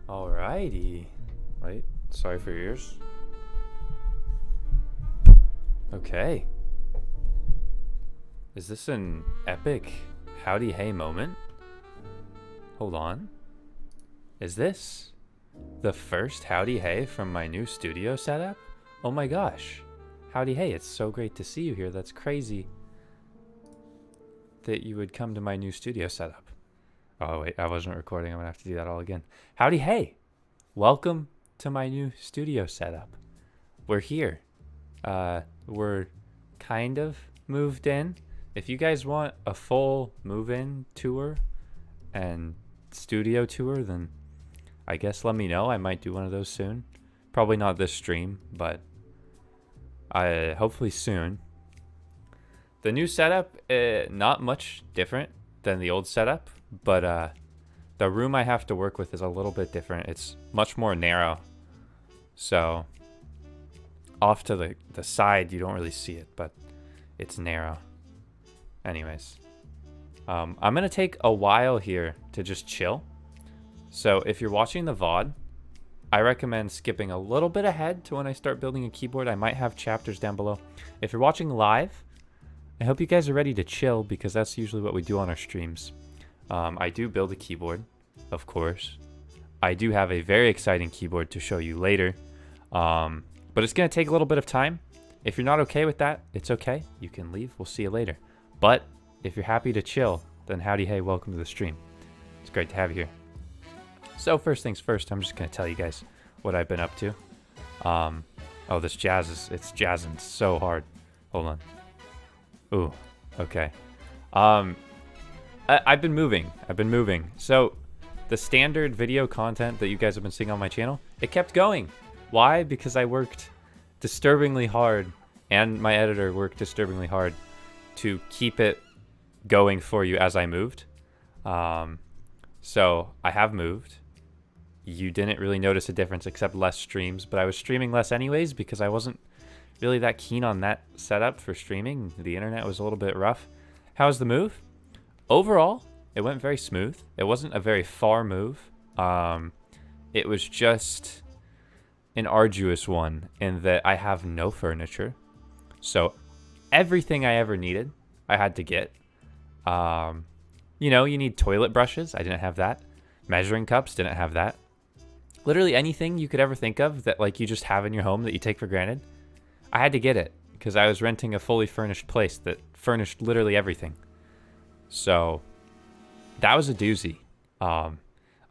Alrighty. Wait, sorry for your ears. Okay. Is this an epic howdy hey moment? Hold on. Is this the first howdy hey from my new studio setup? Oh my gosh. Howdy hey, it's so great to see you here. That's crazy that you would come to my new studio setup. Oh wait, I wasn't recording. I'm gonna have to do that all again. Howdy hey. Welcome to my new studio setup. We're here. We're kind of moved in. If you guys want a full move-in tour and studio tour, then I guess let me know. I might do one of those soon. Probably not this stream, but hopefully soon. The new setup, not much different than the old setup, but the room I have to work with is a little bit different. It's much more narrow. So off to the side, you don't really see it, but it's narrow. Anyways, I'm going to take a while here to just chill. So if you're watching the VOD, I recommend skipping a little bit ahead to when I start building a keyboard. I might have chapters down below. If you're watching live, I hope you guys are ready to chill because that's usually what we do on our streams. I do build a keyboard, of course. I do have a very exciting keyboard to show you later. But it's going to take a little bit of time. If you're not okay with that, it's okay. You can leave. We'll see you later. But if you're happy to chill, then howdy hey, welcome to the stream. It's great to have you here. So first things first, I'm just going to tell you guys what I've been up to. Oh, this jazz it's jazzing so hard. Hold on. Ooh, okay. I've been moving. So the standard video content that you guys have been seeing on my channel, it kept going. Why? Because I worked disturbingly hard and my editor worked disturbingly hard to keep it going for you as I moved. So I have moved. You didn't really notice a difference except less streams, but I was streaming less anyways because I wasn't really that keen on that setup for streaming. The internet was a little bit rough. How's the move? Overall, it went very smooth. It wasn't a very far move. It was just an arduous one in that I have no furniture. So everything I ever needed, I had to get. You know, you need toilet brushes. I didn't have that. Measuring cups, didn't have that. Literally anything you could ever think of that like you just have in your home that you take for granted, I had to get it because I was renting a fully furnished place that furnished literally everything. So that was a doozy. A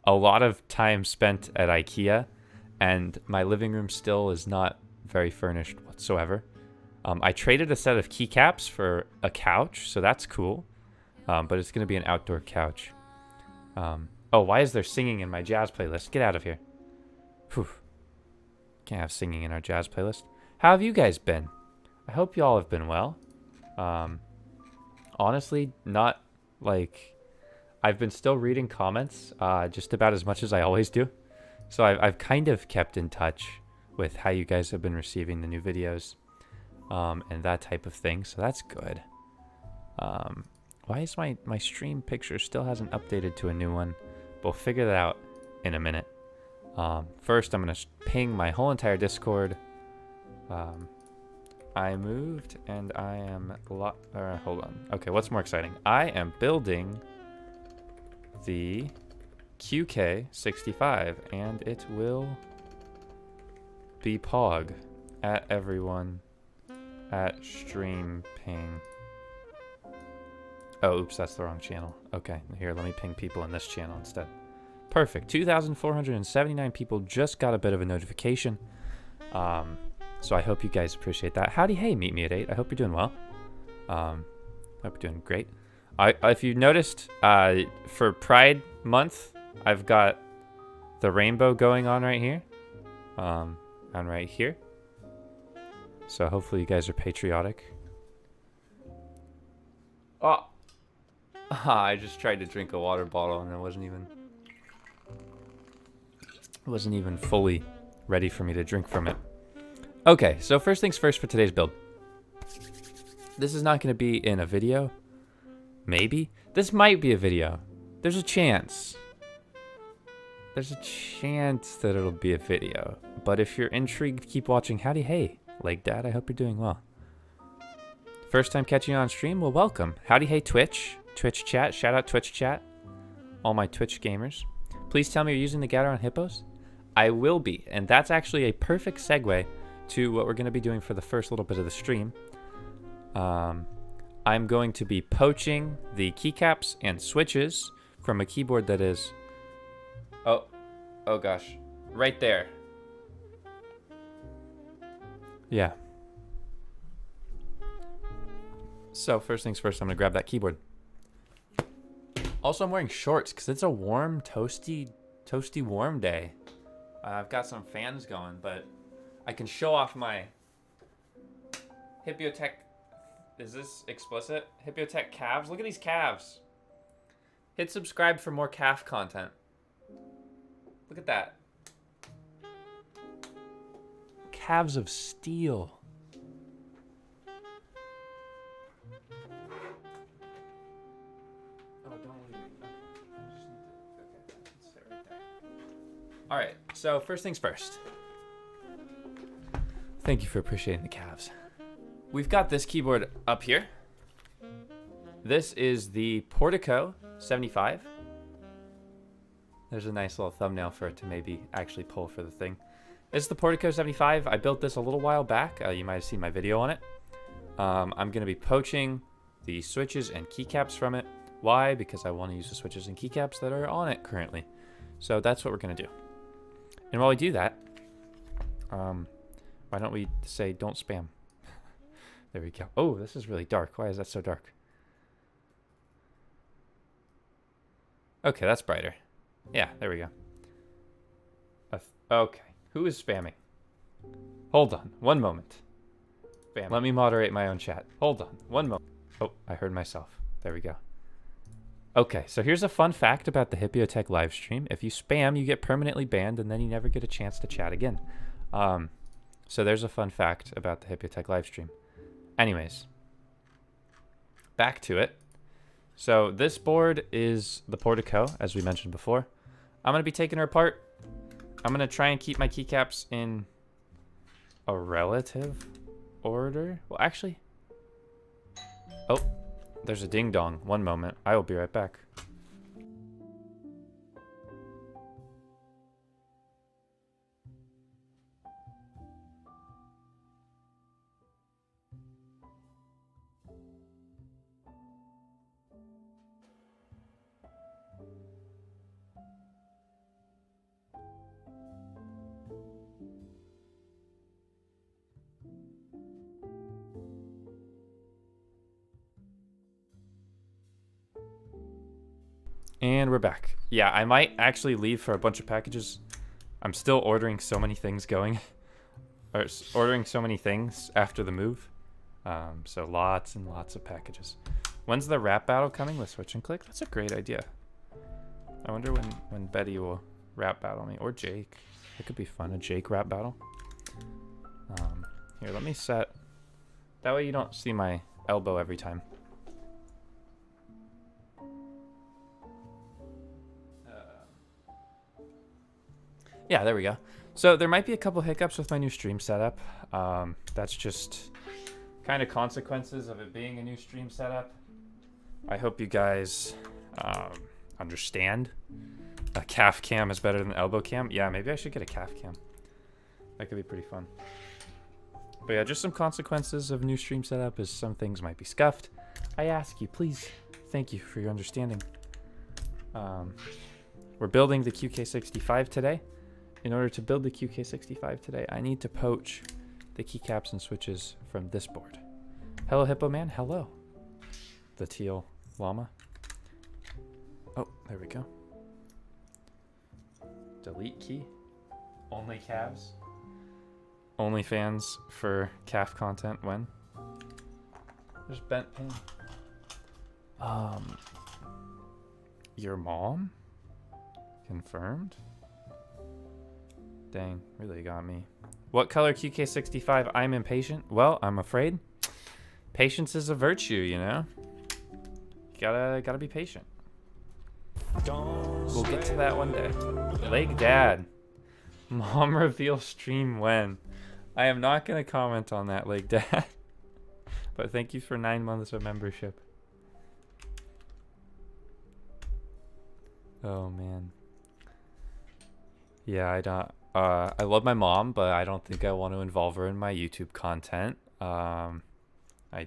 lot of time spent at IKEA, and my living room still is not very furnished whatsoever. I traded a set of keycaps for a couch, so that's cool. But it's going to be an outdoor couch. Oh, why is there singing in my jazz playlist? Get out of here. Whew. Can't have singing in our jazz playlist. How have you guys been? I hope y'all have been well. Honestly, not like... I've been still reading comments just about as much as I always do. So I've kind of kept in touch with how you guys have been receiving the new videos and that type of thing. So that's good. Why is my stream picture still hasn't updated to a new one? We'll figure that out in a minute. First, I'm going to ping my whole entire Discord. I moved and I am... hold on. Okay, what's more exciting? I am building the QK65 and it will be Pog at everyone at stream ping. Oh, oops, that's the wrong channel. Okay, here, let me ping people in this channel instead. Perfect. 2,479 people just got a bit of a notification. So I hope you guys appreciate that. Howdy, hey, meet me at 8. I hope you're doing well. Hope you're doing great. If you noticed, for Pride Month, I've got the rainbow going on right here. And right here. So hopefully you guys are patriotic. Oh! I just tried to drink a water bottle and it wasn't even fully ready for me to drink from it. Okay, so first things first for today's build. This is not going to be in a video. Maybe. This might be a video. There's a chance. there's a chance that it'll be a video. But if you're intrigued, keep watching. Howdy hey, Lake Dad, I hope you're doing well. First time catching you on stream? Well, welcome. Howdy hey Twitch chat, shout out Twitch chat. All my Twitch gamers. Please tell me you're using the Gateron Hippos? I will be, and that's actually a perfect segue to what we're going to be doing for the first little bit of the stream. I'm going to be poaching the keycaps and switches from a keyboard that is... Oh gosh. Right there. Yeah. So first things first, I'm going to grab that keyboard. Also, I'm wearing shorts because it's a warm, toasty warm day. I've got some fans going, but I can show off my Hipyo. Is this explicit? Hipyo calves. Look at these calves. Hit subscribe for more calf content. Look at that. Calves of steel. All right, so first things first. Thank you for appreciating the calves. We've got this keyboard up here. This is the Portico 75. There's a nice little thumbnail for it to maybe actually pull for the thing. It's the Portico 75. I built this a little while back. You might have seen my video on it. I'm going to be poaching the switches and keycaps from it. Why? Because I want to use the switches and keycaps that are on it currently. So that's what we're going to do. And while we do that, why don't we say don't spam? There we go. Oh, this is really dark. Why is that so dark? Okay, that's brighter. Yeah, there we go. Okay, who is spamming? Hold on, one moment. Bam. Let me moderate my own chat. Hold on, one moment. Oh, I heard myself. There we go. Okay, so here's a fun fact about the Hipyo Tech live stream. If you spam, you get permanently banned, and then you never get a chance to chat again. So there's a fun fact about the Hipyo Tech live stream. Anyways, back to it. So this board is the Portico, as we mentioned before. I'm going to be taking her apart. I'm going to try and keep my keycaps in a relative order. Well, actually... Oh. There's a ding dong. One moment. I will be right back. And we're back. Yeah, I might actually leave for a bunch of packages. I'm still ordering so many things going. Or ordering so many things after the move. So lots and lots of packages. When's the rap battle coming with Switch and Click? That's a great idea. I wonder when Betty will rap battle me. Or Jake. It could be fun, a Jake rap battle. Here, let me set... That way you don't see my elbow every time. Yeah, there we go. So there might be a couple hiccups with my new stream setup. That's just kind of consequences of it being a new stream setup. I hope you guys understand. A calf cam is better than elbow cam. Yeah, maybe I should get a calf cam. That could be pretty fun. But yeah, just some consequences of new stream setup is some things might be scuffed. I ask you, please, thank you for your understanding. We're building the QK65 today. In order to build the QK65 today, I need to poach the keycaps and switches from this board. Hello, Hippo Man. Hello. The teal llama. Oh, there we go. Delete key. Only calves. Only fans for calf content when? There's bent pin. Your mom? Confirmed? Dang, really got me. What color QK65? I'm impatient. Well, I'm afraid patience is a virtue, you know? You gotta be patient. We'll get to that one day. Lake Dad. Mom reveal stream when. I am not going to comment on that, Lake Dad. But thank you for 9 months of membership. Oh, man. Yeah, I don't... I love my mom, but I don't think I want to involve her in my YouTube content. I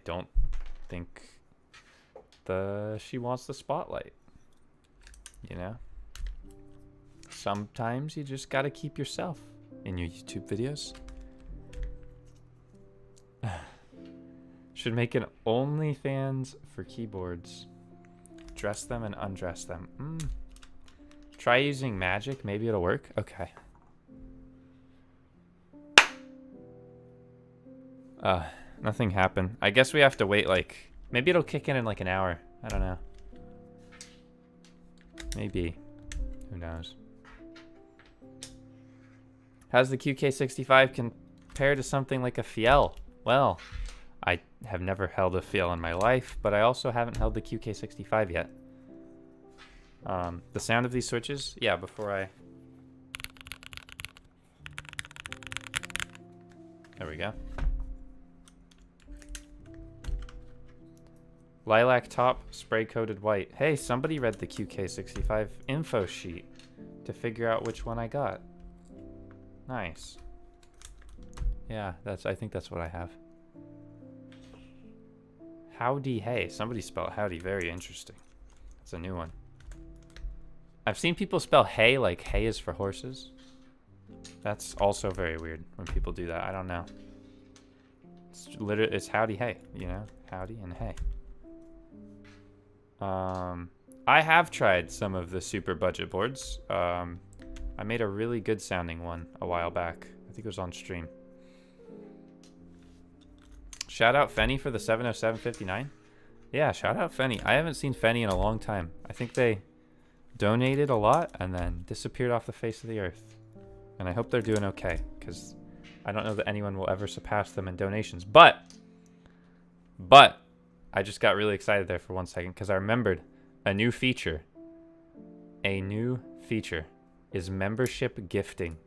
don't think she wants the spotlight. You know? Sometimes you just gotta keep yourself in your YouTube videos. Should make an OnlyFans for keyboards. Dress them and undress them. Try using magic. Maybe it'll work. Okay. Nothing happened. I guess we have to wait like... Maybe it'll kick in like an hour. I don't know. Maybe. Who knows? How's the QK65 compared to something like a Fiel? Well, I have never held a Fiel in my life, but I also haven't held the QK65 yet. The sound of these switches, yeah, before I... There we go. Lilac top, spray coated white. Hey, somebody read the QK65 info sheet to figure out which one I got. Nice. Yeah, I think that's what I have. Howdy hey. Somebody spelled howdy. Very interesting. That's a new one. I've seen people spell hay like hay is for horses. That's also very weird when people do that. I don't know. It's literally, it's howdy hey, you know? Howdy and hey. I have tried some of the super budget boards. I made a really good sounding one a while back. I think it was on stream. Shout out Fenny for the 707.59. Yeah, shout out Fenny. I haven't seen Fenny in a long time. I think they donated a lot and then disappeared off the face of the earth. And I hope they're doing okay, because I don't know that anyone will ever surpass them in donations. But I just got really excited there for 1 second because I remembered a new feature. A new feature is membership gifting.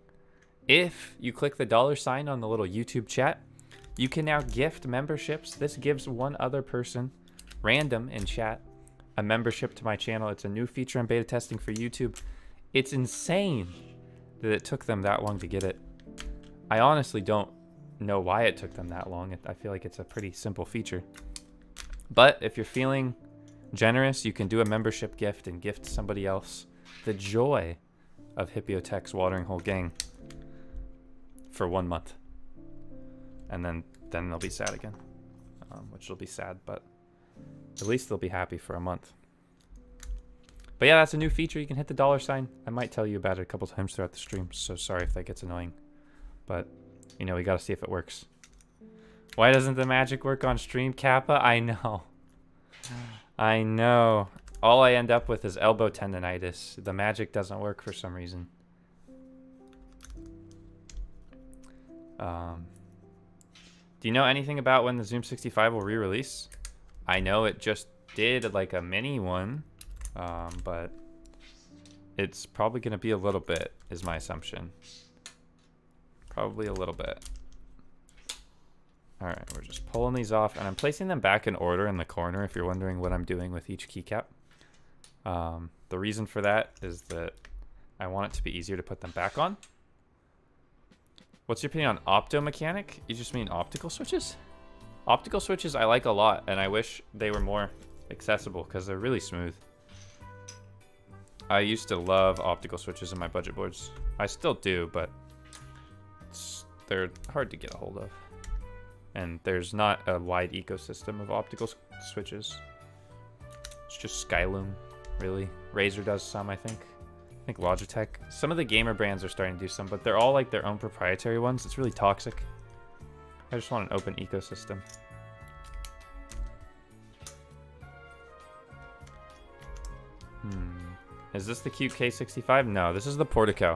If you click the $sign on the little YouTube chat, you can now gift memberships. This gives one other person, random in chat, a membership to my channel. It's a new feature I'm beta testing for YouTube. It's insane that it took them that long to get it. I honestly don't know why it took them that long. I feel like it's a pretty simple feature. But if you're feeling generous, you can do a membership gift and gift somebody else the joy of Hipyo Tech's Watering Hole Gang for 1 month. And then they'll be sad again, which will be sad, but at least they'll be happy for a month. But yeah, that's a new feature. You can hit the $sign. I might tell you about it a couple times throughout the stream, so sorry if that gets annoying. But, you know, we got to see if it works. Why doesn't the magic work on stream, Kappa? I know. I know. All I end up with is elbow tendonitis. The magic doesn't work for some reason. Do you know anything about when the Zoom 65 will re-release? I know it just did like a mini one, but it's probably going to be a little bit, is my assumption. Probably a little bit. All right, we're just pulling these off, and I'm placing them back in order in the corner if you're wondering what I'm doing with each keycap. The reason for that is that I want it to be easier to put them back on. What's your opinion on optomechanic? You just mean optical switches? Optical switches I like a lot, and I wish they were more accessible because they're really smooth. I used to love optical switches in my budget boards. I still do, but they're hard to get a hold of. And there's not a wide ecosystem of optical switches. It's just Skyloom, really. Razer does some, I think. I think Logitech. Some of the gamer brands are starting to do some, but they're all like their own proprietary ones. It's really toxic. I just want an open ecosystem. Is this the QK65? No, this is the Portico.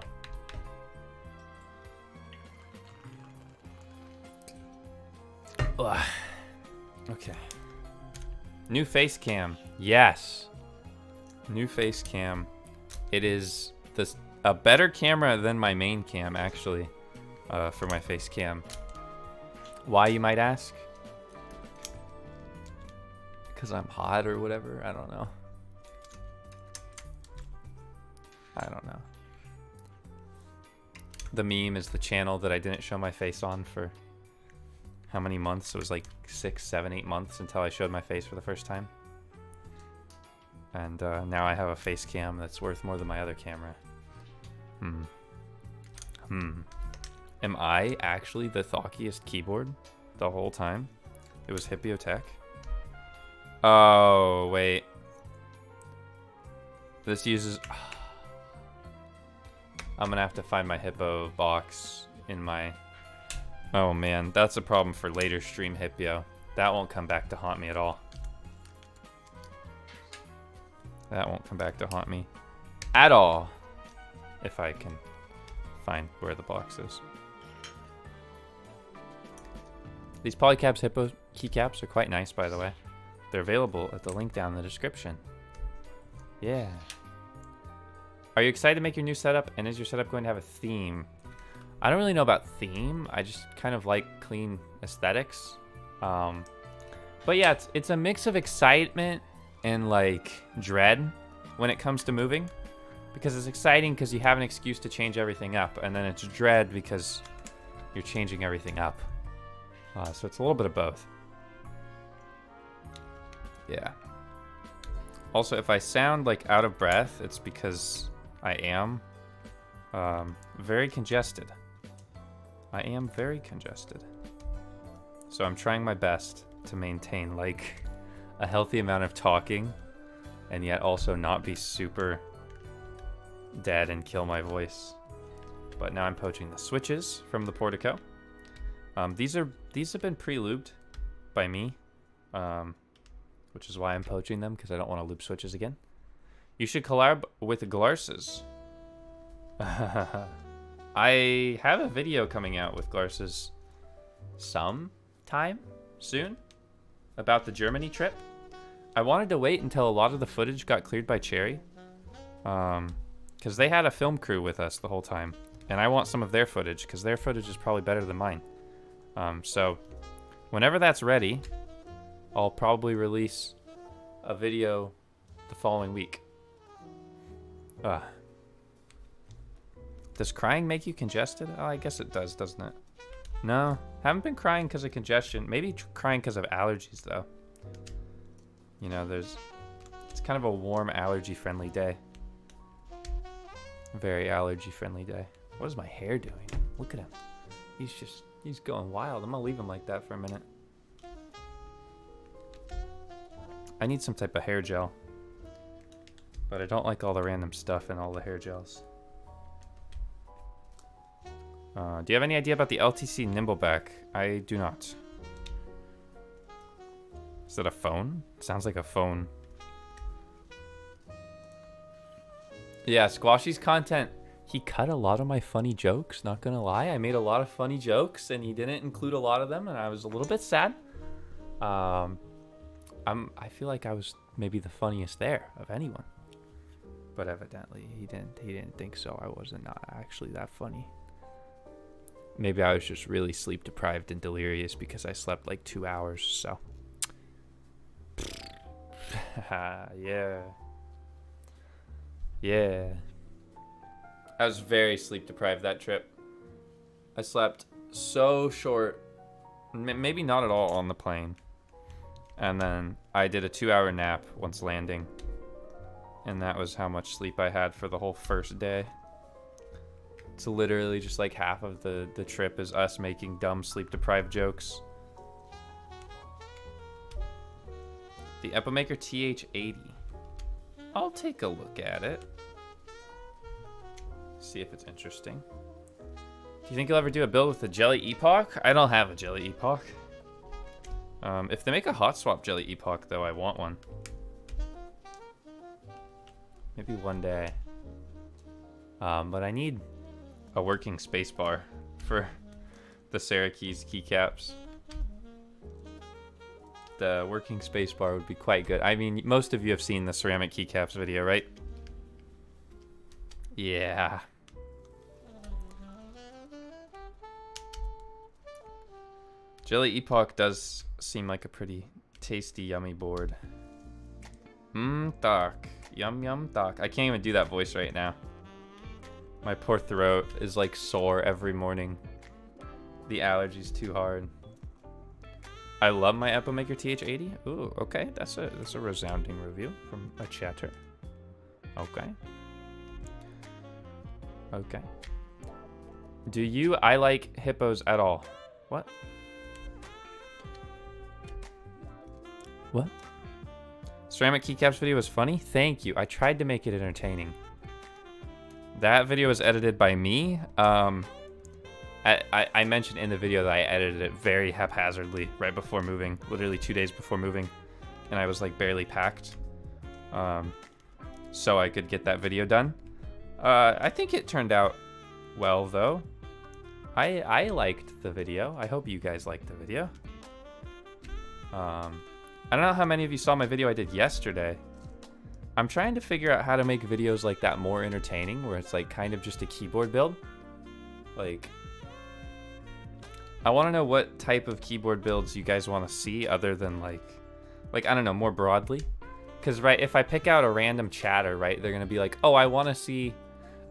Ugh. Okay. New face cam. Yes. New face cam. It is this a better camera than my main cam, actually, for my face cam. Why, you might ask? Because I'm hot or whatever? I don't know. I don't know. The meme is the channel that I didn't show my face on for how many months? It was like 6, 7, 8 months until I showed my face for the first time. And now I have a face cam that's worth more than my other camera. Am I actually the thockiest keyboard the whole time? It was Hipyo Tech. Oh, wait. This uses... I'm gonna have to find my Hippo box in my... Oh man, that's a problem for later stream Hipyo. That won't come back to haunt me at all. That won't come back to haunt me at all. If I can find where the box is. These polycaps Hippo keycaps are quite nice, by the way. They're available at the link down in the description. Yeah. Are you excited to make your new setup? And is your setup going to have a theme? I don't really know about theme. I just kind of like clean aesthetics. But yeah, it's a mix of excitement and like dread when it comes to moving. Because it's exciting because you have an excuse to change everything up. And then it's dread because you're changing everything up. So it's a little bit of both. Yeah. Also, if I sound like out of breath, it's because I am very congested. I am very congested. So I'm trying my best to maintain like a healthy amount of talking and yet also not be super dead and kill my voice. But now I'm poaching the switches from the Portico. These have been pre-lubed by me, which is why I'm poaching them, because I don't want to lube switches again. You should collab with Glarses. I have a video coming out with Glarses sometime soon about the Germany trip. I wanted to wait until a lot of the footage got cleared by Cherry, because they had a film crew with us the whole time, and I want some of their footage because their footage is probably better than mine. So whenever that's ready, I'll probably release a video the following week. Does crying make you congested? Oh, I guess it does, doesn't it? No, haven't been crying because of congestion. Maybe crying because of allergies, though. You know, it's kind of a warm, allergy-friendly day. Very allergy-friendly day. What is my hair doing? Look at him. He's going wild. I'm gonna leave him like that for a minute. I need some type of hair gel. But I don't like all the random stuff in all the hair gels. Do you have any idea about the LTC Nimbleback? I do not. Is that a phone? Sounds like a phone. Yeah, Squashy's content. He cut a lot of my funny jokes, not gonna lie. I made a lot of funny jokes and he didn't include a lot of them and I was a little bit sad. I feel like I was maybe the funniest there of anyone. But evidently he didn't think so. I wasn't not actually that funny. Maybe I was just really sleep deprived and delirious because I slept like 2 hours, so. Yeah. Yeah. I was very sleep deprived that trip. I slept so short. Maybe not at all on the plane. And then I did a 2-hour nap once landing. And that was how much sleep I had for the whole first day. It's literally just like half of the trip is us making dumb sleep-deprived jokes. The Epomaker TH80. I'll take a look at it. See if it's interesting. Do you think you'll ever do a build with the Jelly Epoch? I don't have a Jelly Epoch. If they make a hot swap Jelly Epoch, though, I want one. Maybe one day. But I need a working spacebar for the Syracuse keycaps. The working spacebar would be quite good. I mean, most of you have seen the ceramic keycaps video, right? Yeah, Jelly Epoch does seem like a pretty tasty, yummy board. THOCK. Yum, yum, THOCK. I can't even do that voice right now. My poor throat is like sore every morning. The allergy's too hard. I love my Epomaker TH80. Ooh, okay. That's a resounding review from a chatter. Okay. Okay. Do you I like hippos at all? What? What? Ceramic keycaps video was funny? Thank you. I tried to make it entertaining. That video was edited by me. I mentioned in the video that I edited it very haphazardly right before moving, literally 2 days before moving, and I was like barely packed, so I could get that video done. I think it turned out well though. I liked the video. I hope you guys liked the video. I don't know how many of you saw my video I did yesterday. I'm trying to figure out how to make videos like that more entertaining, where it's like kind of just a keyboard build. Like, I want to know what type of keyboard builds you guys want to see other than like I don't know, more broadly. Because, right, if I pick out a random chatter, right, they're going to be like, oh, I want to see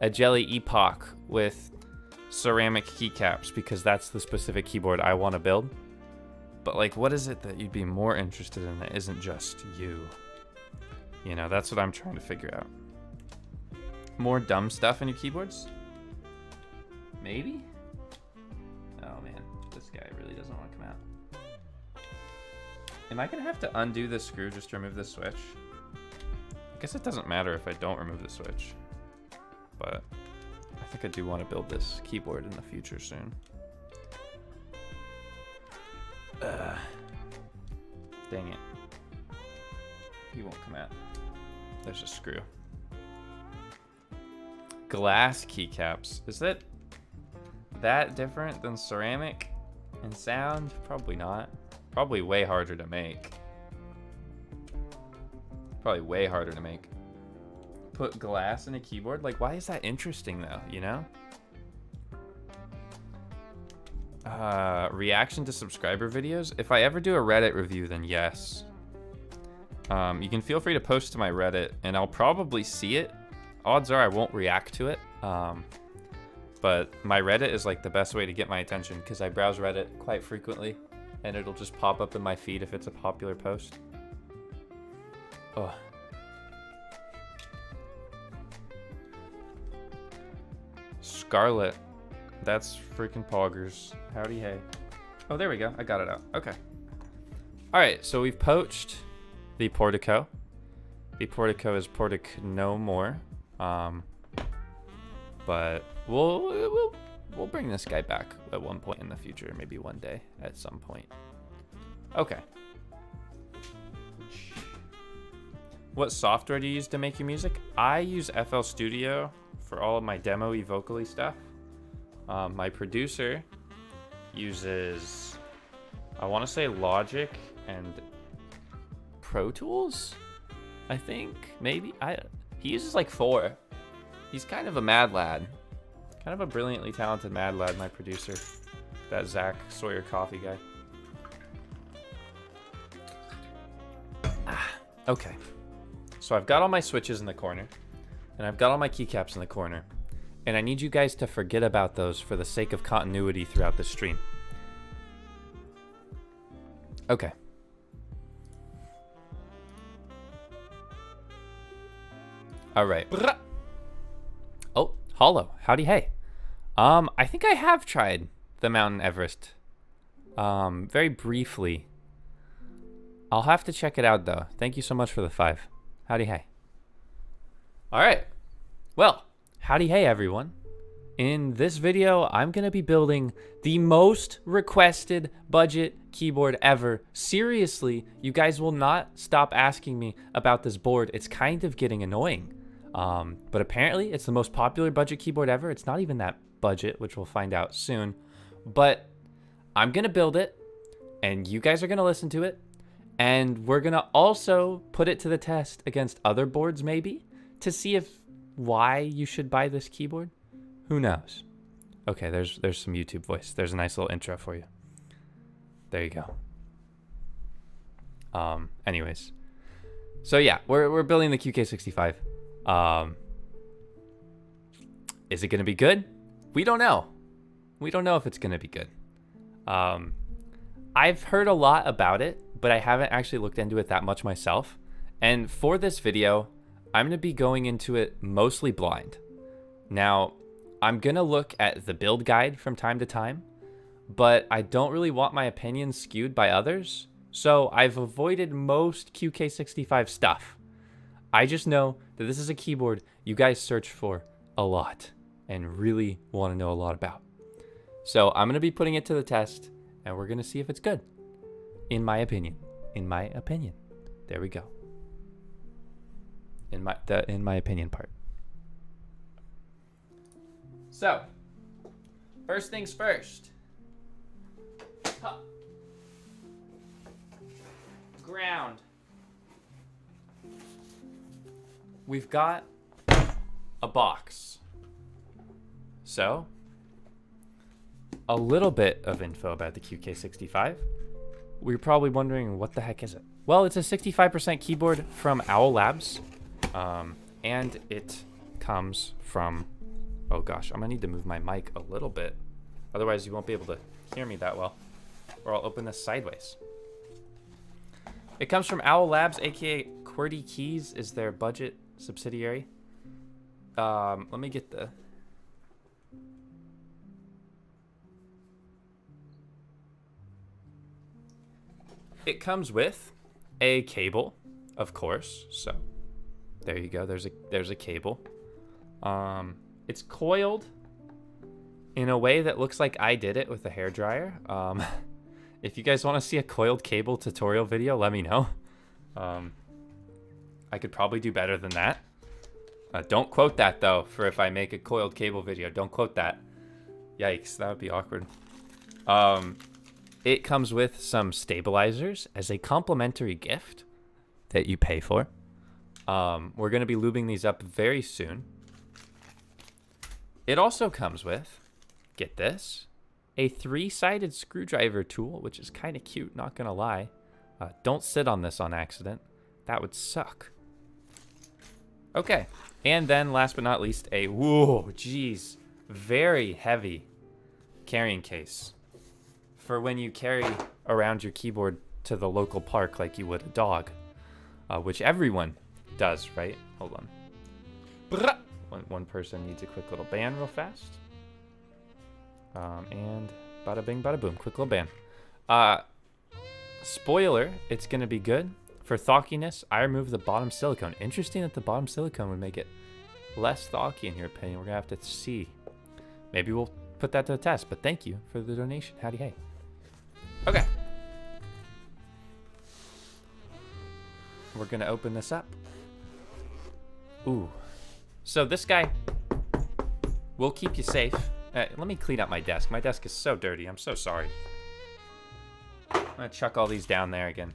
a Jelly Epoch with ceramic keycaps because that's the specific keyboard I want to build. But, like, what is it that you'd be more interested in that isn't just you? You know, that's what I'm trying to figure out. More dumb stuff in your keyboards? Maybe? Oh, man. This guy really doesn't want to come out. Am I going to have to undo this screw just to remove this switch? I guess it doesn't matter if I don't remove the switch. But I think I do want to build this keyboard in the future soon. Dang it. He won't come out. There's a screw. Glass keycaps. Is it that different than ceramic in sound? Probably not. Probably way harder to make. Probably way harder to make. Put glass in a keyboard? Like, why is that interesting though, you know? Reaction to subscriber videos? If I ever do a Reddit review, then yes. You can feel free to post to my Reddit, and I'll probably see it. Odds are I won't react to it. But my Reddit is like the best way to get my attention because I browse Reddit quite frequently, and it'll just pop up in my feed if it's a popular post. Oh. Scarlet. That's freaking poggers. Howdy hey. Oh, there we go. I got it out. Okay. All right, so we've poached the Portico. The Portico is Portic no more. But we'll bring this guy back at one point in the future, maybe one day at some point. Okay. What software do you use to make your music? I use FL Studio for all of my demo-y vocally stuff. My producer uses, I want to say Logic and Pro Tools, I think, maybe. He uses like 4. He's kind of a mad lad. Kind of a brilliantly talented mad lad, my producer. That Zach Sawyer coffee guy. Okay. So I've got all my switches in the corner, and I've got all my keycaps in the corner. And I need you guys to forget about those for the sake of continuity throughout the stream. Okay. All right. Oh, Hollow. Howdy hey. I think I have tried the Mountain Everest. Very briefly. I'll have to check it out though. Thank you so much for the 5. Howdy hey. All right. Well, howdy hey everyone. In this video, I'm going to be building the most requested budget keyboard ever. Seriously, you guys will not stop asking me about this board. It's kind of getting annoying. But apparently, it's the most popular budget keyboard ever. It's not even that budget, which we'll find out soon. But I'm going to build it, and you guys are going to listen to it. And we're going to also put it to the test against other boards, maybe, to see if why you should buy this keyboard. Who knows? Okay, there's some YouTube voice. There's a nice little intro for you. There you go. Anyways. So yeah, we're building the QK65. Is it going to be good? We don't know. We don't know if it's going to be good. I've heard a lot about it, but I haven't actually looked into it that much myself. And for this video, I'm going to be going into it mostly blind. Now, I'm going to look at the build guide from time to time, but I don't really want my opinions skewed by others. So I've avoided most QK65 stuff. I just know that this is a keyboard you guys search for a lot and really want to know a lot about. So I'm going to be putting it to the test and we're going to see if it's good. In my opinion. In my opinion. There we go. In my opinion part. So, first things first. Huh. Ground. We've got a box. So, a little bit of info about the QK65. We're probably wondering, what the heck is it? Well, it's a 65% keyboard from Owl Labs. And it comes from... Oh gosh, I'm gonna need to move my mic a little bit. Otherwise, you won't be able to hear me that well. Or I'll open this sideways. It comes from Owl Labs, aka QWERTY Keys is their budget subsidiary. Let me get the... It comes with a cable, of course. So there you go. There's a cable. It's coiled in a way that looks like I did it with a hairdryer. If you guys want to see a coiled cable tutorial video, let me know. I could probably do better than that. Don't quote that though, for if I make a coiled cable video. Don't quote that. Yikes, that would be awkward. It comes with some stabilizers as a complimentary gift that you pay for. We're going to be lubing these up very soon. It also comes with, get this, a 3-sided screwdriver tool, which is kind of cute, not going to lie. Don't sit on this on accident. That would suck. Okay. And then last but not least, a, whoa, geez, very heavy carrying case for when you carry around your keyboard to the local park like you would a dog, which everyone does, right? Hold on. One person needs a quick little band real fast. And bada bing, bada boom, quick little band. Spoiler, it's going to be good. For thockiness, I removed the bottom silicone. Interesting that the bottom silicone would make it less thocky in your opinion. We're going to have to see. Maybe we'll put that to the test, but thank you for the donation. Howdy hey. Okay. We're going to open this up. Ooh. So this guy will keep you safe. Let me clean up my desk. My desk is so dirty. I'm so sorry. I'm going to chuck all these down there again.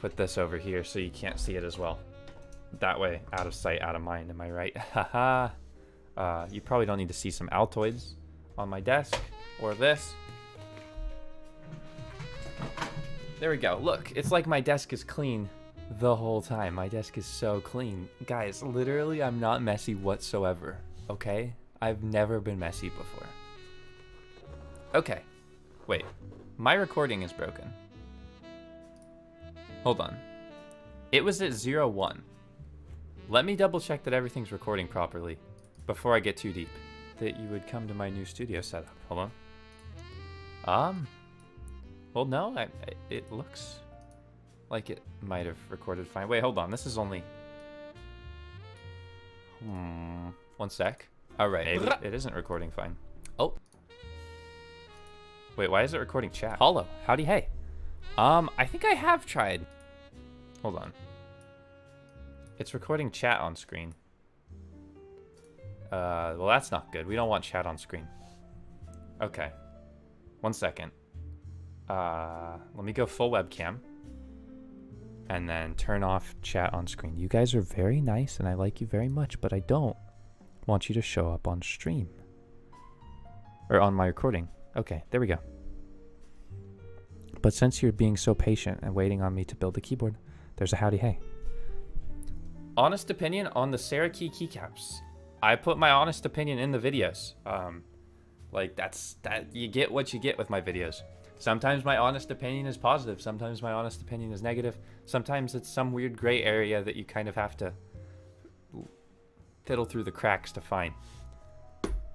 Put this over here so you can't see it as well. That way, out of sight, out of mind. Am I right? Haha. You probably don't need to see some Altoids on my desk or this. There we go. Look, it's like my desk is clean the whole time. My desk is so clean. Guys, literally, I'm not messy whatsoever. Okay? I've never been messy before. Okay. Wait. My recording is broken. Hold on. It was at 0:1. Let me double check that everything's recording properly before I get too deep. That you would come to my new studio setup. Hold on. Well, no, it looks like it might have recorded fine. Wait, hold on. This is only... One sec. All right, it isn't recording fine. Oh. Wait, why is it recording chat? Hello, howdy, hey. I think I have tried. Hold on. It's recording chat on screen. Well, that's not good. We don't want chat on screen. Okay. 1 second. Let me go full webcam. And then turn off chat on screen. You guys are very nice and I like you very much, but I don't want you to show up on stream. Or on my recording. Okay, there we go. But since you're being so patient and waiting on me to build the keyboard, there's a howdy hey. Honest opinion on the Serachi keycaps. I put my honest opinion in the videos. Like that you get what you get with my videos. Sometimes my honest opinion is positive. Sometimes my honest opinion is negative. Sometimes it's some weird gray area that you kind of have to fiddle through the cracks to find.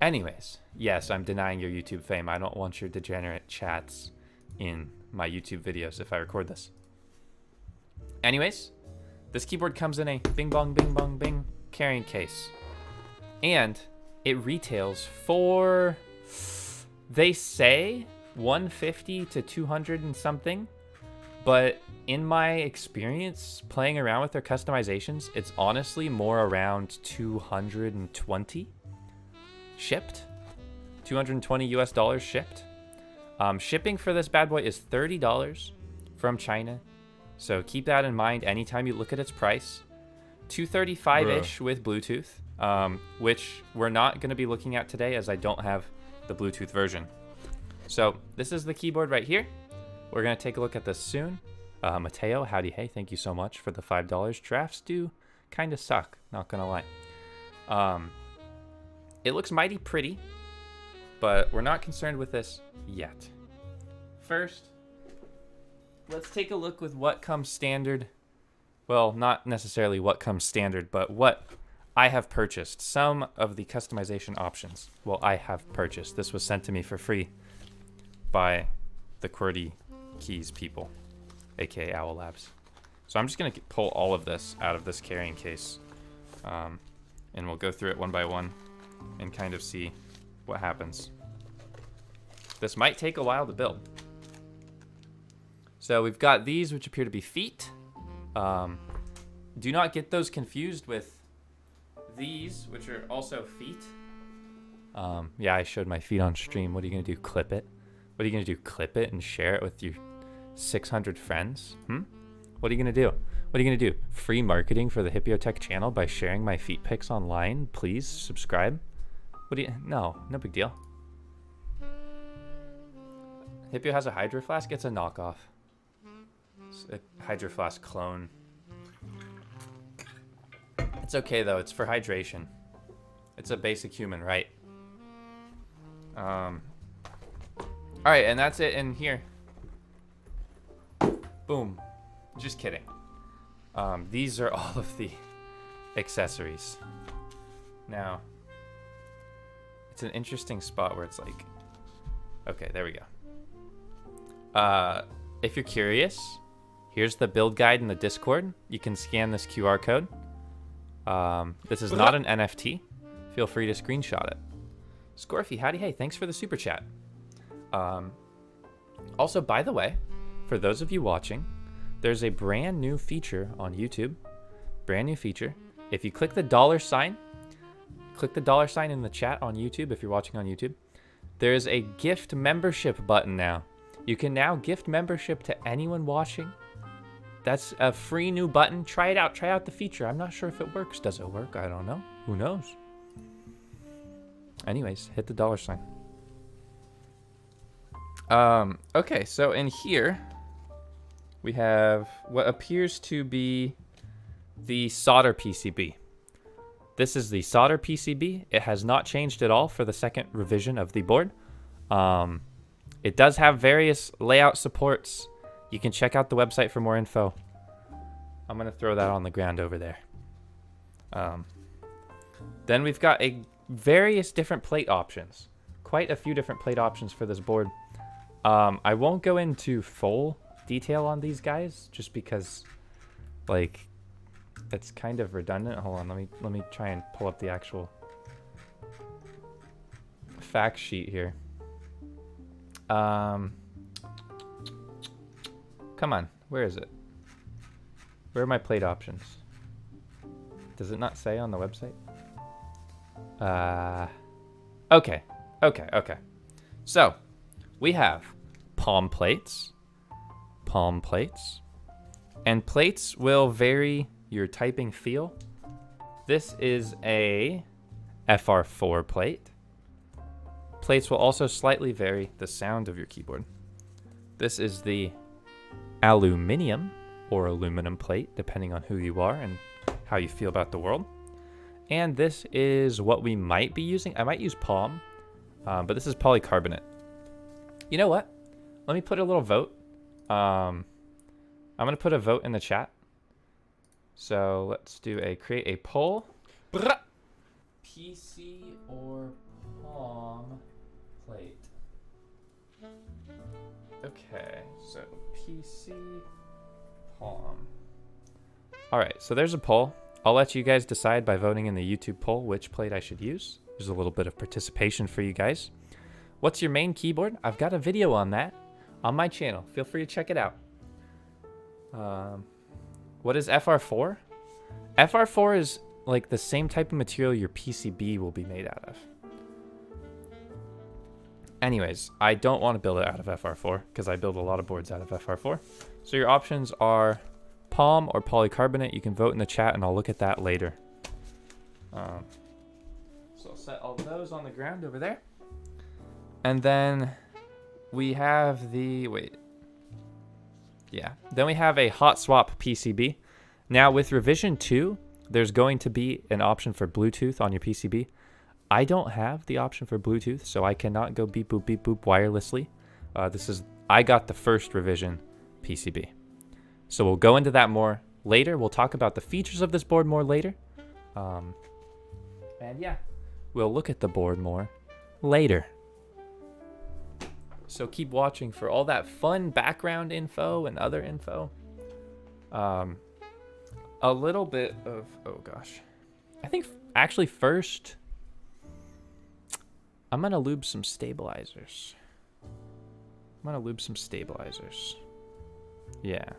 Anyways, yes, I'm denying your YouTube fame. I don't want your degenerate chats in my YouTube videos if I record this. Anyways, this keyboard comes in a bing bong carrying case. And it retails for, they say 150 to 200 and something, but in my experience playing around with their customizations, it's honestly more around 220 shipped. 220 US dollars shipped. Shipping for this bad boy is $30 from China, so keep that in mind anytime you look at its price. $235-ish with Bluetooth, which we're not going to be looking at today as I don't have the Bluetooth version. So this is the keyboard right here. We're going to take a look at this soon. Mateo, howdy hey, thank you so much for the $5. Drafts do kind of suck, not going to lie. It looks mighty pretty, but we're not concerned with this yet. First, let's take a look with what comes standard. Well, not necessarily what comes standard, but what I have purchased. Some of the customization options. Well, I have purchased. This was sent to me for free by the QWERTY Keys people, aka Owl Labs. So I'm just going to pull all of this out of this carrying case, and we'll go through it one by one and kind of see what happens. This might take a while to build. So we've got these, which appear to be feet. Do not get those confused with these, which are also feet. Yeah, I showed my feet on stream. What are you going to do, clip it? What are you going to do, clip it and share it with your 600 friends? What are you going to do? What are you going to do? Free marketing for the Hipyo Tech channel by sharing my feet pics online? Please subscribe. What do you... No big deal. Hipyo has a Hydro Flask. It's a knockoff. It's a Hydro Flask clone. It's okay though. It's for hydration. It's a basic human right. All right, and that's it in here. Boom. Just kidding. These are all of the accessories. Now, it's an interesting spot where it's like, okay, there we go. If you're curious, here's the build guide in the Discord. You can scan this QR code. This is not an NFT. Feel free to screenshot it. Scorfy, howdy hey, thanks for the super chat. Also, by the way, for those of you watching, there's a brand new feature on YouTube. Brand new feature. If you click the $sign, click the $sign in the chat on YouTube if you're watching on YouTube. There's a gift membership button now. You can now gift membership to anyone watching. That's a free new button. Try it out. Try out the feature. I'm not sure if it works. Does it work? I don't know. Who knows? Anyways, hit the $sign. Okay, so in here, we have what appears to be the solder PCB. This is the solder PCB. It has not changed at all for the second revision of the board. It does have various layout supports. You can check out the website for more info. I'm going to throw that on the ground over there. Then we've got various different plate options. Quite a few different plate options for this board. I won't go into full detail on these guys just because, like, it's kind of redundant. Hold on, let me try and pull up the actual fact sheet here. Come on, where is it? Where are my plate options? Does it not say on the website? Okay. So, we have palm plates, and plates will vary your typing feel. This is a FR4 plate. Plates will also slightly vary the sound of your keyboard. This is the aluminium or aluminum plate, depending on who you are and how you feel about the world. And this is what we might be using. I might use palm, but this is polycarbonate. You know what? Let me put a little vote. I'm going to put a vote in the chat. So let's do create a poll. PC or palm plate? Okay, so PC, palm. All right, so there's a poll. I'll let you guys decide by voting in the YouTube poll which plate I should use. There's a little bit of participation for you guys. What's your main keyboard? I've got a video on that on my channel. Feel free to check it out. What is FR4? FR4 is like the same type of material your PCB will be made out of. Anyways, I don't want to build it out of FR4 because I build a lot of boards out of FR4. So your options are palm or polycarbonate. You can vote in the chat and I'll look at that later. So I'll set all of those on the ground over there. And then we have the, then we have a hot swap PCB. Now with revision 2, there's going to be an option for Bluetooth on your PCB. I don't have the option for Bluetooth, so I cannot go beep boop wirelessly. I got the first revision PCB. So we'll go into that more later. We'll talk about the features of this board more later. And yeah, we'll look at the board more later. So keep watching for all that fun background info and other info. A little bit of, oh gosh. I think actually first, I'm gonna lube some stabilizers. Yeah.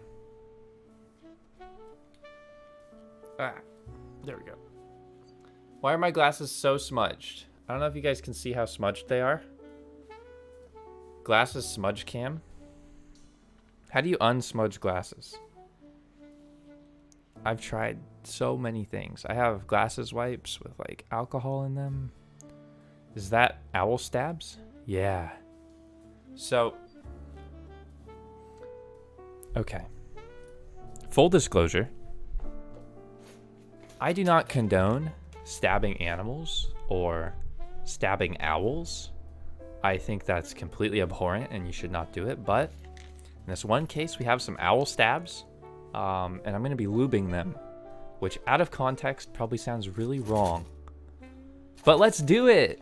There we go. Why are my glasses so smudged? I don't know if you guys can see how smudged they are. Glasses smudge cam. How do you unsmudge glasses? I've tried so many things. I have glasses wipes with like alcohol in them. Is that owl stabs? Yeah. So, okay. Full disclosure. I do not condone stabbing animals or stabbing owls. I think that's completely abhorrent and you should not do it. But in this one case, we have some owl stabs. And I'm going to be lubing them, which out of context probably sounds really wrong. But let's do it.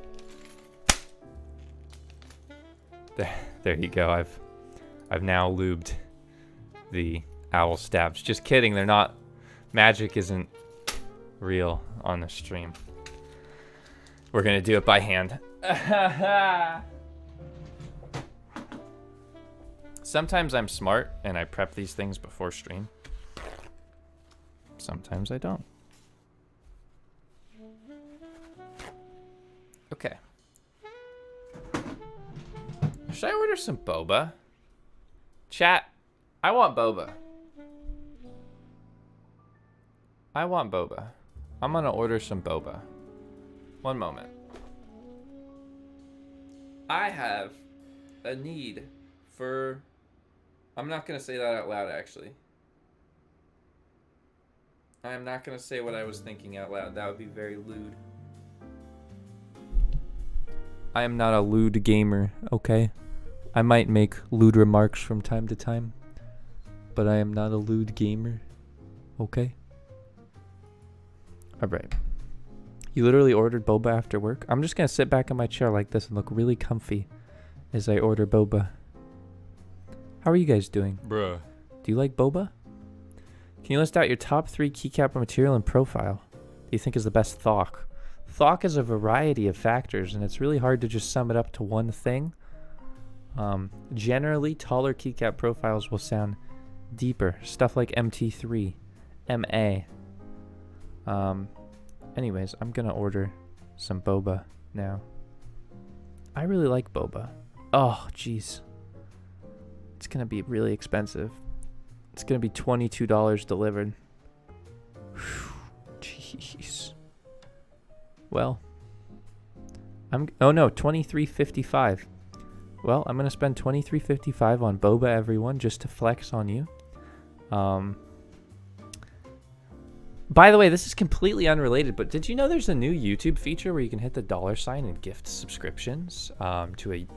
There you go. I've now lubed the owl stabs. Just kidding. They're not. Magic isn't real on the stream. We're going to do it by hand. Sometimes I'm smart and I prep these things before stream. Sometimes I don't. Okay. Should I order some boba? Chat, I want boba. I'm gonna order some boba. One moment. I have a need for... I'm not gonna say that out loud, actually. I'm not gonna say what I was thinking out loud. That would be very lewd. I am not a lewd gamer, okay? I might make lewd remarks from time to time, but I am not a lewd gamer, okay? Alright. You literally ordered boba after work? I'm just gonna sit back in my chair like this and look really comfy as I order boba. How are you guys doing? Bruh. Do you like boba? Can you list out your top 3 keycap material and profile? Do you think is the best THOCK? THOCK is a variety of factors, and it's really hard to just sum it up to one thing. Generally, taller keycap profiles will sound deeper. Stuff like MT3, MA. Anyways, I'm gonna order some boba now. I really like boba. Oh, jeez. It's gonna be really expensive. It's gonna be $22 delivered. Jeez. Well, oh no, $23.55. Well, I'm going to spend $23.55 on boba, everyone, just to flex on you. By the way, this is completely unrelated, but did you know there's a new YouTube feature where you can hit the $ and gift subscriptions to a...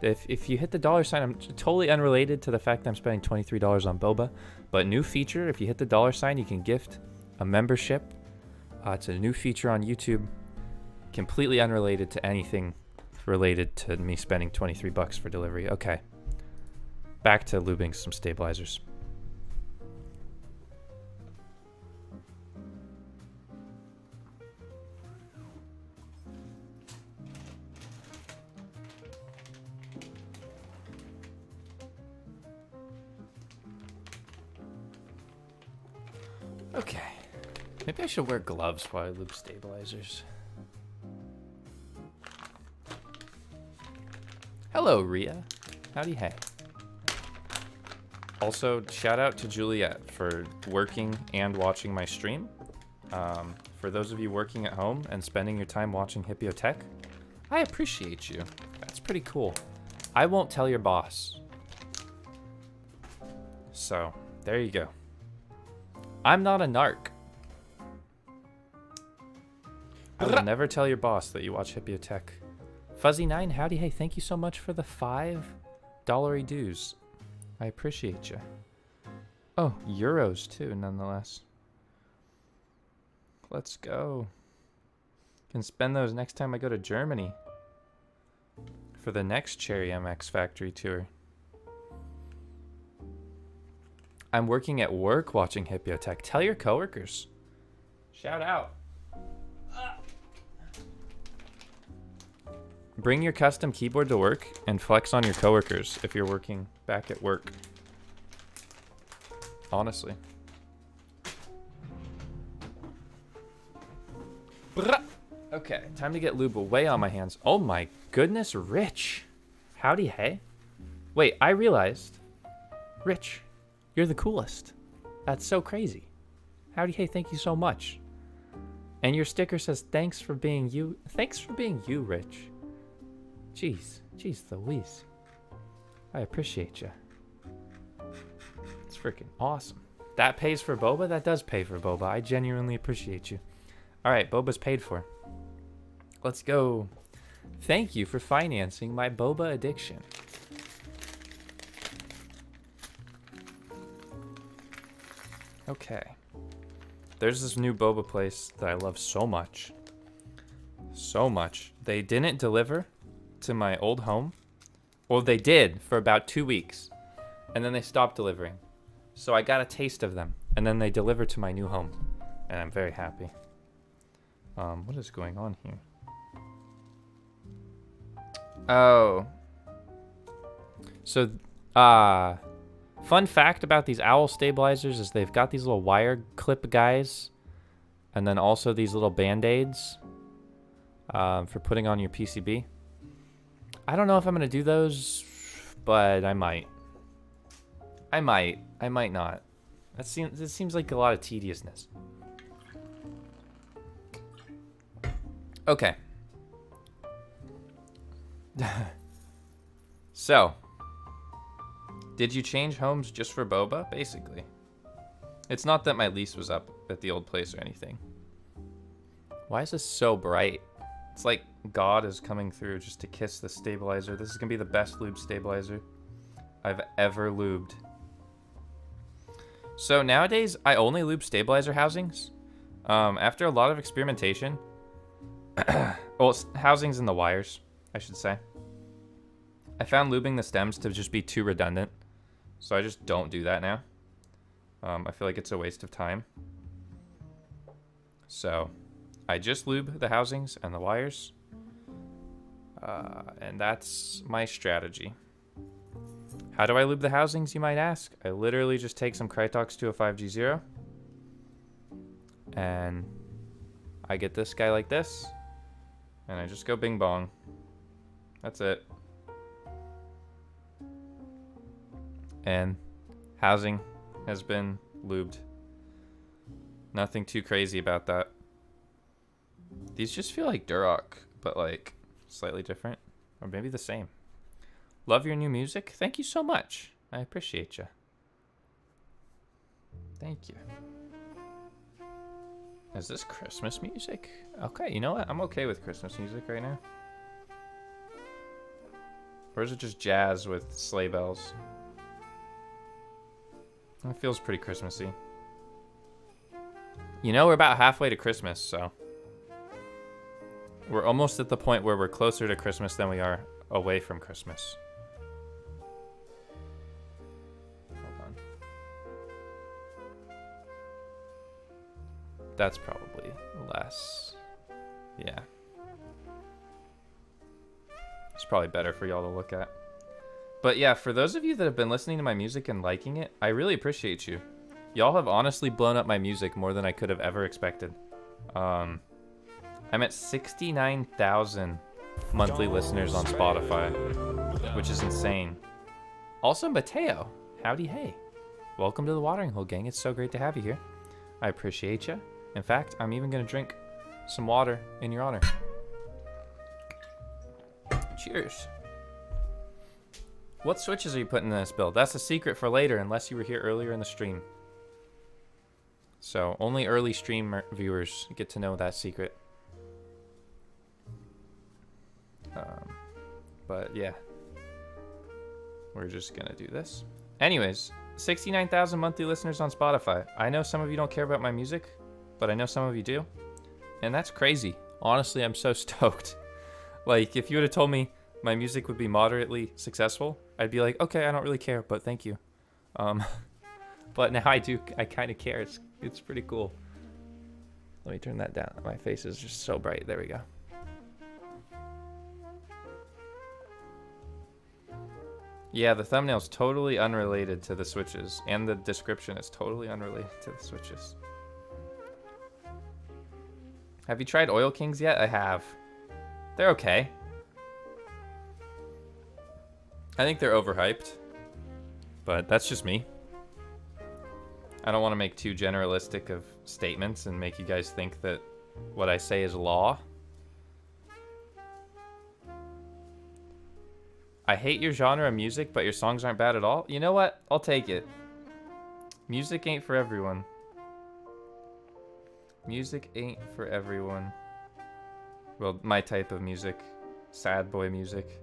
If you hit the $, I'm totally unrelated to the fact that I'm spending $23 on boba, but new feature, if you hit the $, you can gift a membership. It's a new feature on YouTube, completely unrelated to anything related to me spending $23 for delivery. Okay, back to lubing some stabilizers. Okay, maybe I should wear gloves while I lube stabilizers. Hello, Rhea. Howdy, hey. Also, shout out to Juliet for working and watching my stream. For those of you working at home and spending your time watching Hipyo Tech, I appreciate you. That's pretty cool. I won't tell your boss. So, there you go. I'm not a narc. I will never tell your boss that you watch Hipyo Tech. Fuzzy9, howdy, hey, thank you so much for the $5 dues. I appreciate you. Oh, euros too, nonetheless. Let's go. Can spend those next time I go to Germany for the next Cherry MX factory tour. I'm working at work watching Hipyo Tech. Tell your coworkers. Shout out. Bring your custom keyboard to work and flex on your coworkers if you're working back at work. Honestly. Okay, time to get lube away on my hands. Oh my goodness, Rich. Howdy, hey. Wait, I realized. Rich, you're the coolest. That's so crazy. Howdy, hey, thank you so much. And your sticker says, thanks for being you. Thanks for being you, Rich. Jeez Louise. I appreciate you. It's freaking awesome. That pays for boba? That does pay for boba. I genuinely appreciate you. Alright, boba's paid for. Let's go. Thank you for financing my boba addiction. Okay. There's this new boba place that I love so much. So much. They didn't deliver to my old home. Well, they did for about 2 weeks. And then they stopped delivering. So I got a taste of them. And then they delivered to my new home. And I'm very happy. What is going on here? Oh. So, fun fact about these owl stabilizers is they've got these little wire clip guys. And then also these little band-aids for putting on your PCB. I don't know if I'm going to do those, but I might. I might not. It seems like a lot of tediousness. Okay. So, did you change homes just for boba? Basically. It's not that my lease was up at the old place or anything. Why is this so bright? It's like God is coming through just to kiss the stabilizer. This is going to be the best lube stabilizer I've ever lubed. So nowadays, I only lube stabilizer housings. After a lot of experimentation, well, housings and the wires, I should say. I found lubing the stems to just be too redundant. So I just don't do that now. I feel like it's a waste of time. So I just lube the housings and the wires. And that's my strategy. How do I lube the housings, you might ask? I literally just take some Krytox 205G0. And I get this guy like this. And I just go bing bong. That's it. And housing has been lubed. Nothing too crazy about that. These just feel like Duroc, but like slightly different. Or maybe the same. Love your new music. Thank you so much. I appreciate you. Thank you. Is this Christmas music? Okay, you know what? I'm okay with Christmas music right now. Or is it just jazz with sleigh bells? It feels pretty Christmassy. You know, we're about halfway to Christmas, so... We're almost at the point where we're closer to Christmas than we are away from Christmas. That's probably less. Yeah. It's probably better for y'all to look at. But yeah, for those of you that have been listening to my music and liking it, I really appreciate you. Y'all have honestly blown up my music more than I could have ever expected. I'm at 69,000 monthly listeners on Spotify, which is insane. Also, Mateo, howdy hey. Welcome to the Watering Hole Gang. It's so great to have you here. I appreciate you. In fact, I'm even going to drink some water in your honor. Cheers. What switches are you putting in this build? That's a secret for later, unless you were here earlier in the stream. So, only early stream viewers get to know that secret. But yeah. We're just going to do this. Anyways, 69,000 monthly listeners on Spotify. I know some of you don't care about my music, but I know some of you do. And that's crazy. Honestly, I'm so stoked. Like, if you would have told me my music would be moderately successful, I'd be like, okay, I don't really care, but thank you. But now I do. I kind of care. It's pretty cool. Let me turn that down. My face is just so bright. There we go. Yeah, the thumbnail's totally unrelated to the switches, and the description is totally unrelated to the switches. Have you tried Oil Kings yet? I have. They're okay. I think they're overhyped, but that's just me. I don't want to make too generalistic of statements and make you guys think that what I say is law. I hate your genre of music, but your songs aren't bad at all. You know what? I'll take it. Music ain't for everyone. Music ain't for everyone. Well, my type of music. Sad boy music.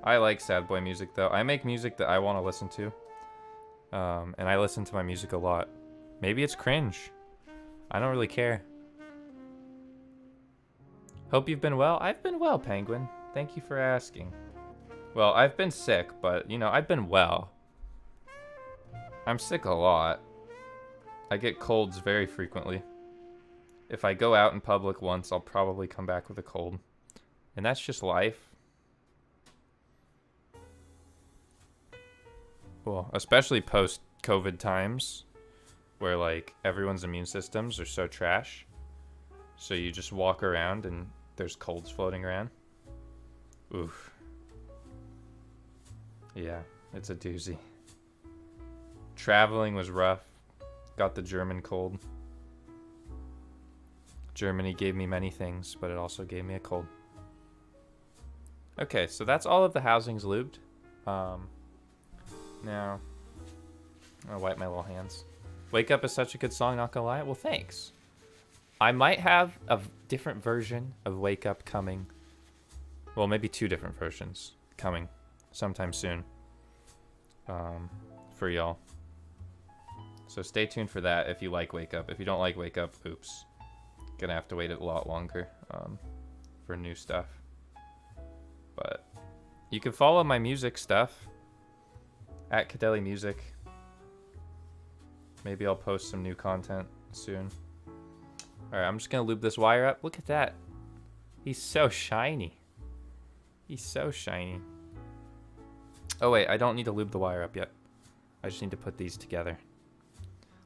I like sad boy music, though. I make music that I want to listen to. And I listen to my music a lot. Maybe it's cringe. I don't really care. Hope you've been well. I've been well, Penguin. Thank you for asking. Well, I've been sick, but, you know, I've been well. I'm sick a lot. I get colds very frequently. If I go out in public once, I'll probably come back with a cold. And that's just life. Well, especially post-COVID times, where, like, everyone's immune systems are so trash. So you just walk around and there's colds floating around. Oof. Yeah, it's a doozy. Traveling was rough. Got the German cold. Germany gave me many things, but it also gave me a cold. Okay, so that's all of the housings lubed. Now, I'll wipe my little hands. Wake Up is such a good song, not gonna lie. Well, thanks. I might have a different version of Wake Up coming. Well, maybe two different versions coming sometime soon for y'all. So stay tuned for that if you like Wake Up. If you don't like Wake Up, oops. Gonna have to wait a lot longer for new stuff. But you can follow my music stuff at Cadeli Music. Maybe I'll post some new content soon. Alright, I'm just gonna lube this wire up. Look at that. He's so shiny. He's so shiny. Oh wait, I don't need to lube the wire up yet. I just need to put these together.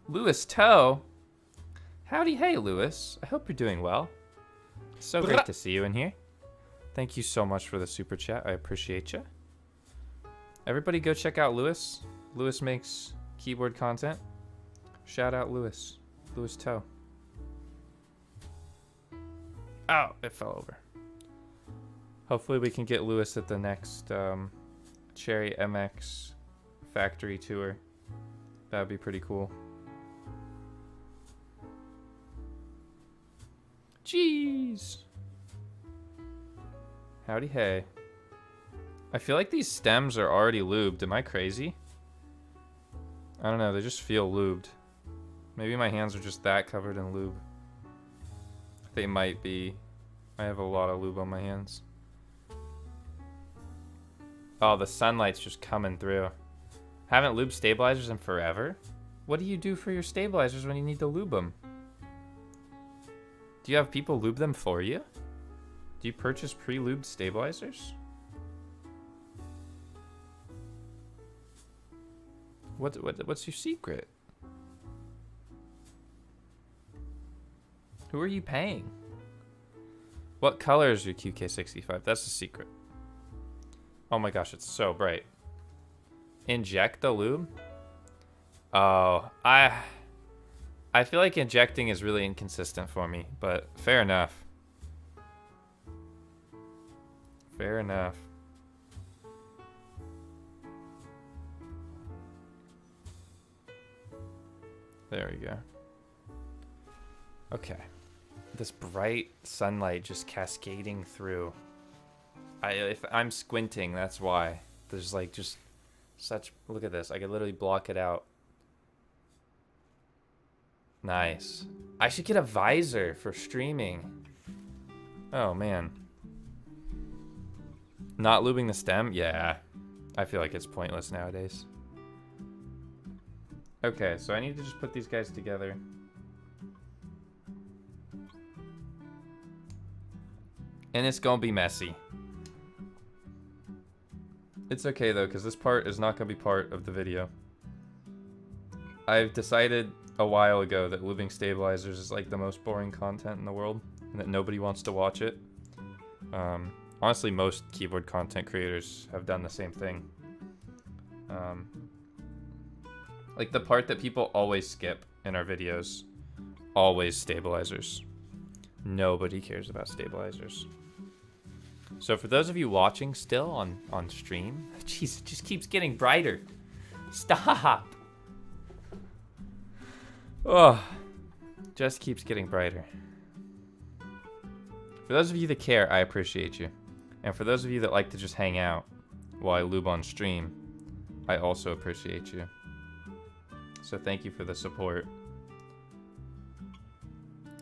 Lewis Toe. Howdy hey, Lewis. I hope you're doing well. So great to see you in here. Thank you so much for the super chat. I appreciate you. Everybody go check out Lewis. Lewis makes keyboard content. Shout out Lewis. Lewis Toe. Oh, it fell over. Hopefully we can get Lewis at the next Cherry MX factory tour. That would be pretty cool. Jeez. Howdy hey. I feel like these stems are already lubed. Am I crazy? I don't know, they just feel lubed. Maybe my hands are just that covered in lube. They might be. I have a lot of lube on my hands. Oh, the sunlight's just coming through. Haven't lubed stabilizers in forever? What do you do for your stabilizers when you need to lube them? Do you have people lube them for you? Do you purchase pre-lubed stabilizers? What's your secret? Who are you paying? What color is your QK65? That's the secret. Oh my gosh, it's so bright. Inject the lube? Oh, I feel like injecting is really inconsistent for me, but fair enough. Fair enough. There we go. Okay. This bright sunlight just cascading through. If I'm squinting, that's why. There's like just such... Look at this. I could literally block it out. Nice. I should get a visor for streaming. Oh, man. Not lubing the stem? Yeah. I feel like it's pointless nowadays. Okay, so I need to just put these guys together. And it's gonna be messy. It's okay though, because this part is not gonna be part of the video. I've decided a while ago that lubing stabilizers is like the most boring content in the world, and that nobody wants to watch it. Honestly, most keyboard content creators have done the same thing. Like the part that people always skip in our videos, always stabilizers. Nobody cares about stabilizers. So for those of you watching still on stream, jeez, it just keeps getting brighter. Stop. Oh, just keeps getting brighter. For those of you that care, I appreciate you. And for those of you that like to just hang out while I lube on stream, I also appreciate you. So thank you for the support.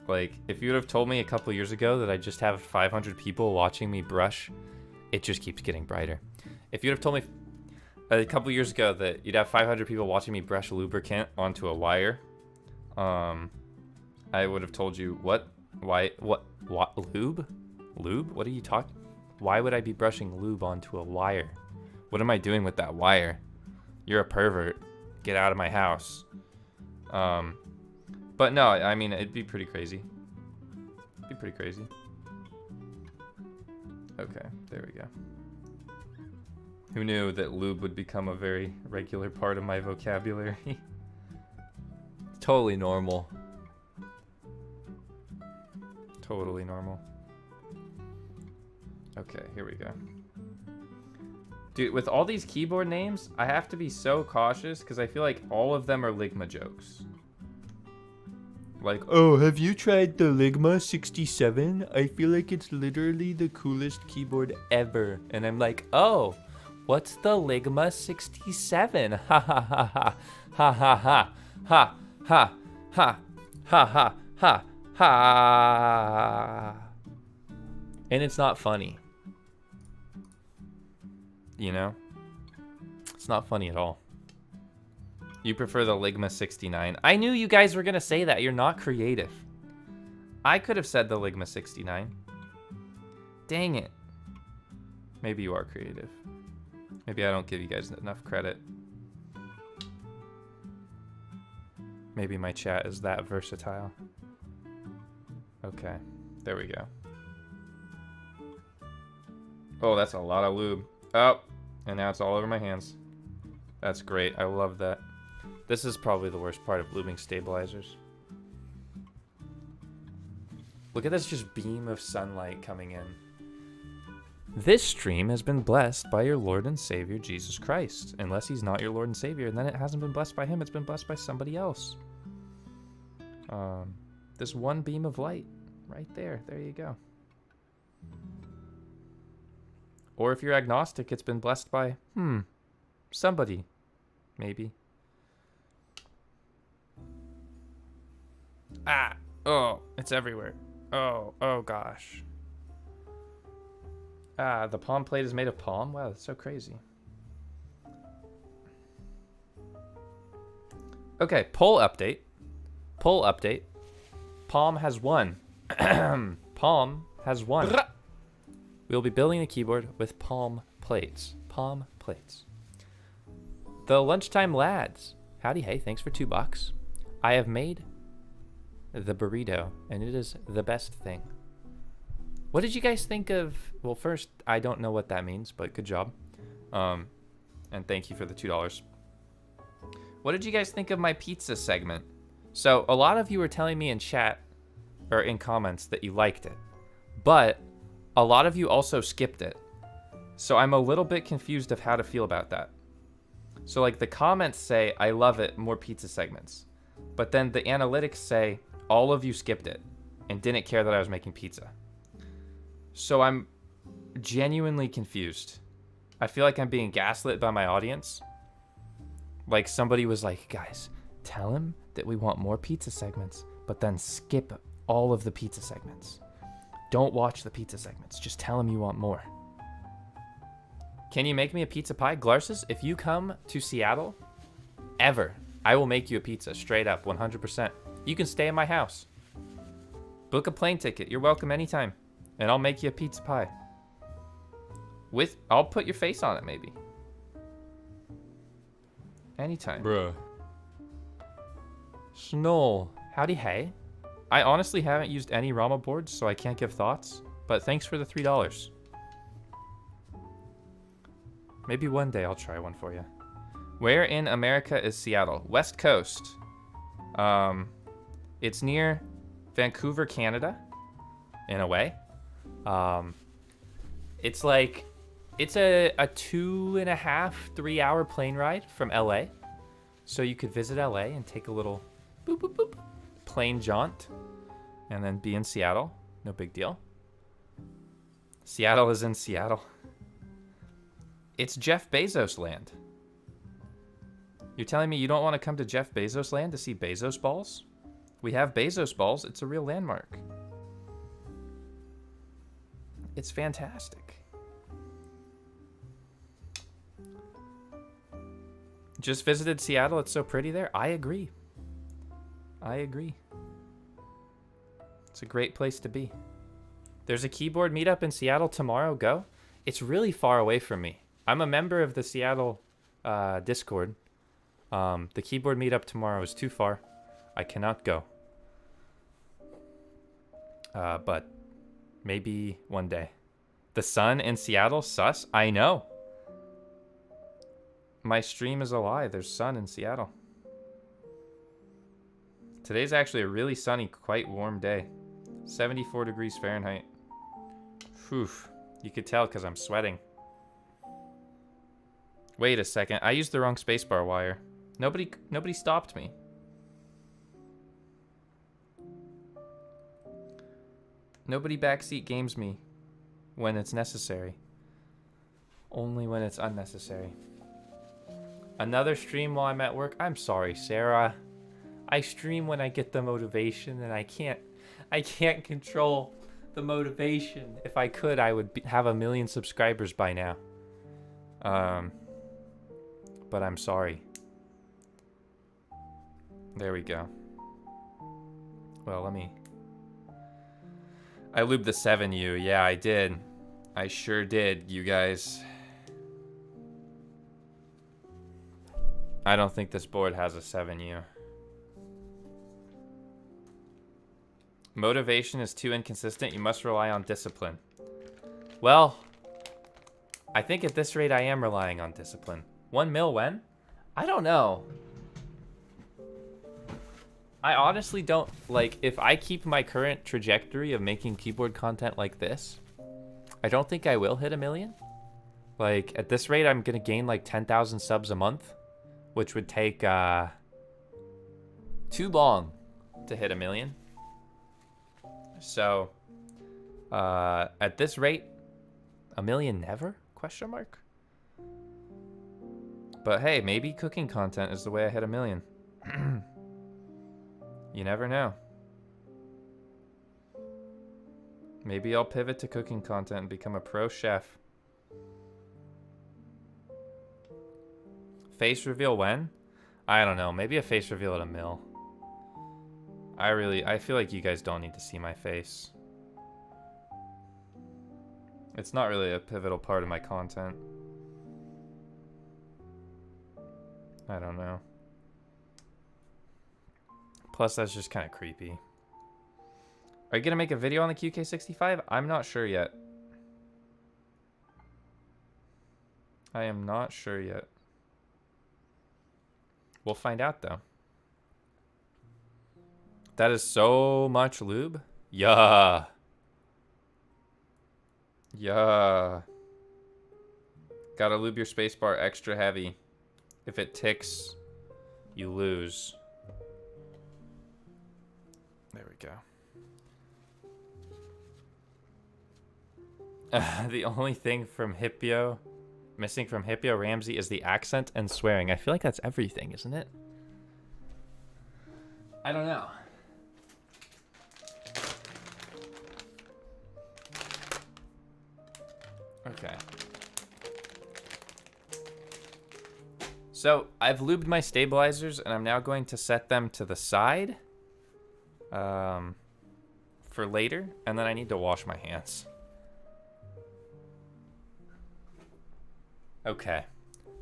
Like, if you would have told me a couple years ago that I just have 500 people watching me brush, it just keeps getting brighter. If you'd have told me a couple years ago that you'd have 500 people watching me brush lubricant onto a wire, I would have told you, what? Why? What? Lube? Lube? What are you talking? Why would I be brushing lube onto a wire? What am I doing with that wire? You're a pervert. Get out of my house. But no, I mean, it'd be pretty crazy. It'd be pretty crazy. Okay, there we go. Who knew that lube would become a very regular part of my vocabulary? Totally normal. Totally normal. Okay, here we go. Dude, with all these keyboard names, I have to be so cautious because I feel like all of them are Ligma jokes. Like, oh, have you tried the Ligma 67? I feel like it's literally the coolest keyboard ever. And I'm like, oh, what's the Ligma 67? Ha ha ha ha. Ha ha ha. Ha ha ha. Ha ha ha. Ha. And it's not funny. You know? It's not funny at all. You prefer the Ligma 69. I knew you guys were going to say that. You're not creative. I could have said the Ligma 69. Dang it. Maybe you are creative. Maybe I don't give you guys enough credit. Maybe my chat is that versatile. Okay. There we go. Oh, that's a lot of lube. Oh, and now it's all over my hands. That's great. I love that. This is probably the worst part of lubing stabilizers. Look at this just beam of sunlight coming in This stream has been blessed by your Lord and Savior, Jesus Christ. Unless he's not your Lord and Savior, and then it hasn't been blessed by him, it's been blessed by somebody else. This one beam of light right there. There you go. Or if you're agnostic, it's been blessed by, somebody. Maybe. Ah! Oh, it's everywhere. Oh gosh. Ah, the palm plate is made of palm? Wow, that's so crazy. Okay, poll update. Poll update. Palm has won. Palm has won. We'll be building a keyboard with palm plates. Palm plates. The Lunchtime Lads. Howdy, hey, thanks for $2. I have made the burrito, and it is the best thing. What did you guys think of... Well, first, I don't know what that means, but good job. And thank you for the $2. What did you guys think of my pizza segment? So, a lot of you were telling me in chat, or in comments, that you liked it. But, a lot of you also skipped it. So, I'm a little bit confused of how to feel about that. So, like, the comments say, I love it, more pizza segments. But then the analytics say, all of you skipped it and didn't care that I was making pizza. So I'm genuinely confused. I feel like I'm being gaslit by my audience. Like somebody was like, guys, tell him that we want more pizza segments, but then skip all of the pizza segments. Don't watch the pizza segments. Just tell him you want more. Can you make me a pizza pie? Glarsis, if you come to Seattle, ever, I will make you a pizza, straight up, 100%. You can stay in my house. Book a plane ticket. You're welcome anytime. And I'll make you a pizza pie. I'll put your face on it, maybe. Anytime. Bruh. Snoll. Howdy, hey. I honestly haven't used any Rama boards, so I can't give thoughts. But thanks for the $3. Maybe one day I'll try one for you. Where in America is Seattle? West Coast. It's near Vancouver, Canada, in a way. It's like, it's a 2.5, 3 hour plane ride from LA. So you could visit LA and take a little boop, boop, boop, plane jaunt and then be in Seattle. No big deal. Seattle is in Seattle. It's Jeff Bezos land. You're telling me you don't want to come to Jeff Bezos land to see Bezos balls? We have Bezos balls. It's a real landmark. It's fantastic. Just visited Seattle. It's so pretty there. I agree. I agree. It's a great place to be. There's a keyboard meetup in Seattle tomorrow. Go. It's really far away from me. I'm a member of the Seattle Discord. The keyboard meetup tomorrow is too far. I cannot go. But maybe one day. The sun in Seattle? Sus? I know. My stream is a lie. There's sun in Seattle. Today's actually a really sunny, quite warm day. 74 degrees Fahrenheit. Whew. You could tell because I'm sweating. Wait a second. I used the wrong spacebar wire. Nobody stopped me. Nobody backseat games me when it's necessary. Only when it's unnecessary. Another stream while I'm at work? I'm sorry, Sarah. I stream when I get the motivation, and I can't control the motivation. If I could, I would have 1 million subscribers by now. But I'm sorry. There we go. Well, I lubed the 7U. Yeah, I did. I sure did, you guys. I don't think this board has a 7U. Motivation is too inconsistent. You must rely on discipline. Well, I think at this rate I am relying on discipline. 1 mil when? I don't know. I honestly don't, like, if I keep my current trajectory of making keyboard content like this, I don't think I will hit 1 million. Like, at this rate, I'm going to gain like 10,000 subs a month, which would take too long to hit 1 million. So, at this rate, 1 million never? Question mark? But hey, maybe cooking content is the way I hit 1 million. You never know. Maybe I'll pivot to cooking content and become a pro chef. Face reveal when? I don't know. Maybe a face reveal at 1 mil. I feel like you guys don't need to see my face. It's not really a pivotal part of my content. I don't know. Plus, that's just kind of creepy. Are you going to make a video on the QK65? I'm not sure yet. I am not sure yet. We'll find out, though. That is so much lube. Yeah. Yeah. Gotta lube your spacebar extra heavy. If it ticks, you lose. There we go. The only thing from Hipyo, missing from Hipyo Ramsey is the accent and swearing. I feel like that's everything, isn't it? I don't know. Okay. So I've lubed my stabilizers and I'm now going to set them to the side for later, and then I need to wash my hands. Okay.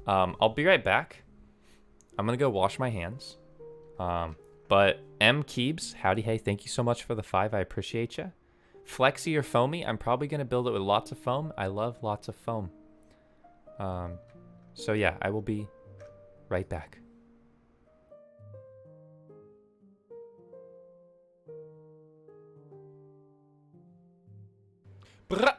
I'll be right back. I'm gonna go wash my hands. But M Keebs, howdy hey, thank you so much for the 5. I appreciate you. Flexy or foamy, I'm probably gonna build it with lots of foam. I love lots of foam. So yeah, I will be right back. Brah.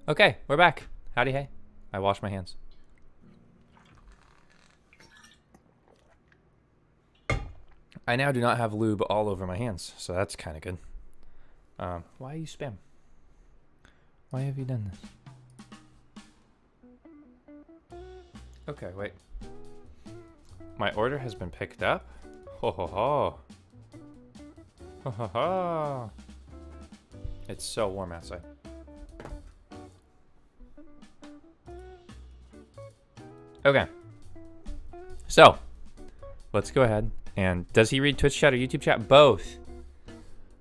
Okay, we're back. Howdy hey. I washed my hands. I now do not have lube all over my hands, so that's kind of good. Why are you spam? Why have you done this? Okay, wait. My order has been picked up. Ho ho ho. Ho ho ho. It's so warm outside. Okay. So, let's go ahead. And does he read Twitch chat or YouTube chat? Both.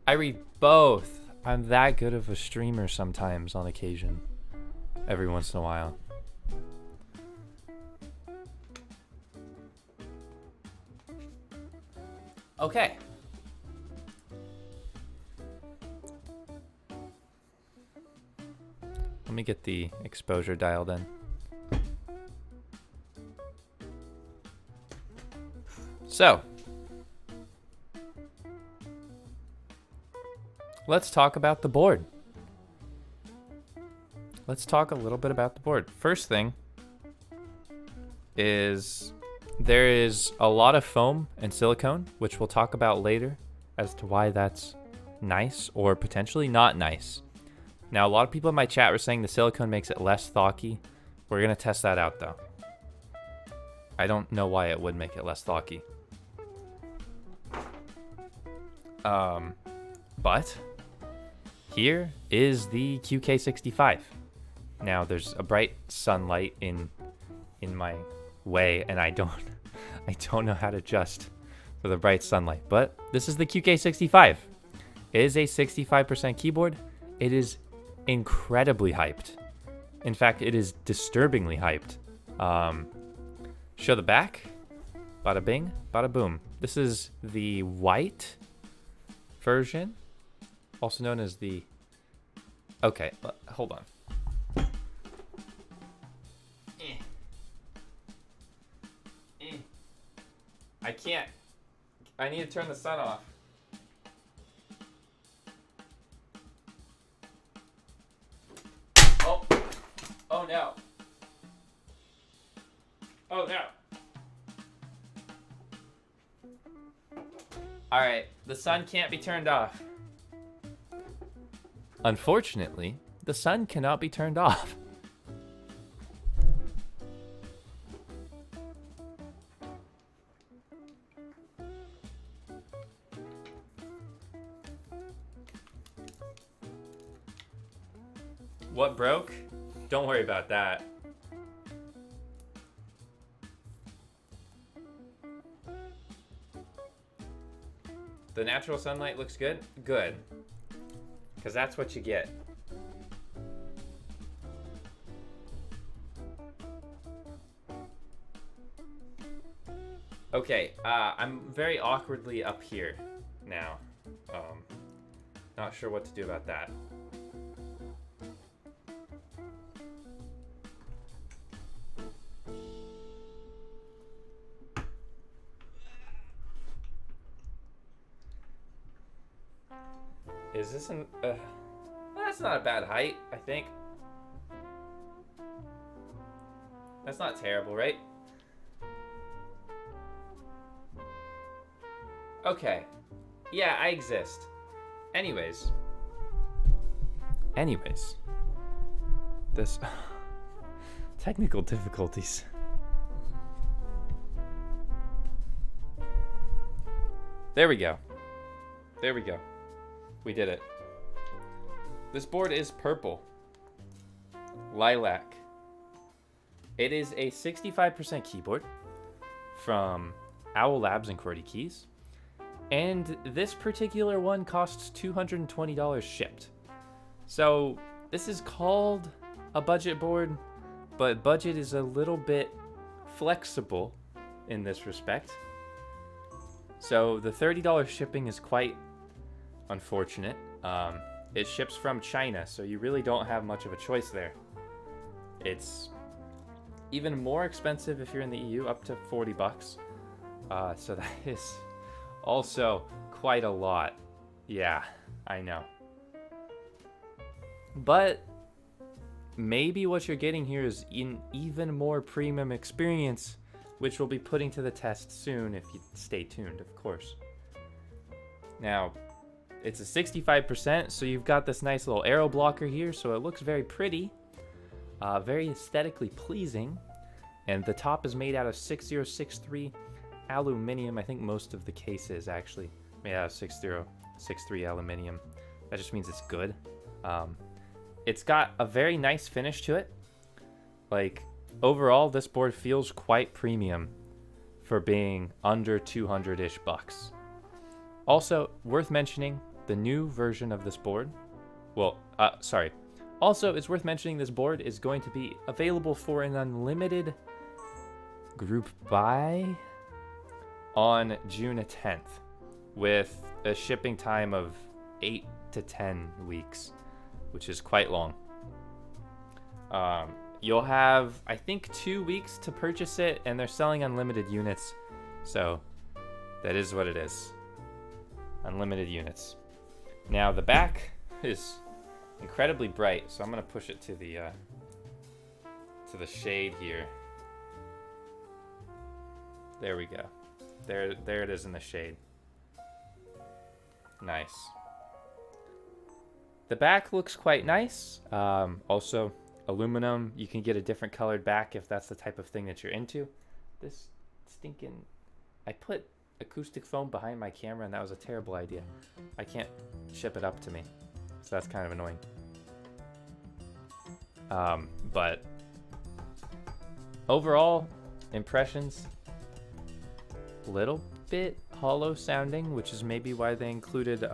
I read both. I'm that good of a streamer sometimes on occasion. Every once in a while. Okay. Let me get the exposure dialed in. So, let's talk about the board. Let's talk a little bit about the board. First thing is there is a lot of foam and silicone, which we'll talk about later as to why that's nice or potentially not nice. Now, a lot of people in my chat were saying the silicone makes it less thocky. We're going to test that out, though. I don't know why it would make it less thocky. But here is the QK65. Now, there's a bright sunlight in my way, and I don't know how to adjust for the bright sunlight. But this is the QK65. It is a 65% keyboard. It is incredibly hyped. In fact, it is disturbingly hyped. Show the back. Bada bing, bada boom. This is the white version, also known as the... Okay, hold on. I can't. I need to turn the sun off. Oh. Oh no. Oh no. Alright, the sun can't be turned off. Unfortunately, the sun cannot be turned off. What broke? Don't worry about that. The natural sunlight looks good? Good. Because that's what you get. Okay, I'm very awkwardly up here now. Not sure what to do about that. Is this an... that's not a bad height, I think. That's not terrible, right? Okay. Yeah, I exist. Anyways. This... technical difficulties. There we go. There we go. We did it. This board is purple. Lilac. It is a 65% keyboard from Owl Labs and QWERTY Keys. And this particular one costs $220 shipped. So this is called a budget board, but budget is a little bit flexible in this respect. So the $30 shipping is quite unfortunate. It ships from China, so you really don't have much of a choice there. It's even more expensive if you're in the EU, up to 40 bucks. So that is also quite a lot. Yeah, I know. But maybe what you're getting here is an even more premium experience, which we'll be putting to the test soon if you stay tuned, of course. Now, it's a 65%, so you've got this nice little arrow blocker here, so it looks very pretty, very aesthetically pleasing. And the top is made out of 6063 aluminum. I think most of the case is actually made out of 6063 aluminum. That just means it's good. It's got a very nice finish to it. Like, overall, this board feels quite premium for being under 200-ish bucks. Also, worth mentioning, the new version of this board, also, it's worth mentioning this board is going to be available for an unlimited group buy on June 10th. with a shipping time of 8 to 10 weeks, which is quite long. You'll have, I think, 2 weeks to purchase it, and they're selling unlimited units, so that is what it is. Unlimited units. Now the back is incredibly bright, so I'm gonna push it to the shade here. There we go. There it is in the shade. Nice. The back looks quite nice. Also, aluminum. You can get a different colored back if that's the type of thing that you're into. This stinking... I put acoustic foam behind my camera, and that was a terrible idea. I can't ship it up to me, so that's kind of annoying. But overall impressions, little bit hollow sounding, which is maybe why they included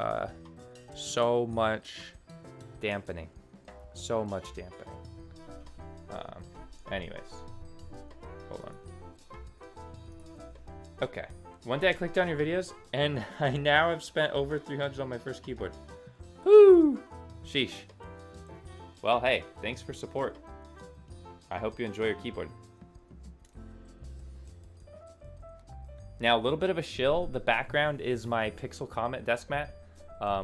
so much dampening. So much dampening. Anyways, hold on. Okay. One day I clicked on your videos, and I now have spent over $300 on my first keyboard. Woo! Sheesh. Well, hey, thanks for support. I hope you enjoy your keyboard. Now, a little bit of a shill. The background is my Pixel Comet desk mat,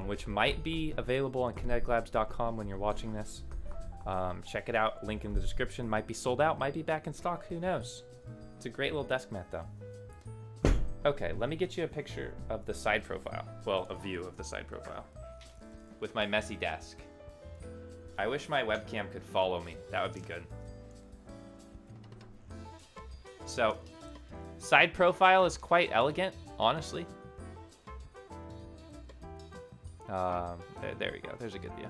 which might be available on kineticlabs.com when you're watching this. Check it out. Link in the description. Might be sold out. Might be back in stock. Who knows? It's a great little desk mat, though. Okay, let me get you a picture of the side profile. Well, a view of the side profile. With my messy desk. I wish my webcam could follow me. That would be good. So, side profile is quite elegant, honestly. There we go. There's a good view.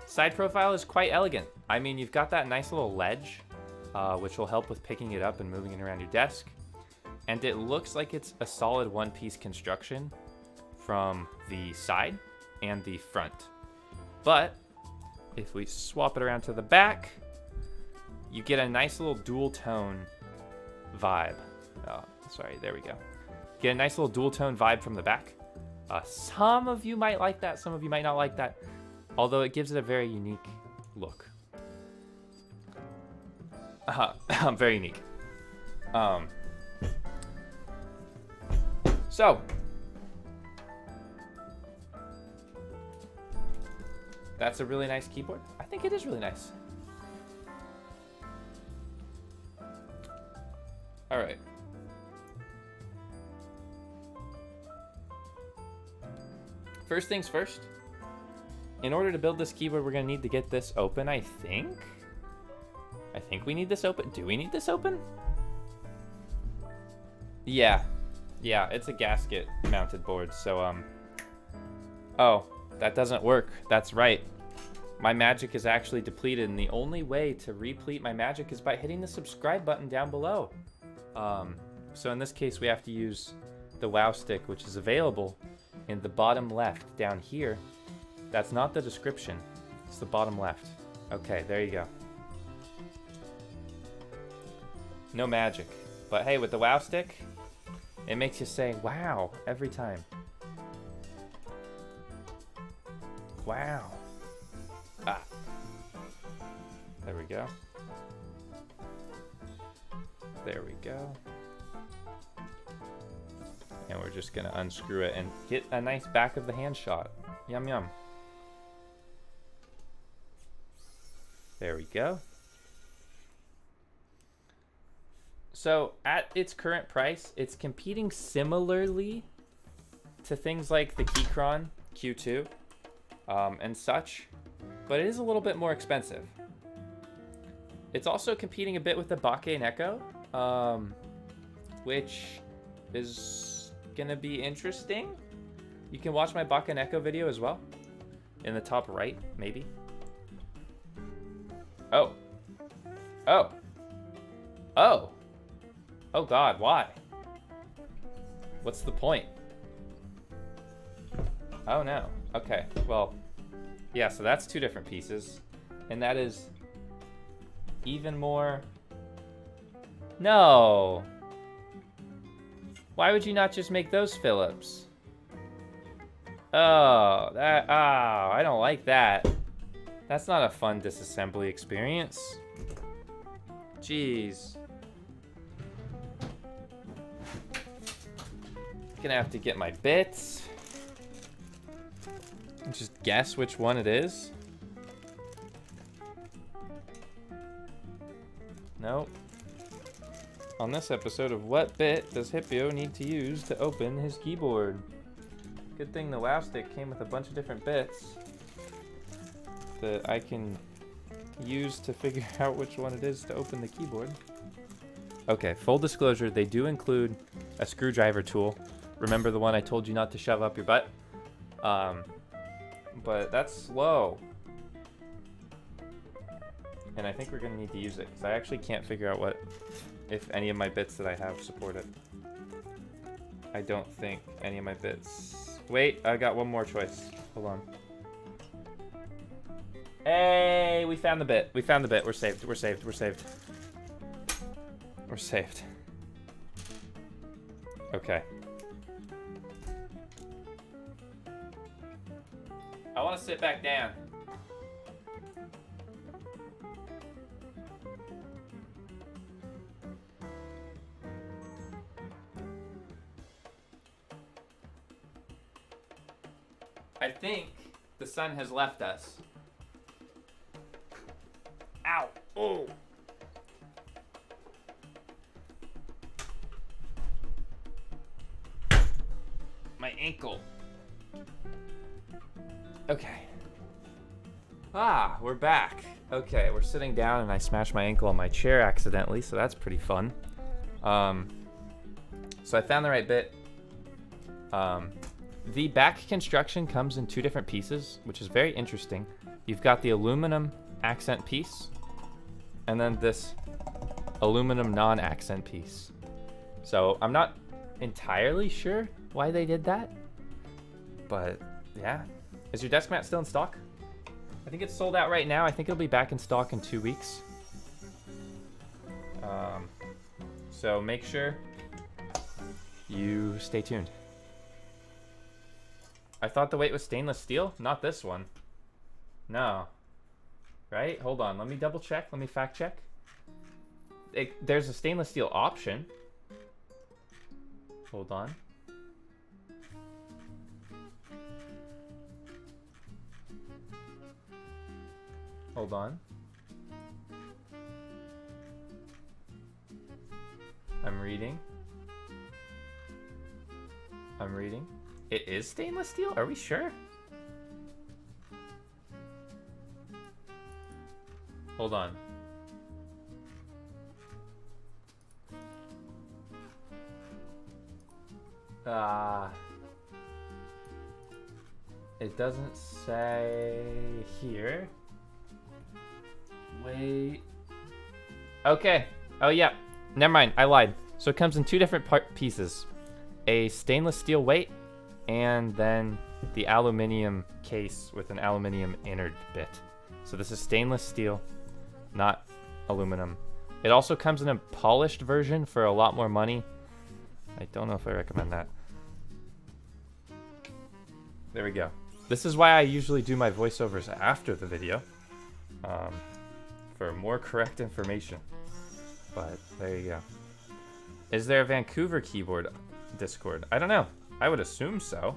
Side profile is quite elegant. I mean, you've got that nice little ledge, which will help with picking it up and moving it around your desk. And it looks like it's a solid one-piece construction from the side and the front. But if we swap it around to the back, you get a nice little dual tone vibe. Oh, sorry, there we go. Get a nice little dual tone vibe from the back. Some of you might like that, some of you might not like that, although it gives it a very unique look. Very unique. So, that's a really nice keyboard. I think it is really nice. All right. First things first. In order to build this keyboard, we're gonna need to get this open, I think. I think we need this open. Do we need this open? Yeah. Yeah, it's a gasket mounted board, so, oh, that doesn't work. That's right. My magic is actually depleted, and the only way to replete my magic is by hitting the subscribe button down below. So in this case, we have to use the WoW stick, which is available in the bottom left down here. That's not the description. It's the bottom left. Okay, there you go. No magic. But hey, with the WoW stick, it makes you say, wow, every time. Wow. Ah. There we go. There we go. And we're just gonna unscrew it and get a nice back of the hand shot. Yum, yum. There we go. So at its current price, it's competing similarly to things like the Keychron Q2 and such, but it is a little bit more expensive. It's also competing a bit with the Poaching Echo, which is gonna be interesting. You can watch my Poaching Echo video as well, in the top right, maybe. Oh. Oh. Oh. Oh God, why? What's the point? Oh no. Okay, well, yeah, so that's two different pieces. And that is even more... No! Why would you not just make those Phillips? Oh, I don't like that. That's not a fun disassembly experience. Jeez. Gonna have to get my bits. And just guess which one it is. Nope. On this episode of What Bit Does Hipyo Need to Use to Open His Keyboard? Good thing the WoW stick came with a bunch of different bits that I can use to figure out which one it is to open the keyboard. Okay, full disclosure, they do include a screwdriver tool. Remember the one I told you not to shove up your butt? But that's slow. And I think we're gonna need to use it, because I actually can't figure out if any of my bits that I have support it. I don't think any of my bits. Wait, I got one more choice. Hold on. Hey, we found the bit. We found the bit. We're saved. We're saved. We're saved. We're saved. Okay. I want to sit back down. I think the sun has left us. Ow! Oh! My ankle. Okay. Ah, we're back. Okay, we're sitting down and I smashed my ankle on my chair accidentally, so that's pretty fun. So I found the right bit. The back construction comes in two different pieces, which is very interesting. You've got the aluminum accent piece, and then this aluminum non-accent piece. So I'm not entirely sure why they did that, but yeah. Is your desk mat still in stock? I think it's sold out right now. I think it'll be back in stock in 2 weeks. So make sure you stay tuned. I thought the weight was stainless steel. Not this one. No. Right? Hold on. Let me double check. Let me fact check. There's a stainless steel option. Hold on. Hold on. I'm reading. I'm reading. It is stainless steel? Are we sure? Hold on. It doesn't say here. Wait. Okay. Oh, yeah. Never mind. I lied. So it comes in two different pieces. A stainless steel weight, and then the aluminum case with an aluminum inner bit. So this is stainless steel, not aluminum. It also comes in a polished version for a lot more money. I don't know if I recommend that. There we go. This is why I usually do my voiceovers after the video, for more correct information. But there you go. Is there a Vancouver keyboard Discord? I don't know. I would assume so.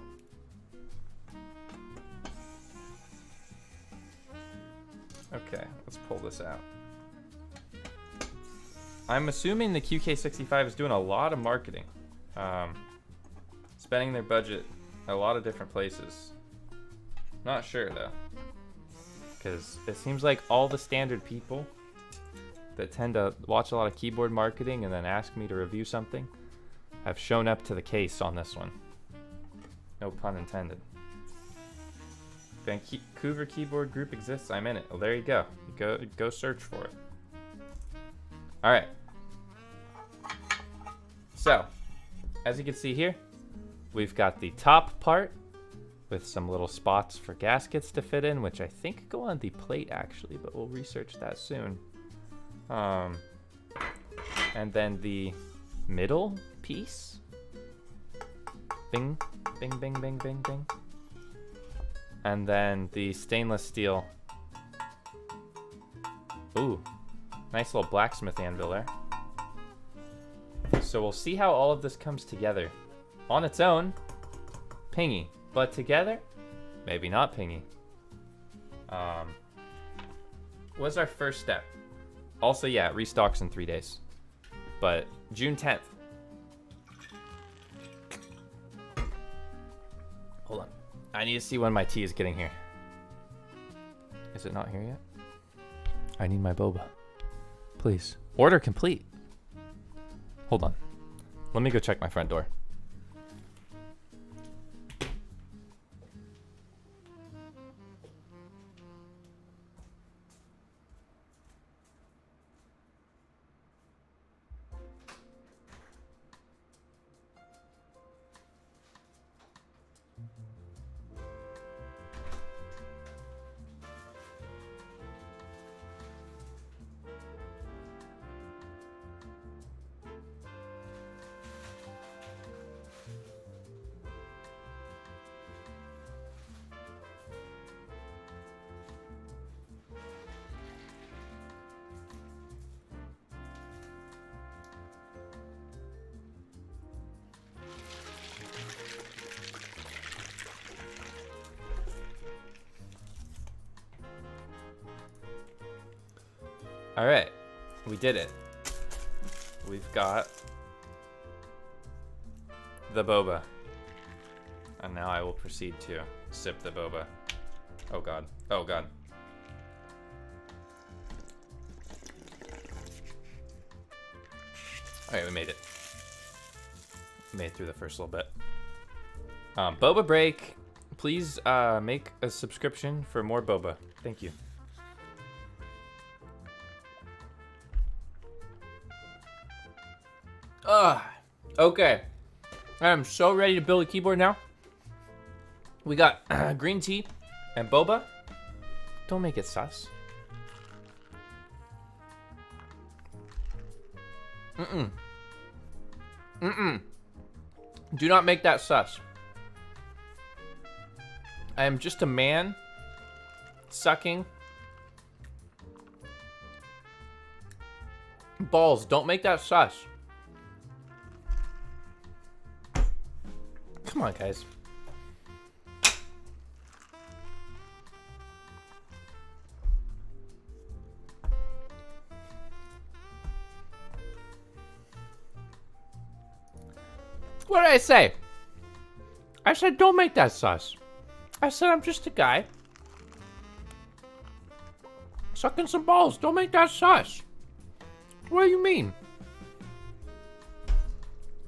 Okay, let's pull this out. I'm assuming the QK65 is doing a lot of marketing. Spending their budget a lot of different places. Not sure though. Because it seems like all the standard people that tend to watch a lot of keyboard marketing and then ask me to review something have shown up to the case on this one. No pun intended. Vancouver keyboard group exists. I'm in it. Well, there you go. Go search for it. All right. So, as you can see here, we've got the top part with some little spots for gaskets to fit in, which I think go on the plate actually, but we'll research that soon. And then the middle piece. Bing, bing, bing, bing, bing, bing. And then the stainless steel. Ooh, nice little blacksmith anvil there. So we'll see how all of this comes together. On its own, pingy. But together, maybe not pingy. What's our first step? Also, yeah, it restocks in 3 days. But June 10th. Hold on. I need to see when my tea is getting here. Is it not here yet? I need my boba. Please. Order complete. Hold on. Let me go check my front door. All right, we did it. We've got the boba. And now I will proceed to sip the boba. Oh God, oh God. All right, we made it. Made it through the first little bit. Boba break. Please make a subscription for more boba. Thank you. Okay. I am so ready to build a keyboard now. We got green tea and boba. Don't make it sus. Do not make that sus. I am just a man sucking balls. Don't make that sus. Come on, guys. What did I say? I said don't make that sus. I said I'm just a guy sucking some balls. Don't make that sus. What do you mean?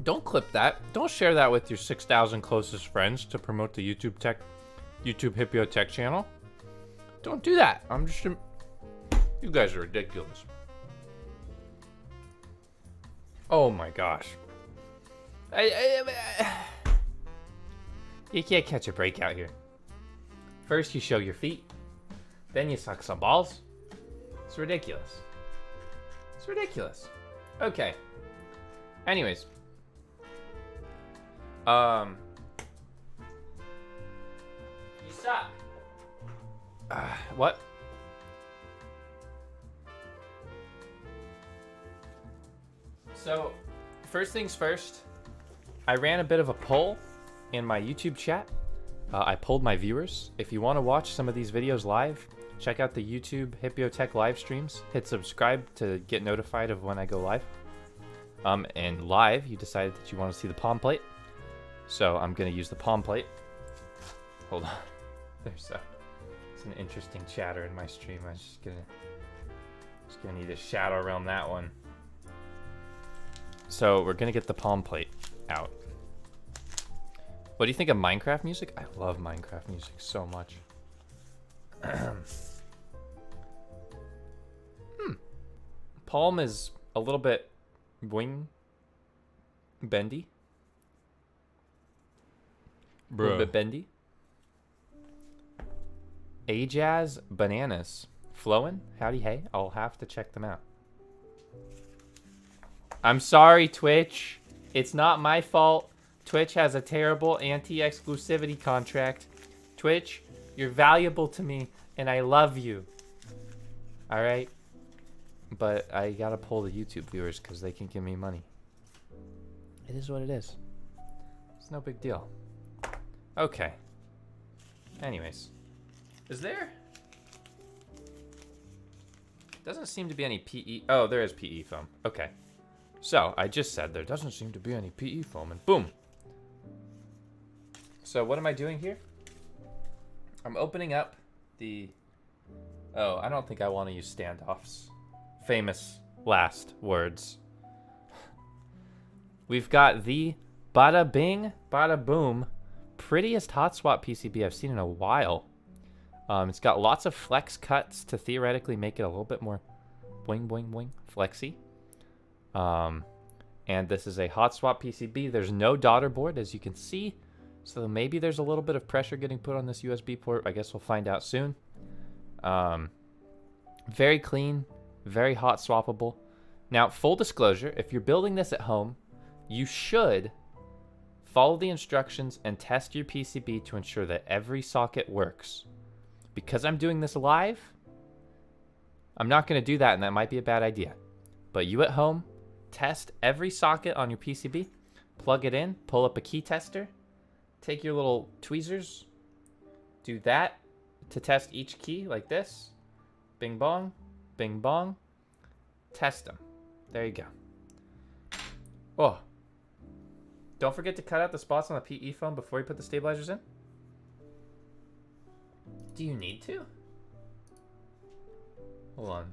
Don't clip that. Don't share that with your 6,000 closest friends to promote the YouTube Hipyo Tech channel. Don't do that. I'm just... You guys are ridiculous. Oh my gosh. You can't catch a break out here. First you show your feet. Then you suck some balls. It's ridiculous. It's ridiculous. Okay. Anyways. You suck. What? So, first things first, I ran a bit of a poll in my YouTube chat. I polled my viewers. If you want to watch some of these videos live, check out the YouTube Hipyo Tech live streams. Hit subscribe to get notified of when I go live. And live, you decided that you want to see the palm plate. So I'm going to use the palm plate. Hold on. There's an interesting chatter in my stream. I'm just gonna need a shadow around that one. So we're gonna get the palm plate out. What do you think of Minecraft music? I love Minecraft music so much. Palm is a little bit bendy. A little bit bendy. Ajaz Bananas. Flowin'? Howdy hey. I'll have to check them out. I'm sorry, Twitch. It's not my fault. Twitch has a terrible anti-exclusivity contract. Twitch, You're valuable to me, and I love you. All right? But I gotta pull the YouTube viewers because they can give me money. It is what it is. It's no big deal. Okay. Anyways. Is there? Doesn't seem to be any PE. Oh, there is PE foam. Okay. So, I just said there doesn't seem to be any PE foam, and boom. So, what am I doing here? I'm opening up the... Oh, I don't think I want to use standoffs. Famous last words. We've got the bada bing, bada boom, prettiest hot swap PCB I've seen in a while. It's got lots of flex cuts to theoretically make it a little bit more boing, boing, boing, flexy. And this is a hot swap PCB. There's no daughter board, as you can see. So maybe there's a little bit of pressure getting put on this USB port. I guess we'll find out soon. Very clean, very hot swappable. Now, full disclosure, if you're building this at home, you should follow the instructions and test your PCB to ensure that every socket works. Because I'm doing this live, I'm not going to do that, and that might be a bad idea. But you at home, test every socket on your PCB, plug it in, pull up a key tester, take your little tweezers, do that to test each key like this. Bing bong, bing bong, test them. There you go. Oh. Don't forget to cut out the spots on the PE foam before you put the stabilizers in. Do you need to? Hold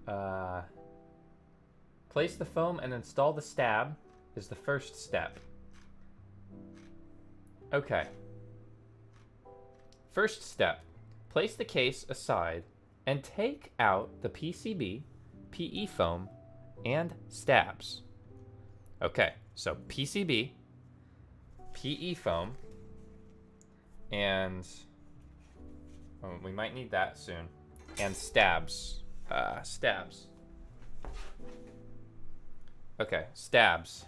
on. Place the foam and install the stab is the first step. Okay. First step. Place the case aside and take out the PCB, PE foam, and stabs. Okay, so PCB, PE foam, and we might need that soon, and stabs. Stabs. Okay, stabs.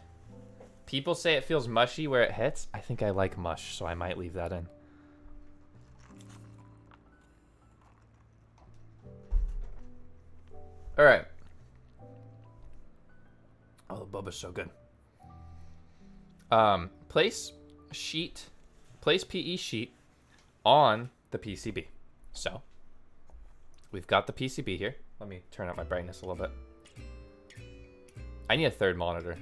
People say it feels mushy where it hits. I think I like mush, so I might leave that in. All right. Oh, the boba's so good. Place PE sheet on the PCB. So, we've got the PCB here. Let me turn up my brightness a little bit. I need a third monitor.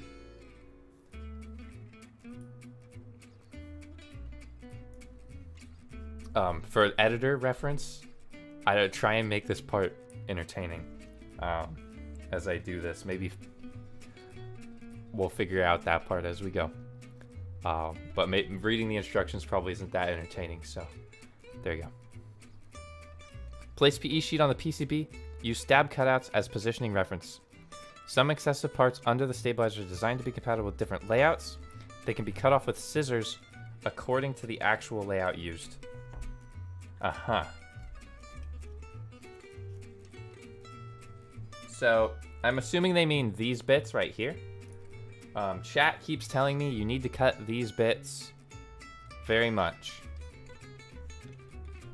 For editor reference, I try and make this part entertaining as I do this. Maybe we'll figure out that part as we go. But reading the instructions probably isn't that entertaining, so there you go. Place PE sheet on the PCB. Use stab cutouts as positioning reference. Some excessive parts under the stabilizer are designed to be compatible with different layouts. They can be cut off with scissors according to the actual layout used. Uh-huh. So, I'm assuming they mean these bits right here. Chat keeps telling me you need to cut these bits very much.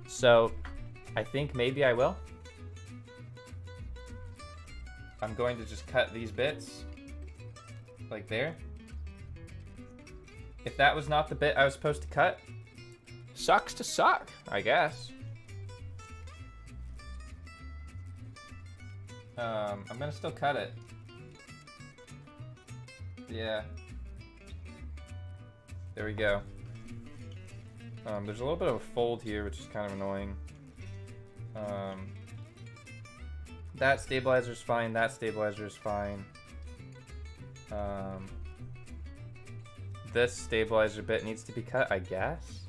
So, I think maybe I will. I'm going to just cut these bits, like there. If that was not the bit I was supposed to cut, sucks to suck, I guess. I'm gonna still cut it. Yeah. There we go. There's a little bit of a fold here, which is kind of annoying. That stabilizer's fine, that stabilizer is fine. This stabilizer bit needs to be cut, I guess.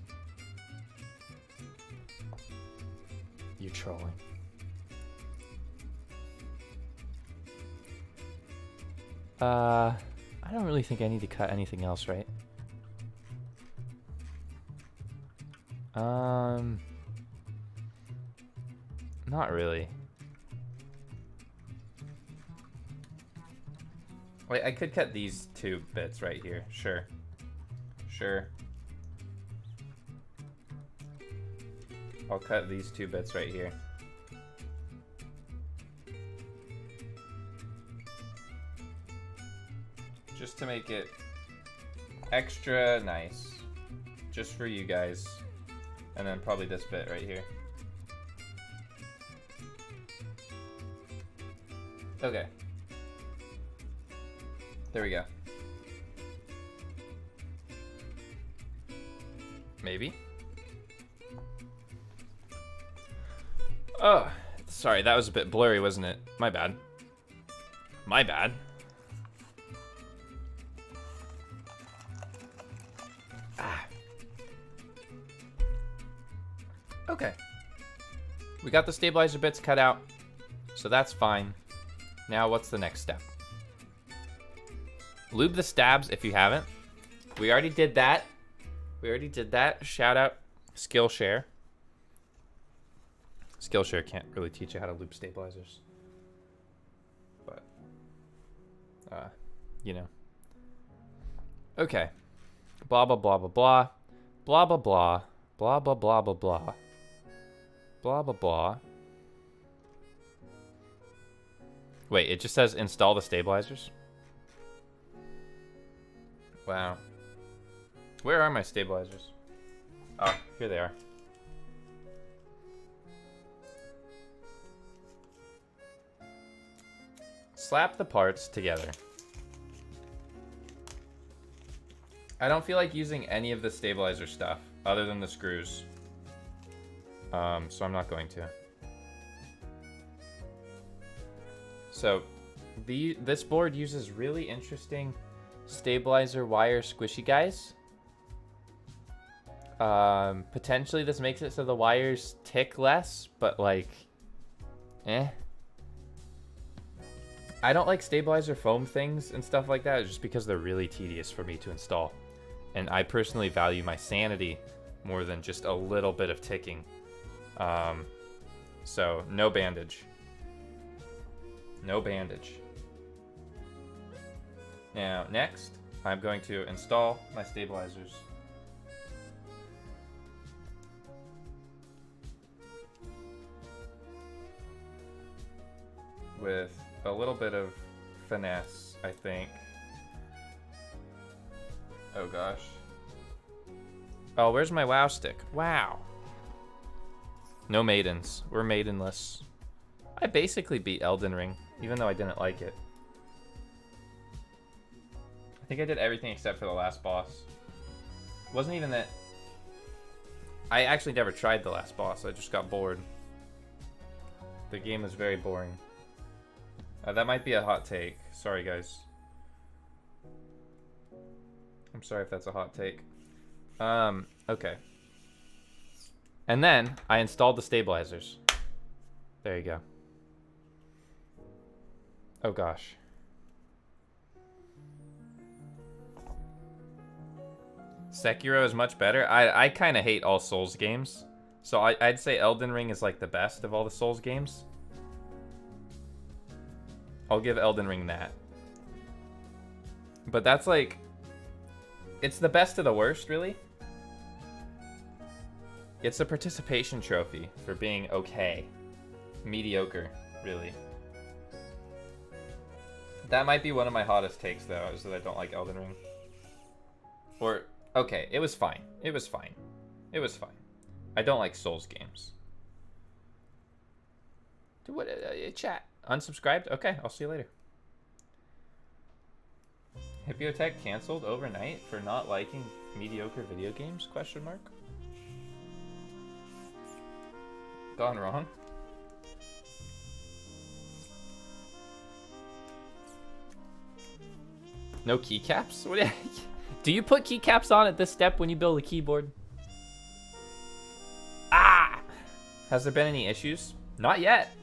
You're trolling. I don't really think I need to cut anything else, right? Not really. Wait, I could cut these two bits right here. Sure. Sure. I'll cut these 2 bits right here. Just to make it extra nice. Just for you guys. And then probably this bit right here. Okay. There we go. Maybe. Oh, sorry, that was a bit blurry, wasn't it? My bad. My bad. Ah. Okay. We got the stabilizer bits cut out, so that's fine. Now, what's the next step? Lube the stabs if you haven't. We already did that. Shout out Skillshare. Skillshare can't really teach you how to lube stabilizers. But, you know. Okay. Blah, blah, blah, blah, blah. Blah, blah, blah. Blah, blah, blah, blah, blah. Blah, blah, blah. Wait, it just says install the stabilizers? Wow. Where are my stabilizers? Oh, here they are. Slap the parts together. I don't feel like using any of the stabilizer stuff other than the screws. So I'm not going to. So this board uses really interesting stabilizer wire squishy guys. Potentially this makes it so the wires tick less, but like, eh. I don't like stabilizer foam things and stuff like that just because they're really tedious for me to install. And I personally value my sanity more than just a little bit of ticking. So no bandage. No bandage. Now, next, I'm going to install my stabilizers. With a little bit of finesse, I think. Oh gosh. Oh, where's my WoW stick? Wow. No maidens. We're maidenless. I basically beat Elden Ring, even though I didn't like it. I think I did everything except for the last boss. It wasn't even that... I actually never tried the last boss. I just got bored. The game was very boring. That might be a hot take. Sorry, guys. I'm sorry if that's a hot take. Okay. And then I installed the stabilizers. There you go. Oh gosh. Sekiro is much better. I kind of hate all Souls games. So I'd say Elden Ring is like the best of all the Souls games. I'll give Elden Ring that. But that's like... It's the best of the worst, really. It's a participation trophy for being okay. Mediocre, really. That might be one of my hottest takes, though, is that I don't like Elden Ring. Or, okay, it was fine. It was fine. It was fine. I don't like Souls games. What? Chat. Unsubscribed? Okay, I'll see you later. Hipyo Tech canceled overnight for not liking mediocre video games? Question mark. Gone wrong. No keycaps? What? Do you put keycaps on at this step when you build a keyboard? Ah! Has there been any issues? Not yet.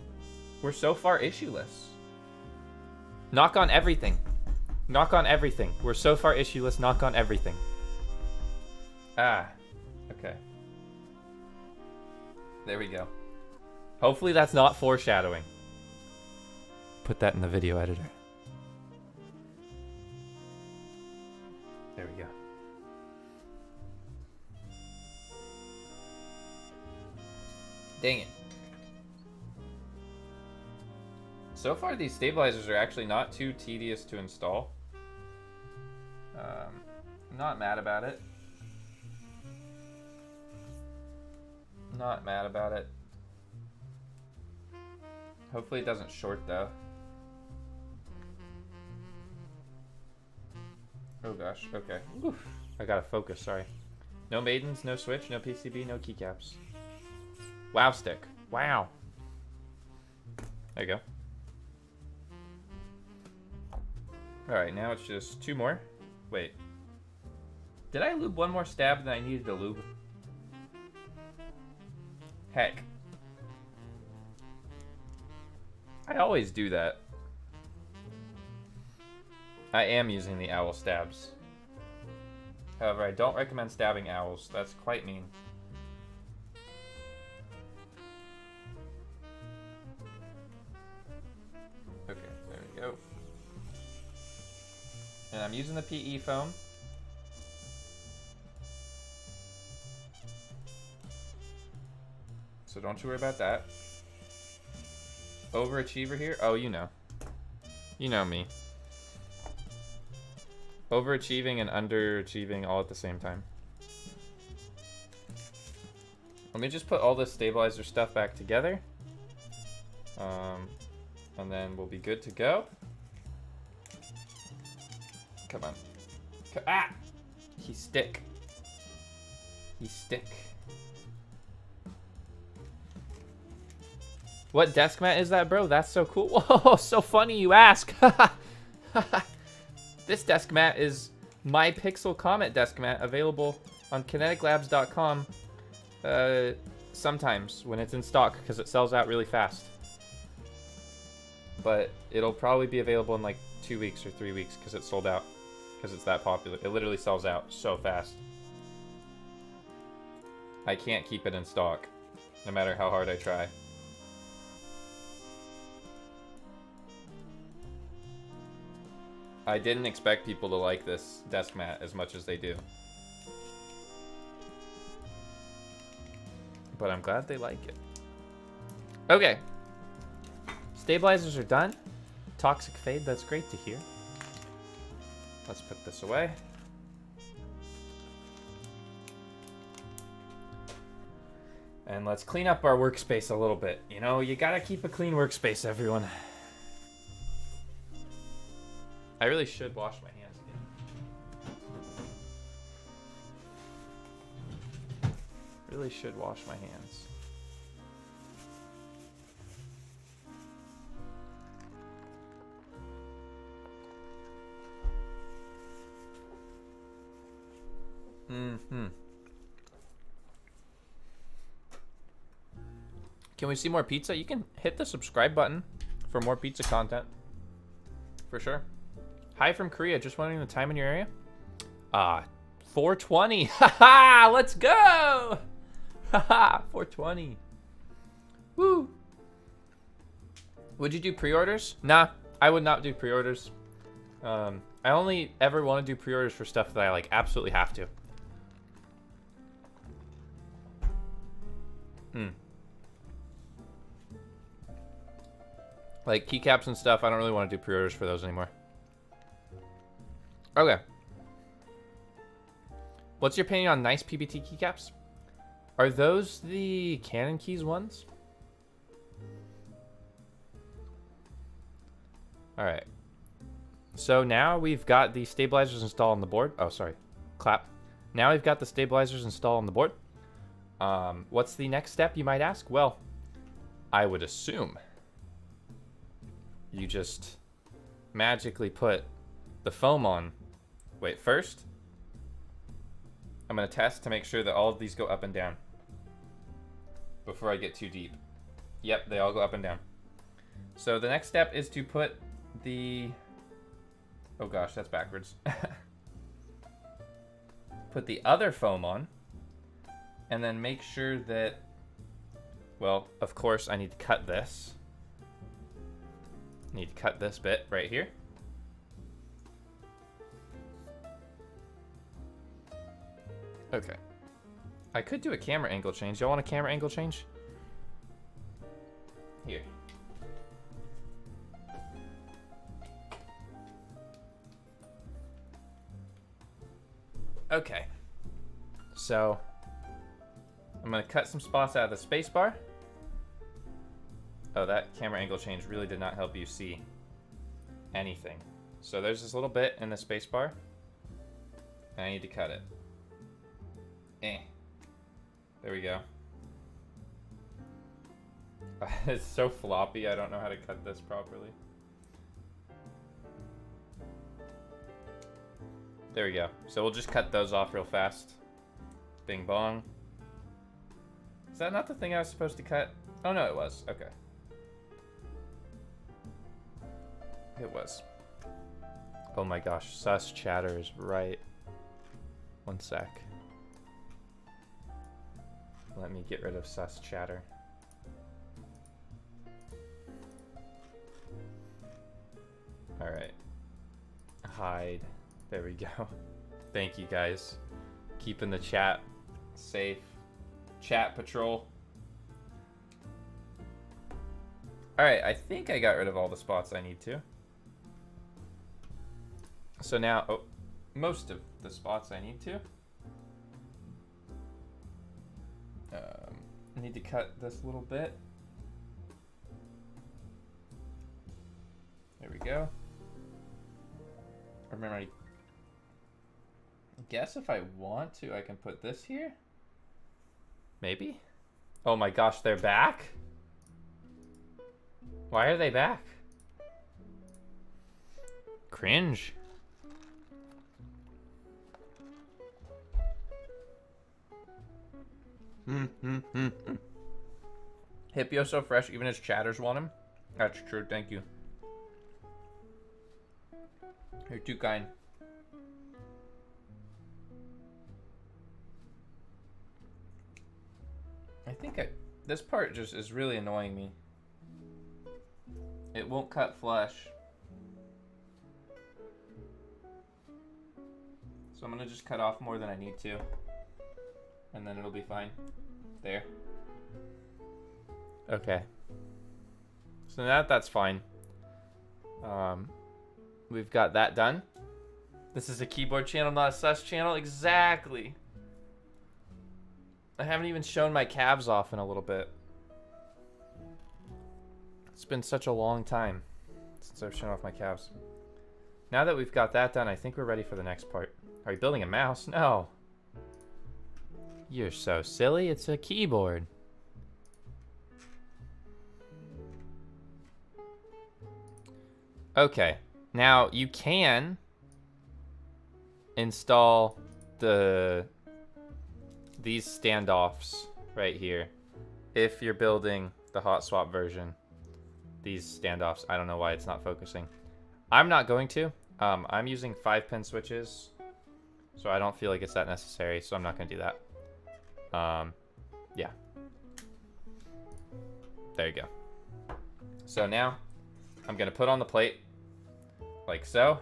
We're so far issueless. Knock on everything. Knock on everything. We're so far issueless. Knock on everything. Ah. Okay. There we go. Hopefully that's not foreshadowing. Put that in the video editor. There we go. Dang it. So far, these stabilizers are actually not too tedious to install. I'm not mad about it. Not mad about it. Hopefully it doesn't short though. Oh gosh, okay. Oof. I gotta focus, sorry. No maidens, no switch, no PCB, no keycaps. Wow stick. Wow. There you go. Alright, now it's just 2 more. Wait. Did I lube 1 more stab than I needed to lube? Heck. I always do that. I am using the owl stabs. However, I don't recommend stabbing owls. That's quite mean. Okay, there we go. And I'm using the PE foam. So don't you worry about that. Overachiever here? Oh, you know. You know me. Overachieving and underachieving all at the same time. Let me just put all this stabilizer stuff back together. And then we'll be good to go. Come on. Ah! He's stick. He's stick. What desk mat is that, bro? That's so cool. Whoa, so funny you ask. This desk mat is my Pixel Comet desk mat, available on kineticlabs.com sometimes when it's in stock, because it sells out really fast. But it'll probably be available in like 2 weeks or 3 weeks because it's sold out, because it's that popular. It literally sells out so fast. I can't keep it in stock, no matter how hard I try. I didn't expect people to like this desk mat as much as they do. But I'm glad they like it. Okay. Stabilizers are done. Toxic fade, that's great to hear. Let's put this away. And let's clean up our workspace a little bit. You know, you gotta keep a clean workspace, everyone. I really should wash my hands again. Really should wash my hands. Can we see more pizza? You can hit the subscribe button for more pizza content. For sure. Hi from Korea. Just wondering the time in your area? 4:20. Haha, let's go. Haha, 4:20. Woo. Would you do pre-orders? Nah, I would not do pre-orders. I only ever want to do pre-orders for stuff that I like absolutely have to. Like keycaps and stuff, I don't really want to do pre-orders for those anymore. Okay. What's your opinion on nice PBT keycaps? Are those the Canon Keys ones? Alright. So now we've got the stabilizers installed on the board. Oh, sorry. Clap. Now we've got the stabilizers installed on the board. What's the next step, you might ask? Well, I would assume you just magically put the foam on. Wait, first, I'm going to test to make sure that all of these go up and down before I get too deep. Yep, they all go up and down. So the next step is to put the... Oh gosh, that's backwards. Put the other foam on, and then make sure that... Well, of course, I need to cut this. Need to cut this bit right here. Okay. I could do a camera angle change. Y'all want a camera angle change? Here. Okay. So I'm gonna cut some spots out of the space bar. Oh, that camera angle change really did not help you see anything. So there's this little bit in the space bar, and I need to cut it. There we go. It's so floppy, I don't know how to cut this properly. There we go. So we'll just cut those off real fast. Bing bong. Is that not the thing I was supposed to cut? Oh no, it was. Okay. It was. Oh my gosh, sus chatter is right. One sec. Let me get rid of sus chatter. Alright. Hide. There we go. Thank you guys. Keeping the chat safe. Chat patrol. Alright, I think I got rid of all the spots I need to. So now, oh, most of the spots I need to. I need to cut this little bit. There we go. Remember, I guess if I want to, I can put this here. Maybe? Oh my gosh, they're back? Why are they back? Cringe. Hipyo so fresh, even his chatters want him. That's true, thank you. You're too kind. I think this part just is really annoying me. It won't cut flush. So I'm gonna just cut off more than I need to. And then it'll be fine. There. Okay. So now that's fine. We've got that done. This is a keyboard channel, not a sus channel. Exactly. I haven't even shown my calves off in a little bit. It's been such a long time since I've shown off my calves. Now that we've got that done, I think we're ready for the next part. Are you building a mouse? No. You're so silly. It's a keyboard. Okay. Now you can install these standoffs right here if you're building the hot swap version. These standoffs. I don't know why it's not focusing. I'm not going to. I'm using 5-pin switches, so I don't feel like it's that necessary, so I'm not going to do that. Yeah. There you go. So now I'm going to put on the plate like so.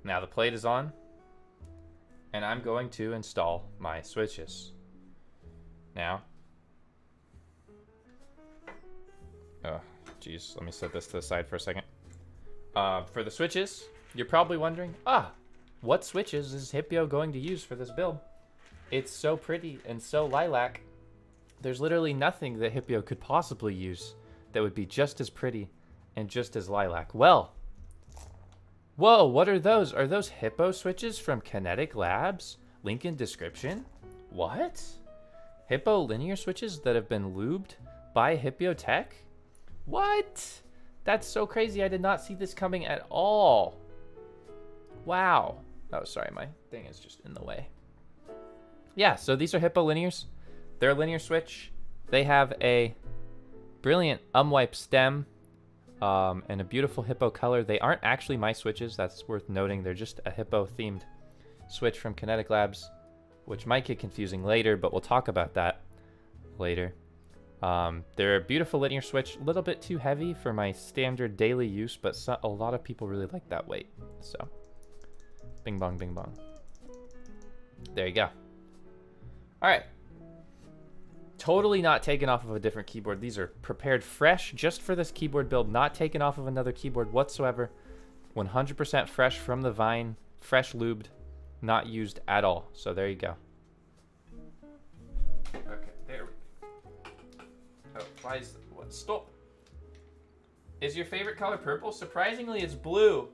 Now the plate is on, and I'm going to install my switches. Now, oh, geez, let me set this to the side for a second. For the switches, you're probably wondering, what switches is Hipyo going to use for this build? It's so pretty and so lilac. There's literally nothing that Hipyo could possibly use that would be just as pretty and just as lilac. Well, whoa, what are those? Are those Hippo switches from Kinetic Labs? Link in description. What? Hippo linear switches that have been lubed by Hipyo Tech? What? That's so crazy. I did not see this coming at all. Wow. Oh, sorry, my thing is just in the way. Yeah, so these are Hippo linears. They're a linear switch. They have a brilliant umwipe stem and a beautiful Hippo color. They aren't actually my switches. That's worth noting. They're just a Hippo themed switch from Kinetic Labs, which might get confusing later, but we'll talk about that later. They're a beautiful linear switch, a little bit too heavy for my standard daily use, but a lot of people really like that weight. So, bing bong, bing bong. There you go. All right. Totally not taken off of a different keyboard. These are prepared fresh just for this keyboard build, not taken off of another keyboard whatsoever. 100% fresh from the vine, fresh lubed, not used at all. So there you go. Okay, there we go. Oh, why is what? Stop. Is your favorite color purple? Surprisingly, it's blue.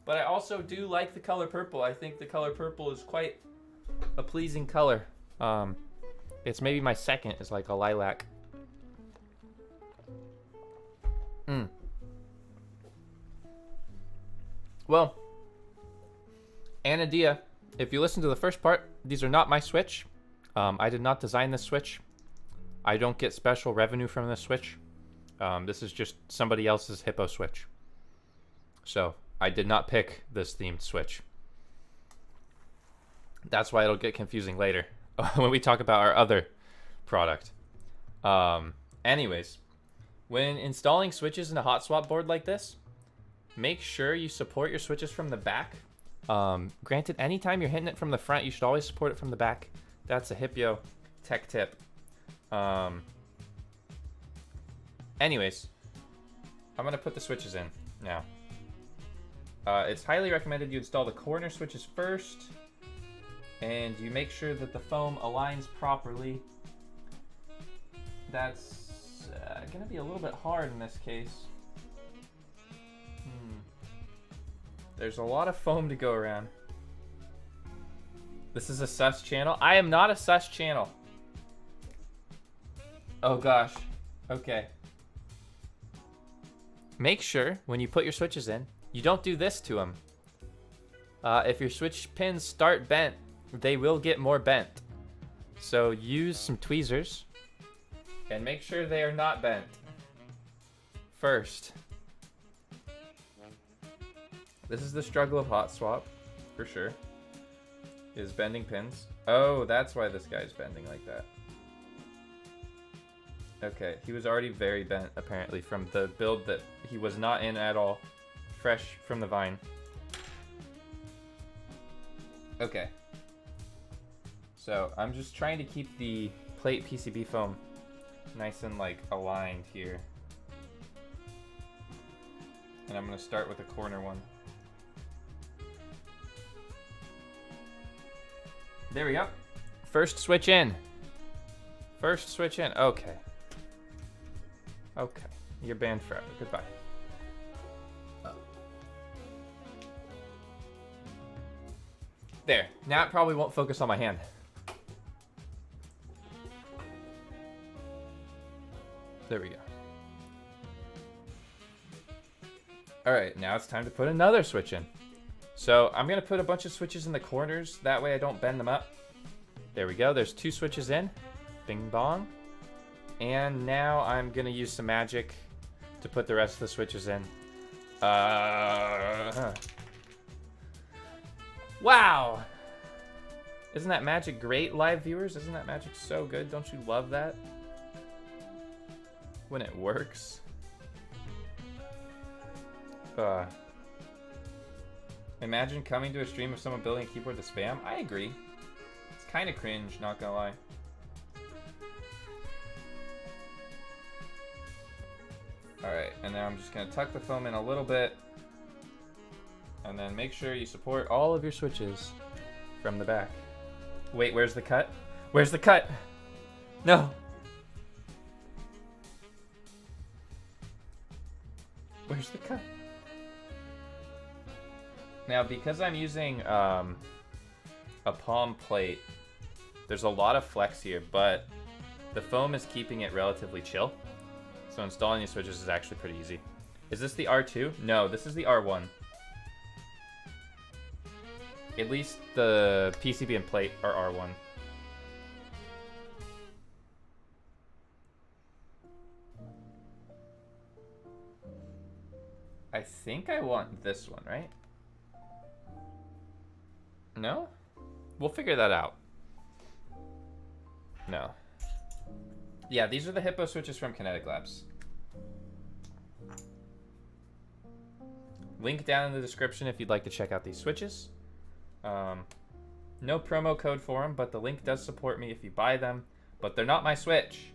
But I also do like the color purple. I think the color purple is quite a pleasing color. It's maybe my second is like a lilac. Well, Anadia, if you listen to the first part, these are not my Switch. I did not design this Switch. I don't get special revenue from this Switch. This is just somebody else's Hippo Switch. So I did not pick this themed Switch. That's why it'll get confusing later when we talk about our other product. Anyways, when installing switches in a hot swap board like this, make sure you support your switches from the back. Granted, anytime you're hitting it from the front, you should always support it from the back. That's a Hipyo tech tip. Anyways, I'm gonna put the switches in now. It's highly recommended you install the corner switches first, and you make sure that the foam aligns properly. That's gonna be a little bit hard in this case. There's a lot of foam to go around. This is a sus channel. I am not a sus channel. Oh gosh. Okay. Make sure when you put your switches in, you don't do this to them. If your switch pins start bent, they will get more bent. So use some tweezers and make sure they are not bent first. This is the struggle of hot swap, for sure, is bending pins. Oh, that's why this guy's bending like that. Okay, he was already very bent, apparently, from the build that he was not in at all. Fresh from the vine. Okay. So, I'm just trying to keep the plate PCB foam nice and, like, aligned here. And I'm going to start with the corner one. There we go. First switch in. First switch in. Okay. Okay. You're banned forever. Goodbye. There. Now it probably won't focus on my hand. There we go. Alright, now it's time to put another switch in. So I'm going to put a bunch of switches in the corners. That way I don't bend them up. There we go. There's 2 switches in. Bing bong. And now I'm going to use some magic to put the rest of the switches in. Wow! Isn't that magic great, live viewers? Isn't that magic so good? Don't you love that? When it works. Imagine coming to a stream of someone building a keyboard to spam. I agree. It's kind of cringe, not gonna lie. Alright, and now I'm just gonna tuck the foam in a little bit. And then make sure you support all of your switches from the back. Wait, where's the cut? Where's the cut? No. Where's the cut? Now, because I'm using a palm plate, there's a lot of flex here, but the foam is keeping it relatively chill. So installing these switches is actually pretty easy. Is this the R2? No, this is the R1. At least the PCB and plate are R1. I think I want this one, right? No? We'll figure that out. No. Yeah, these are the Hippo switches from Kinetic Labs. Link down in the description if you'd like to check out these switches. No promo code for them, but the link does support me if you buy them. but they're not my Switch.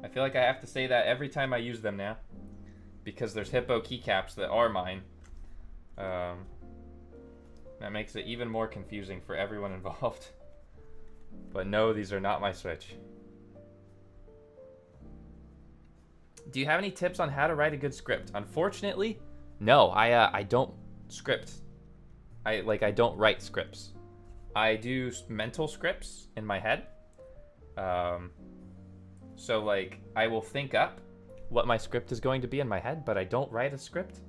I feel like I have to say that every time I use them now, because there's Hippo keycaps that are mine. That makes it even more confusing for everyone involved. But no, these are not my Switch. Do you have any tips on how to write a good script? Unfortunately, no. I don't script. I don't write scripts. I do mental scripts in my head. So like I will think up what my script is going to be in my head, but I don't write a script.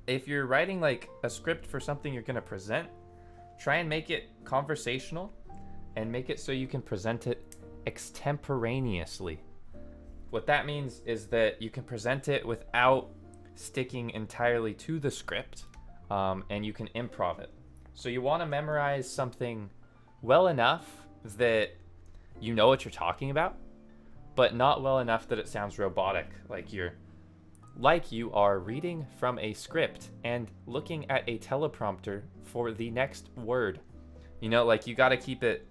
If you're writing like a script for something you're gonna present, try and make it conversational and make it so you can present it extemporaneously. What that means is that you can present it without sticking entirely to the script, and you can improv it. So you want to memorize something well enough that you know what you're talking about, but not well enough that it sounds robotic, like you are reading from a script and looking at a teleprompter for the next word. You know, like you got to keep it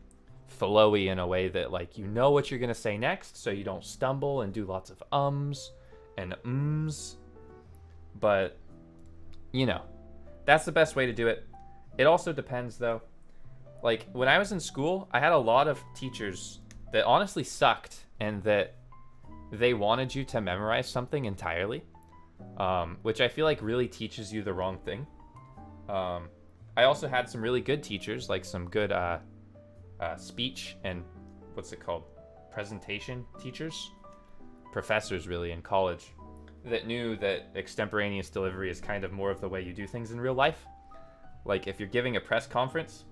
flowy in a way that like you know what you're going to say next, so you don't stumble and do lots of ums and ums. But you know, that's the best way to do it. It also depends though. Like when I was in school, I had a lot of teachers that honestly sucked and that they wanted you to memorize something entirely, which I feel like really teaches you the wrong thing. I also had some really good teachers, like some good speech and what's it called? Presentation teachers, professors really in college, that knew that extemporaneous delivery is kind of more of the way you do things in real life. Like if you're giving a press conference,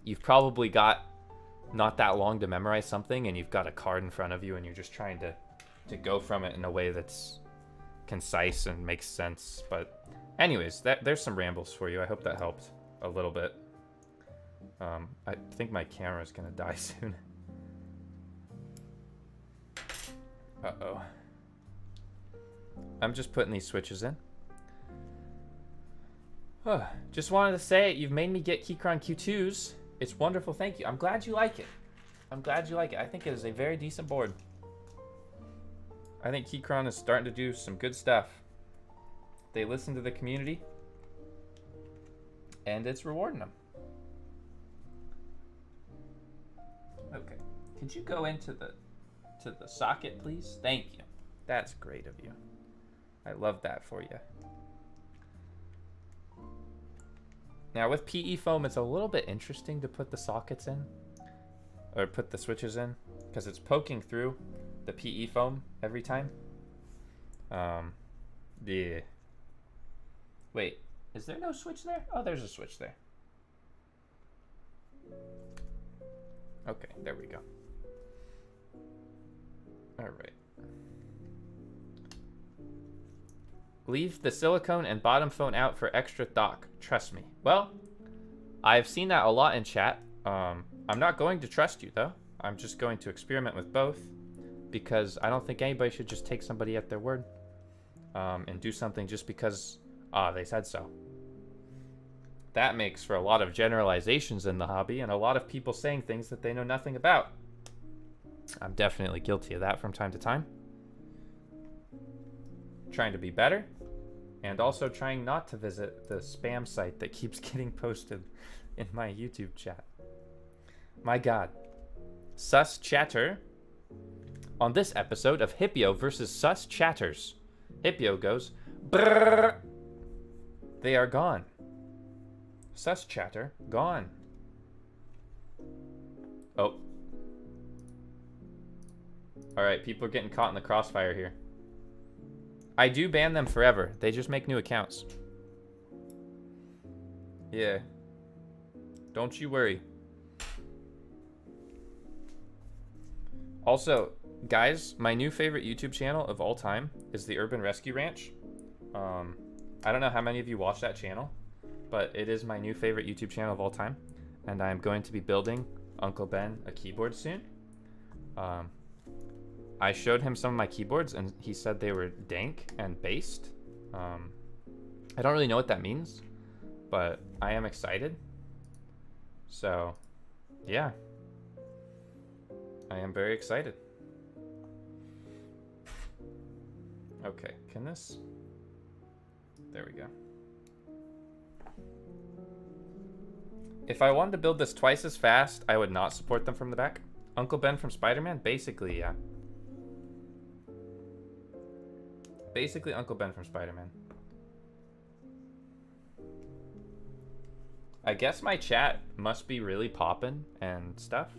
you've probably got not that long to memorize something and you've got a card in front of you and you're just trying to go from it in a way that's concise and makes sense. But anyways, there's some rambles for you. I hope that helped a little bit. I think my camera's gonna die soon. Uh-oh. I'm just putting these switches in. Just wanted to say, you've made me get Keychron Q2s. It's wonderful, thank you. I'm glad you like it. I'm glad you like it. I think it is a very decent board. I think Keychron is starting to do some good stuff. They listen to the community, and it's rewarding them. Okay, could you go into the socket, please? Thank you. That's great of you. I love that for you. Now with PE foam, it's a little bit interesting to put the sockets in, or put the switches in, because it's poking through the PE foam every time. Yeah. Wait, is there no switch there? Oh, there's a switch there. Okay, there we go. All right. Leave the silicone and bottom phone out for extra thock. Trust me. Well, I've seen that a lot in chat. I'm not going to trust you though. I'm just going to experiment with both, because I don't think anybody should just take somebody at their word and do something just because they said so. That makes for a lot of generalizations in the hobby and a lot of people saying things that they know nothing about. I'm definitely guilty of that from time to time. Trying to be better, and also trying not to visit the spam site that keeps getting posted in my YouTube chat. My God. Sus chatter. On this episode of Hipyo versus Sus chatters, Hipyo goes, brrr. They are gone. Sus chatter, gone. Oh. Alright, people are getting caught in the crossfire here. I do ban them forever. They just make new accounts. Yeah. Don't you worry. Also, guys, my new favorite YouTube channel of all time is the Urban Rescue Ranch. I don't know how many of you watch that channel, but it is my new favorite YouTube channel of all time. And I'm going to be building Uncle Ben a keyboard soon. I showed him some of my keyboards and he said they were dank and based. I don't really know what that means, but I am excited. So, yeah. I am very excited. Okay, can this? There we go. If I wanted to build this twice as fast, I would not support them from the back. Uncle Ben from Spider-Man? Basically, yeah. Basically, Uncle Ben from Spider-Man. I guess my chat must be really poppin' and stuff.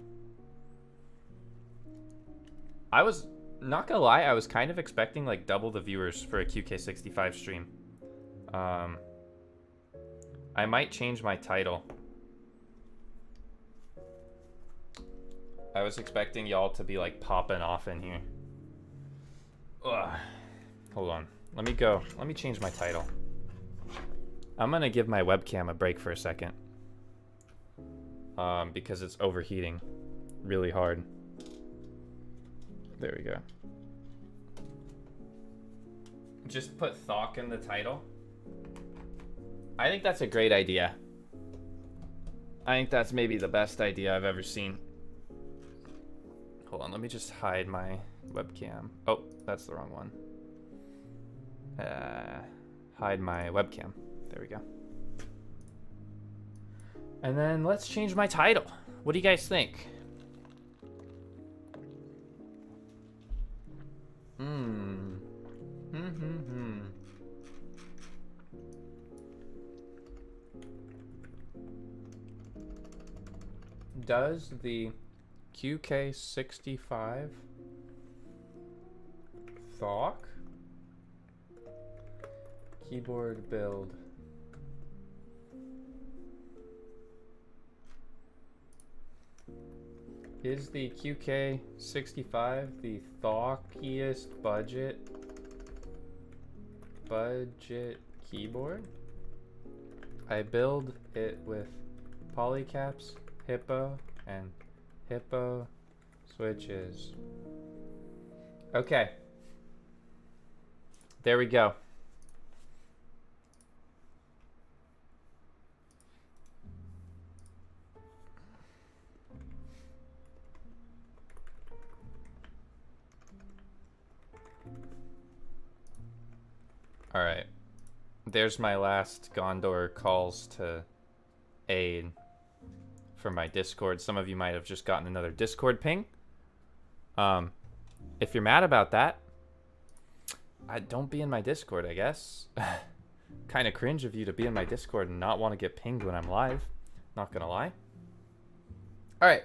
I was, not gonna lie, I was kind of expecting like double the viewers for a QK65 stream. I might change my title. I was expecting y'all to be like popping off in here. Ugh. Hold on. Let me go. Let me change my title. I'm gonna give my webcam a break for a second. Because it's overheating really hard. There we go. Just put THOCK in the title. I think that's a great idea. I think that's maybe the best idea I've ever seen. Hold on, let me just hide my webcam. Oh, that's the wrong one. Hide my webcam. There we go. And then let's change my title. What do you guys think? Does the QK65 THOCK keyboard build is the QK65 the thockiest budget keyboard? I build it with polycaps, Hippo and Hippo Switches. Okay. There we go. All right. There's my last Gondor calls to aid for my Discord. Some of you might have just gotten another Discord ping. If you're mad about that, don't be in my Discord, I guess. Kind of cringe of you to be in my Discord and not want to get pinged when I'm live. Not gonna lie. All right,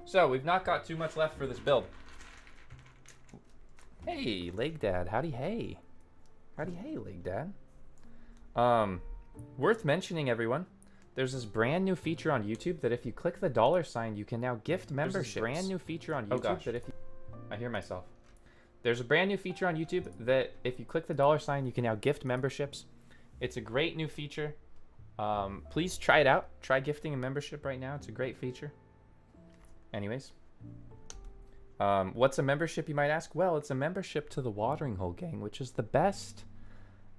so we've not got too much left for this build. Hey, Leg Dad, howdy hey. Howdy hey, Leg Dad. Worth mentioning, everyone. There's this brand new feature on YouTube that if you click the $, you can now gift memberships. There's this brand new feature on YouTube that if you... I hear myself. There's a brand new feature on YouTube that if you click the $, you can now gift memberships. It's a great new feature. Please try it out. Try gifting a membership right now. It's a great feature. Anyways. What's a membership, you might ask? Well, it's a membership to the Watering Hole Gang, which is the best,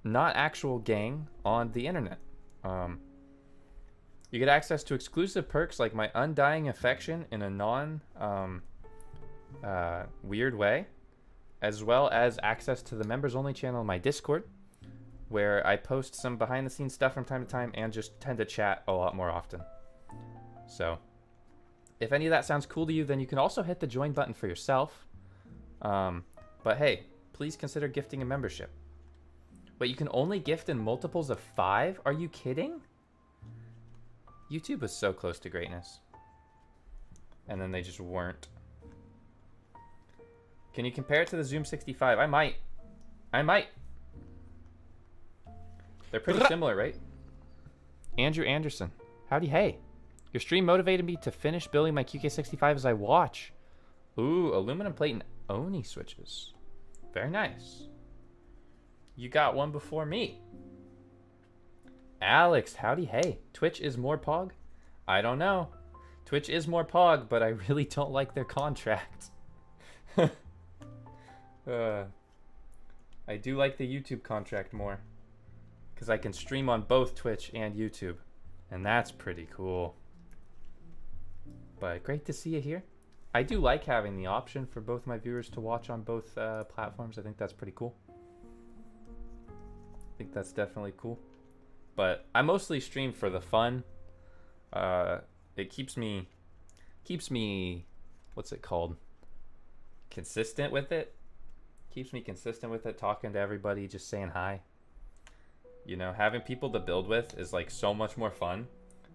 not actual gang on the internet. You get access to exclusive perks like my undying affection in a weird way, as well as access to the members only channel in my Discord, where I post some behind the scenes stuff from time to time and just tend to chat a lot more often. So if any of that sounds cool to you, then you can also hit the join button for yourself. But hey, please consider gifting a membership. But you can only gift in multiples of 5? Are you kidding? YouTube was so close to greatness. And then they just weren't. Can you compare it to the Zoom 65? I might. They're pretty similar, right? Andrew Anderson. Howdy hey. Your stream motivated me to finish building my QK65 as I watch. Ooh, aluminum plate and Oni switches. Very nice. You got one before me. Alex, howdy hey. Twitch is more pog? I don't know. Twitch is more pog, but I really don't like their contract. I do like the YouTube contract more, because I can stream on both Twitch and YouTube, and that's pretty cool. But great to see you here. I do like having the option for both my viewers to watch on both platforms. I think that's pretty cool. I think that's definitely cool. But I mostly stream for the fun. It keeps me, what's it called? Consistent with it. Keeps me consistent with it, talking to everybody, just saying hi. You know, having people to build with is like so much more fun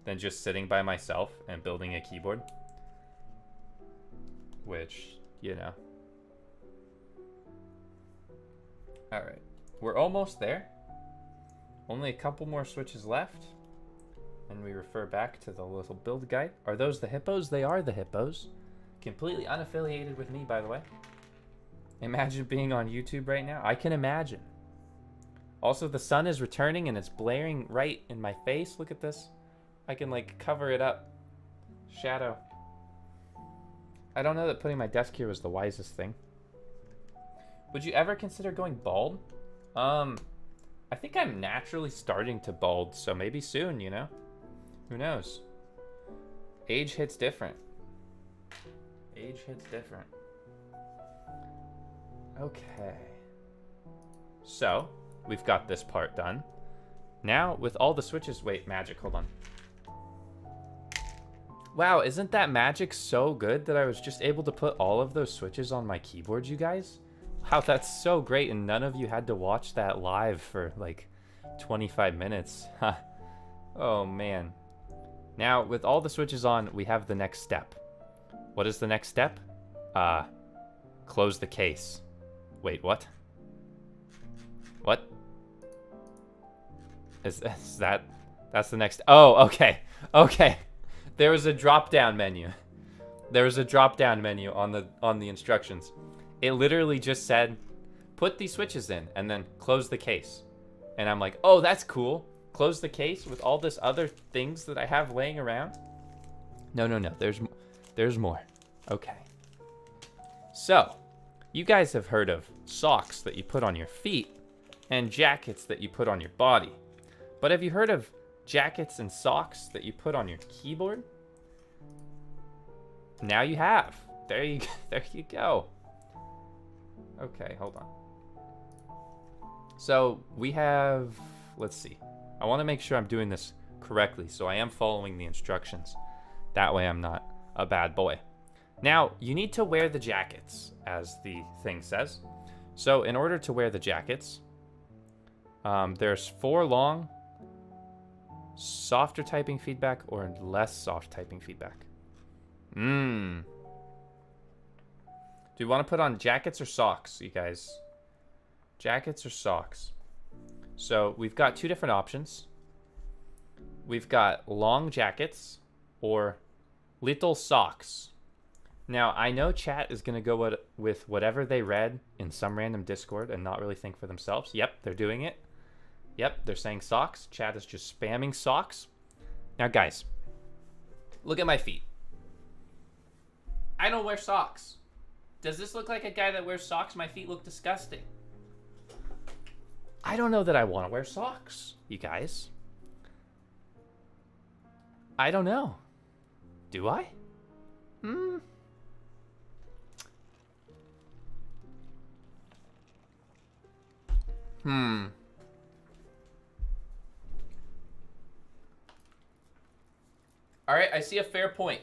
than just sitting by myself and building a keyboard. Which, you know. Alright, we're almost there. Only a couple more switches left. And we refer back to the little build guide. Are those the hippos? They are the hippos. Completely unaffiliated with me, by the way. Imagine being on YouTube right now. I can imagine. Also, the sun is returning and it's blaring right in my face. Look at this. I can like cover it up. Shadow. I don't know that putting my desk here was the wisest thing. Would you ever consider going bald? I think I'm naturally starting to bald, so maybe soon, you know? Who knows? Age hits different. Age hits different. Okay. So, we've got this part done. Now, with all the switches... Wait, magic, hold on. Wow, isn't that magic so good that I was just able to put all of those switches on my keyboard, you guys? Wow, that's so great, and none of you had to watch that live for, like, 25 minutes. Oh, man. Now, with all the switches on, we have the next step. What is the next step? Close the case. Wait, what? What? Is that... That's the next... Oh, okay. Okay. There was a drop-down menu. There was a drop-down menu on the instructions. It literally just said, put these switches in, and then close the case. And I'm like, oh, that's cool. Close the case with all this other things that I have laying around? No, no, no. There's more. Okay. So, you guys have heard of socks that you put on your feet and jackets that you put on your body. But have you heard of jackets and socks that you put on your keyboard? Now you have. There you go. Okay, hold on. So we have, let's see. I want to make sure I'm doing this correctly, so I am following the instructions. That way I'm not a bad boy. Now, you need to wear the jackets, as the thing says. So in order to wear the jackets, there's 4 long, softer typing feedback, or less soft typing feedback. Do you want to put on jackets or socks, you guys? Jackets or socks? So we've got 2 different options. We've got long jackets or little socks. Now, I know chat is going to go with whatever they read in some random Discord and not really think for themselves. Yep, they're doing it. Yep, they're saying socks. Chat is just spamming socks. Now, guys, look at my feet. I don't wear socks. Does this look like a guy that wears socks? My feet look disgusting. I don't know that I want to wear socks, you guys. I don't know. Do I? All right, I see a fair point.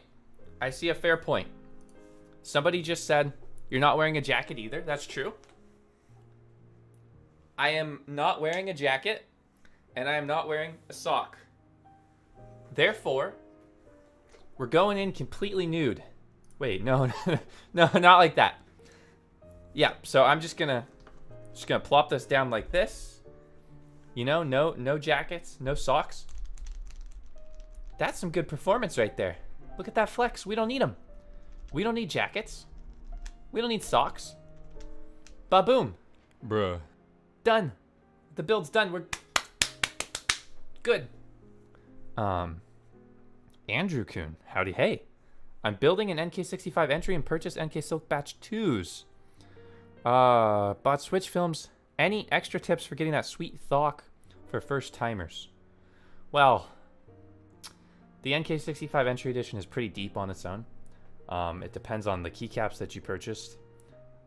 I see a fair point. Somebody just said, you're not wearing a jacket either. That's true. I am not wearing a jacket, and I am not wearing a sock. Therefore, we're going in completely nude. Wait, no, no, not like that. Yeah, so I'm just gonna plop this down like this. You know, no jackets, no socks. That's some good performance right there. Look at that flex. We don't need them. We don't need jackets. We don't need socks. Ba-boom. Bruh. Done. The build's done. We're good. Andrew Kuhn. Howdy hey. I'm building an NK65 entry and purchased NK Silk Batch 2s. Bought Switch films. Any extra tips for getting that sweet THOCK for first timers? Well, the NK65 entry edition is pretty deep on its own. It depends on the keycaps that you purchased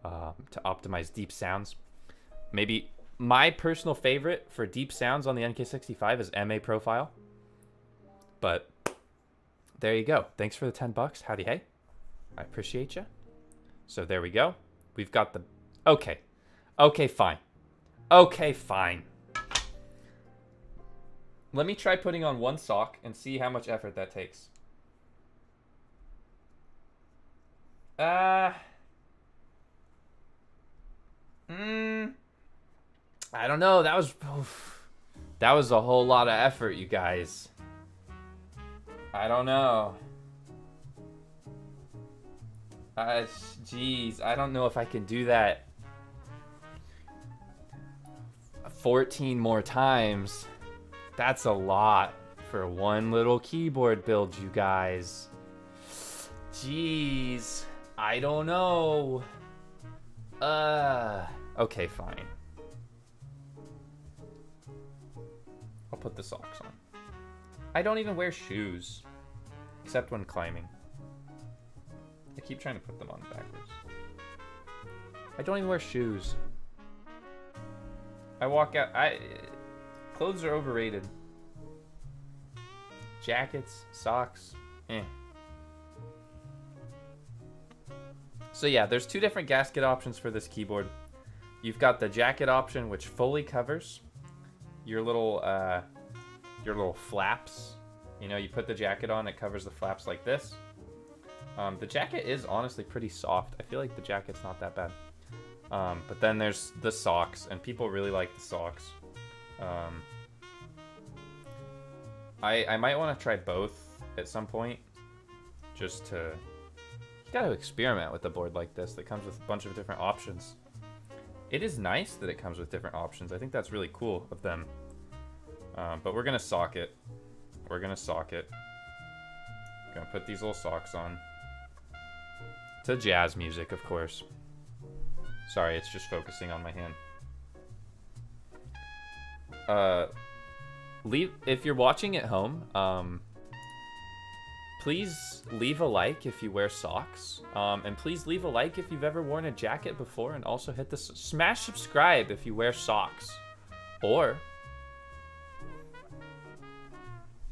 to optimize deep sounds. Maybe my personal favorite for deep sounds on the NK65 is MA Profile. But there you go. Thanks for the $10. Howdy hey. I appreciate you. So there we go. We've got the... Okay. Okay, fine. Okay, fine. Let me try putting on one sock and see how much effort that takes. I don't know. That was a whole lot of effort, you guys. I don't know. Jeez, I don't know if I can do that 14 more times. That's a lot for one little keyboard build, you guys. Jeez, I don't know. Okay, fine. I'll put the socks on. I don't even wear shoes, except when climbing. I keep trying to put them on backwards. I don't even wear shoes. I walk out. Clothes are overrated. Jackets, socks, eh. So yeah, there's two different gasket options for this keyboard. You've got the jacket option, which fully covers your little flaps. You know, you put the jacket on, it covers the flaps like this. The jacket is honestly pretty soft. I feel like the jacket's not that bad. But then there's the socks, and people really like the socks. I might want to try both at some point, just to... You gotta experiment with a board like this that comes with a bunch of different options. It is nice that it comes with different options. I think that's really cool of them. But we're gonna sock it. We're gonna sock it. Gonna put these little socks on. To jazz music, of course. Sorry, it's just focusing on my hand. If you're watching at home, please leave a like if you wear socks. And please leave a like if you've ever worn a jacket before, and also hit the smash subscribe if you wear socks. Or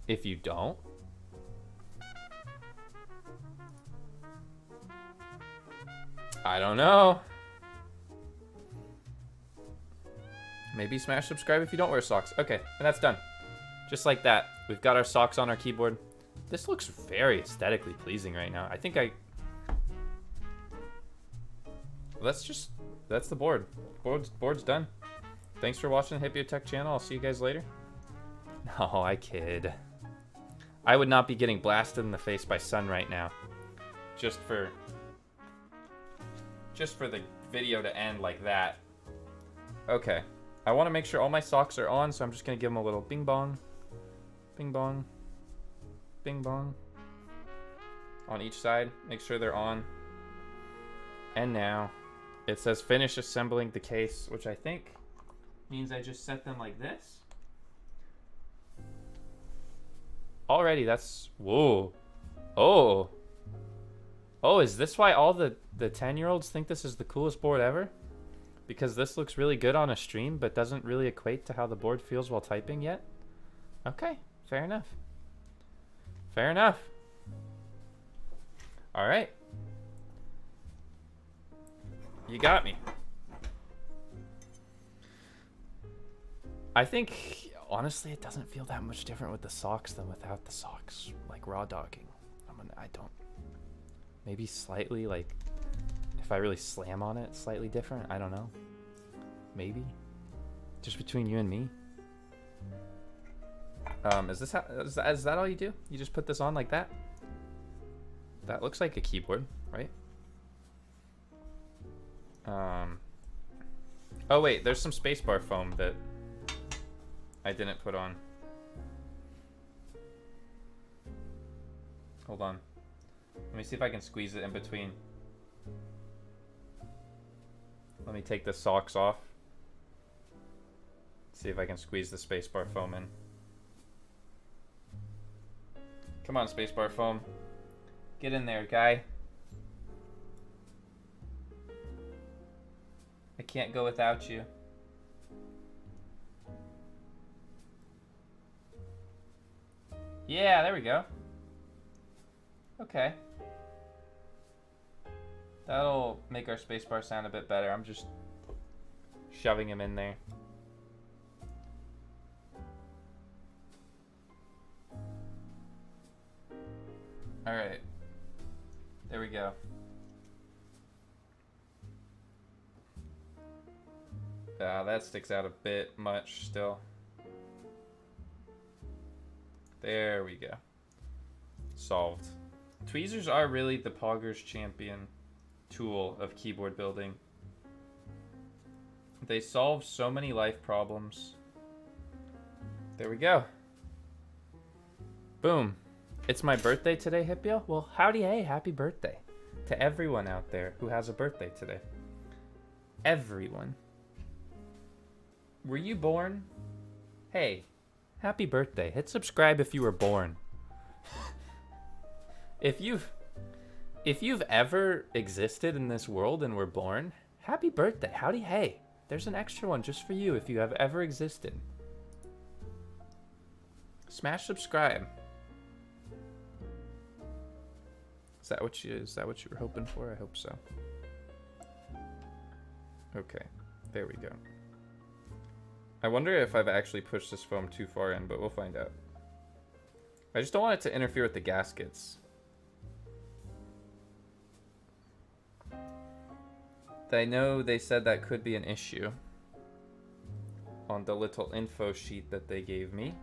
if you don't, I don't know. Maybe smash subscribe if you don't wear socks. Okay, and that's done. Just like that. We've got our socks on our keyboard. This looks very aesthetically pleasing right now. I think that's the board. Board's done. Thanks for watching the Hipyo Tech channel. I'll see you guys later. No, I kid. I would not be getting blasted in the face by sun right now. Just for the video to end like that. Okay. I want to make sure all my socks are on, so I'm just going to give them a little bing bong. Bing bong. Bing bong. On each side. Make sure they're on. And now it says finish assembling the case, which I think means I just set them like this. Already, that's... Whoa. Oh. Oh, is this why all the 10-year-olds think this is the coolest board ever? Because this looks really good on a stream, but doesn't really equate to how the board feels while typing yet? Okay, fair enough. Fair enough. All right. You got me. I think, honestly, it doesn't feel that much different with the socks than without the socks. Like raw dogging. I don't. Maybe slightly, like, if I really slam on it, slightly different. I don't know. Maybe. Just between you and me. Is that all you do? You just put this on like that? That looks like a keyboard, right? Oh wait, there's some spacebar foam that I didn't put on. Hold on. Let me see if I can squeeze it in between. Let me take the socks off. See if I can squeeze the spacebar foam in. Come on, spacebar foam. Get in there, guy. can't go without you. Yeah, there we go. Okay. That'll make our spacebar sound a bit better. I'm just shoving him in there. All right. There we go. That sticks out a bit much still. There we go. Solved. Tweezers are really the Pogger's champion tool of keyboard building. They solve so many life problems. There we go. Boom. It's my birthday today, Hipyo. Well, howdy hey, happy birthday to everyone out there who has a birthday today. Everyone. Were you born? Hey, happy birthday. Hit subscribe if you were born. If you've ever existed in this world and were born, happy birthday. Howdy hey. There's an extra one just for you if you have ever existed. Smash subscribe. Is that what you were hoping for? I hope so. Okay, there we go. I wonder if I've actually pushed this foam too far in, but we'll find out. I just don't want it to interfere with the gaskets. I know they said that could be an issue on the little info sheet that they gave me.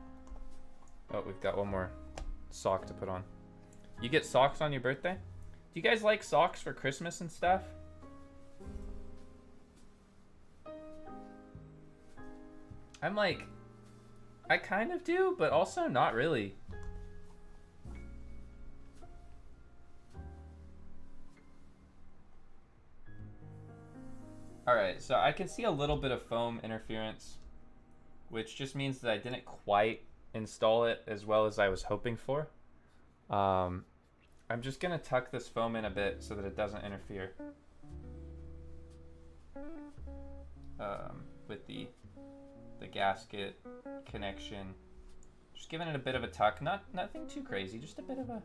Oh, we've got one more sock to put on. You get socks on your birthday? Do you guys like socks for Christmas and stuff? I'm like, I kind of do, but also not really. Alright, so I can see a little bit of foam interference, which just means that I didn't quite install it as well as I was hoping for. I'm just gonna tuck this foam in a bit so that it doesn't interfere with the gasket connection. Just giving it a bit of a tuck, nothing too crazy, just a bit of a.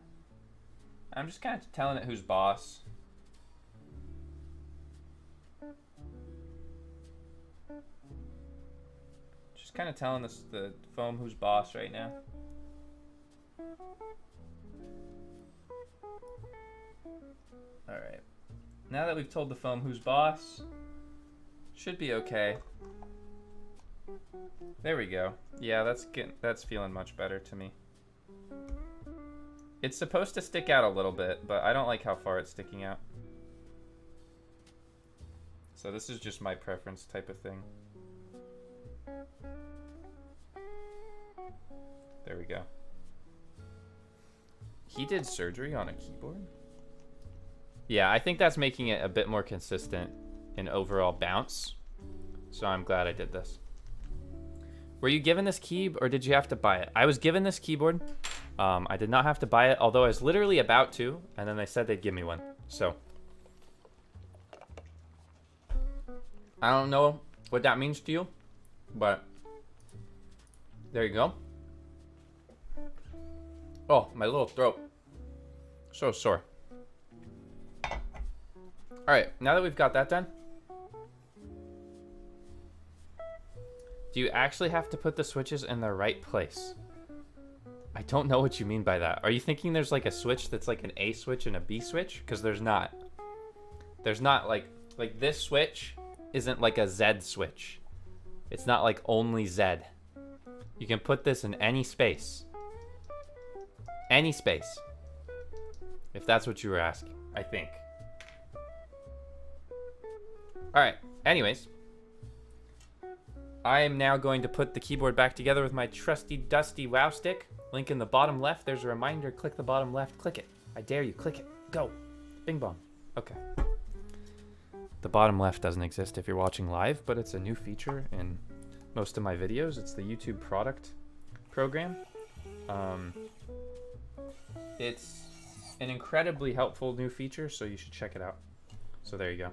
I'm just kind of telling it who's boss. Just kind of telling the foam who's boss right now. Alright. Now that we've told the foam who's boss, should be okay. There we go. Yeah, that's feeling much better to me. It's supposed to stick out a little bit, but I don't like how far it's sticking out. So this is just my preference type of thing. There we go. He did surgery on a keyboard? Yeah, I think that's making it a bit more consistent in overall bounce. So I'm glad I did this. Were you given this key or did you have to buy it? I was given this keyboard. I did not have to buy it, although I was literally about to, and then they said they'd give me one. So I don't know what that means to you, but there you go. Oh, my little throat. So sore. All right, now that we've got that done, do you actually have to put the switches in the right place? I don't know what you mean by that. Are you thinking there's like a switch that's like an A switch and a B switch? Because there's not. There's not like this switch isn't like a Z switch. It's not like only Z. You can put this in any space. Any space. If that's what you were asking, I think. All right, anyways. I am now going to put the keyboard back together with my trusty dusty wow stick. Link in the bottom left. There's a reminder. Click the bottom left. Click it. I dare you. Click it. Go. Bing bong. Okay. The bottom left doesn't exist if you're watching live, but it's a new feature in most of my videos. It's the YouTube product program. It's an incredibly helpful new feature, so you should check it out. So there you go.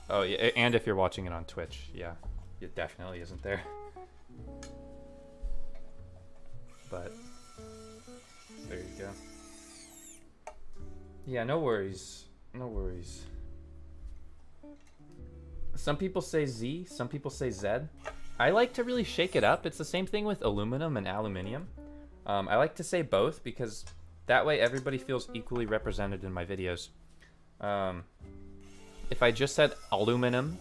Oh, yeah, and if you're watching it on Twitch, yeah, it definitely isn't there. But there you go. Yeah, no worries. No worries. Some people say Z, some people say Z. I like to really shake it up. It's the same thing with aluminum and aluminium. I like to say both because that way everybody feels equally represented in my videos. If I just said aluminum,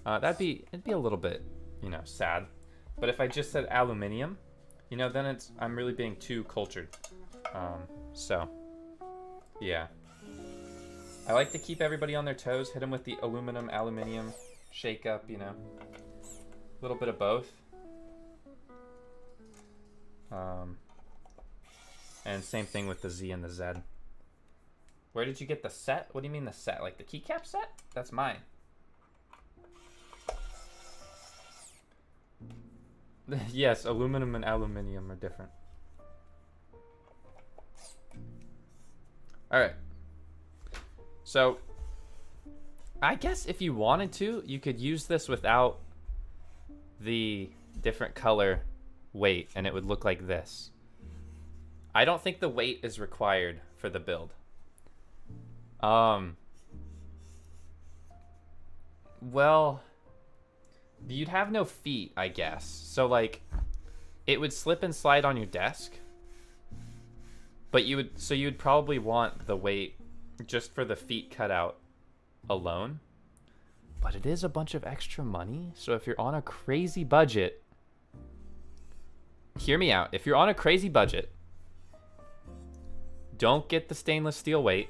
it'd be a little bit, you know, sad. But if I just said aluminium, you know, then I'm really being too cultured. So, yeah. I like to keep everybody on their toes, hit them with the aluminum, aluminium, shake up, you know. A little bit of both. And same thing with the Z and the Z. Where did you get the set? What do you mean the set? Like the keycap set? That's mine. Yes, aluminum and aluminium are different. All right. So, I guess if you wanted to, you could use this without the different color weight, and it would look like this. I don't think the weight is required for the build. Well, you'd have no feet, I guess. So, like, it would slip and slide on your desk. But you'd probably want the weight just for the feet cut out alone. But it is a bunch of extra money. So if you're on a crazy budget, hear me out. If you're on a crazy budget, don't get the stainless steel weight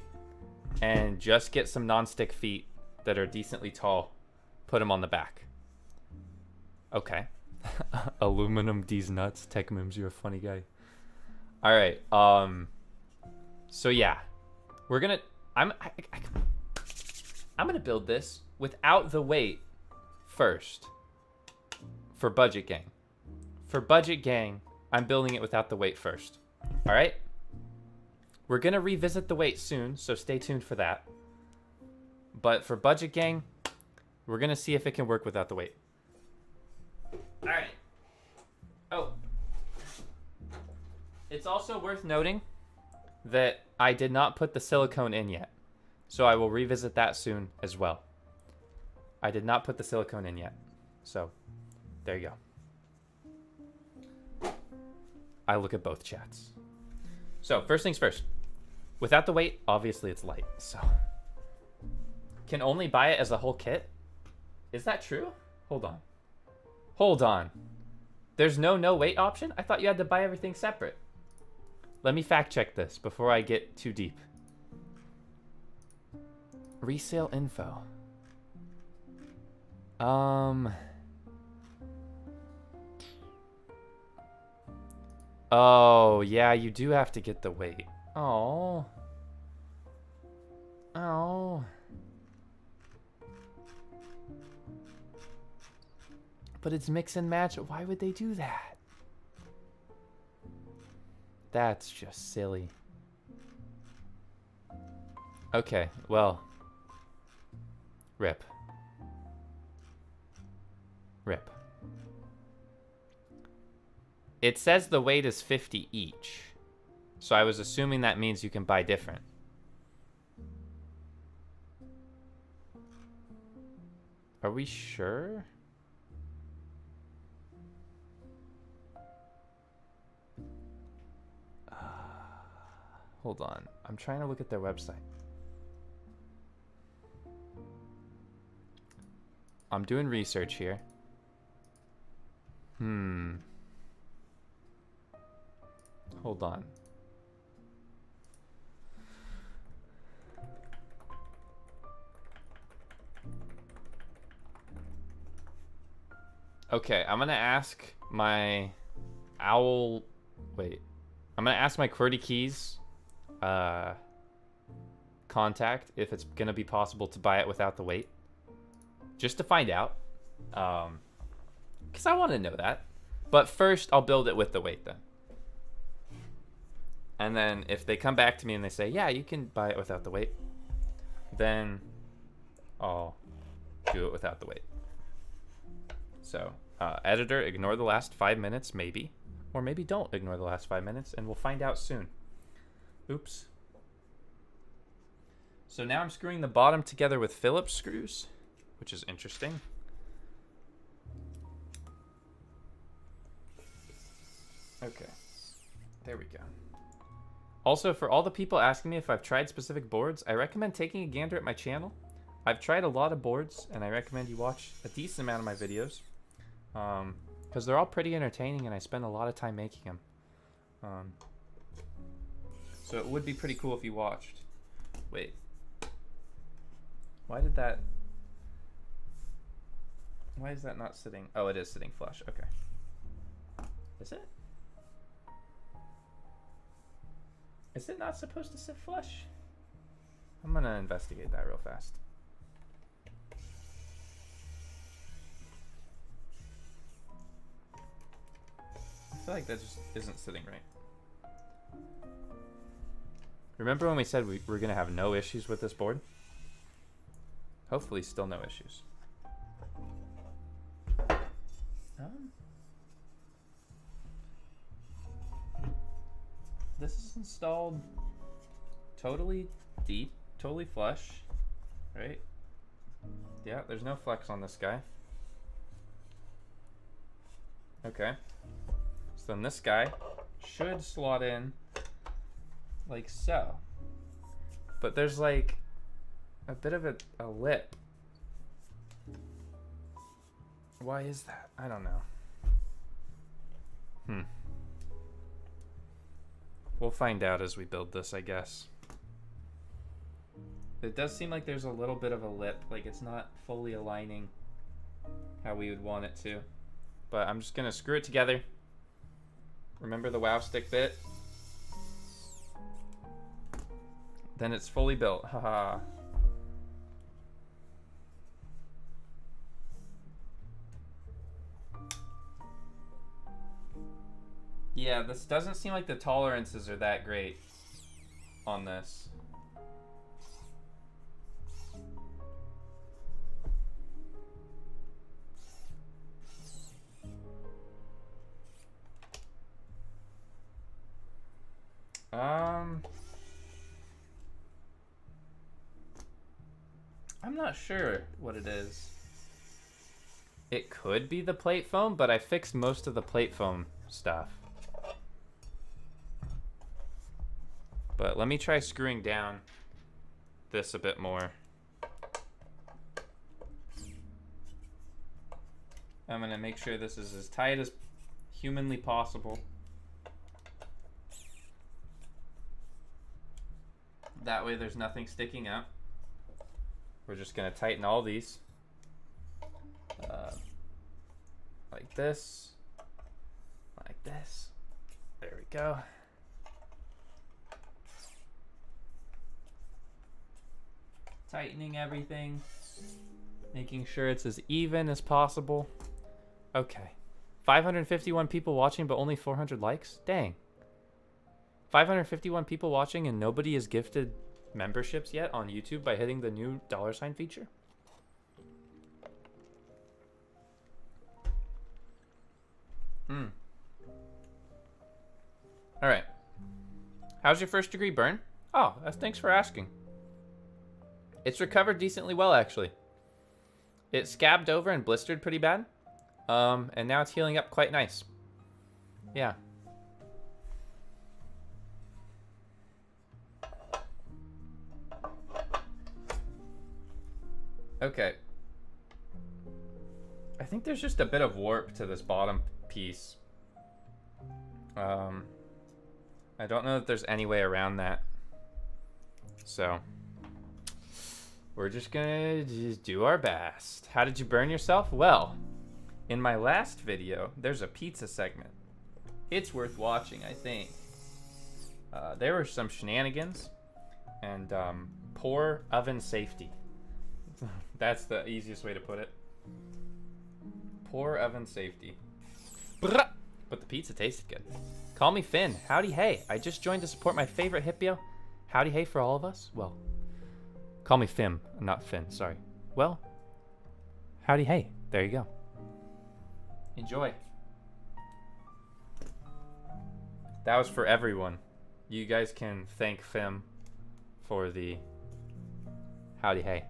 and just get some non-stick feet that are decently tall. Put them on the back. Okay. Aluminum, these nuts. Tech Mims, you're a funny guy. All right. So yeah, we're gonna. I'm gonna build this without the weight first. For budget gang. For budget gang, I'm building it without the weight first. All right. We're gonna revisit the weight soon, so stay tuned for that. But for budget gang, we're gonna see if it can work without the weight. All right. Oh. It's also worth noting that I did not put the silicone in yet. So I will revisit that soon as well. I did not put the silicone in yet. So there you go. I look at both chats. So first things first. Without the weight, obviously it's light. So can only buy it as a whole kit? Is that true? Hold on. Hold on. There's no weight option? I thought you had to buy everything separate. Let me fact check this before I get too deep. Resale info. Oh, yeah, you do have to get the weight. Oh. Oh. But it's mix and match. Why would they do that? That's just silly. Okay, well. Rip. Rip. It says the weight is 50 each. So I was assuming that means you can buy different. Are we sure? Hold on. I'm trying to look at their website. I'm doing research here. Hold on. Okay, I'm gonna ask my owl. Wait. I'm gonna ask my QWERTY Keys contact if it's gonna be possible to buy it without the weight. Just to find out. Because I want to know that. But first, I'll build it with the weight then. And then if they come back to me and they say, yeah, you can buy it without the weight, then I'll do it without the weight. So, editor, ignore the last 5 minutes, maybe. Or maybe don't ignore the last 5 minutes, and we'll find out soon. Oops. So now I'm screwing the bottom together with Phillips screws, which is interesting. Okay, there we go. Also, for all the people asking me if I've tried specific boards, I recommend taking a gander at my channel. I've tried a lot of boards, and I recommend you watch a decent amount of my videos. Because they're all pretty entertaining, and I spend a lot of time making them. So it would be pretty cool if you watched. Wait. Why is that not sitting? Oh, it is sitting flush. Okay. Is it? Is it not supposed to sit flush? I'm gonna investigate that real fast. I feel like that just isn't sitting right. Remember when we said we were gonna have no issues with this board? Hopefully still no issues. This is installed totally deep, totally flush, right? Yeah, there's no flex on this guy. Okay. So then this guy should slot in like so. But there's like a bit of a lip. Why is that? I don't know. We'll find out as we build this, I guess. It does seem like there's a little bit of a lip, like it's not fully aligning how we would want it to. But I'm just gonna screw it together. Remember the wow stick bit? Then it's fully built, haha. Yeah, this doesn't seem like the tolerances are that great on this. I'm not sure what it is. It could be the plate foam, but I fixed most of the plate foam stuff. But let me try screwing down this a bit more. I'm gonna make sure this is as tight as humanly possible. That way there's nothing sticking out. We're just gonna tighten all these. Like this. Like this. There we go. Tightening everything, making sure it's as even as possible. Okay, 551 people watching, but only 400 likes. Dang. 551 people watching, and nobody has gifted memberships yet on YouTube by hitting the new $sign feature. All right. How's your first degree burn? Oh, thanks for asking. It's recovered decently well, actually. It scabbed over and blistered pretty bad. And now it's healing up quite nice. Yeah. Okay. I think there's just a bit of warp to this bottom piece. I don't know that there's any way around that. So we're just gonna do our best. How did you burn yourself? Well, in my last video, there's a pizza segment. It's worth watching, I think. There were some shenanigans and poor oven safety. That's the easiest way to put it. Poor oven safety. But the pizza tasted good. Call me Finn. Howdy hey. I just joined to support my favorite Hipyo. Howdy hey for all of us. Well, call me Fim, not Finn, sorry. Well, howdy hey. There you go. Enjoy. That was for everyone. You guys can thank Fim for the howdy hey.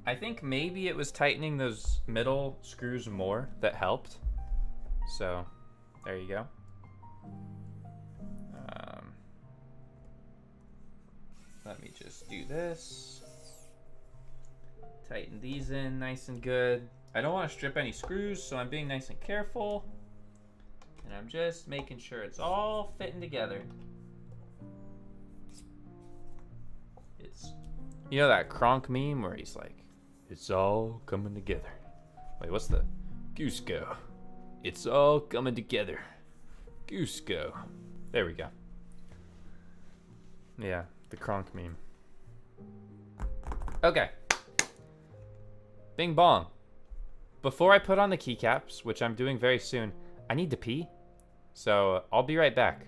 I think maybe it was tightening those middle screws more that helped. So, there you go. Let me just do this. Tighten these in nice and good. I don't want to strip any screws, so I'm being nice and careful. And I'm just making sure it's all fitting together. It's, you know that Kronk meme where he's like, it's all coming together. Wait, what's the Goose Go? It's all coming together. Goose Go. There we go. Yeah, the Kronk meme. Okay. Bing bong. Before I put on the keycaps, which I'm doing very soon, I need to pee. So I'll be right back.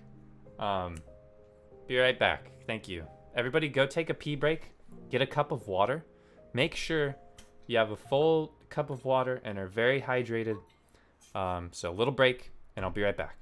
Be right back. Thank you. Everybody go take a pee break. Get a cup of water. Make sure you have a full cup of water and are very hydrated. So a little break and I'll be right back.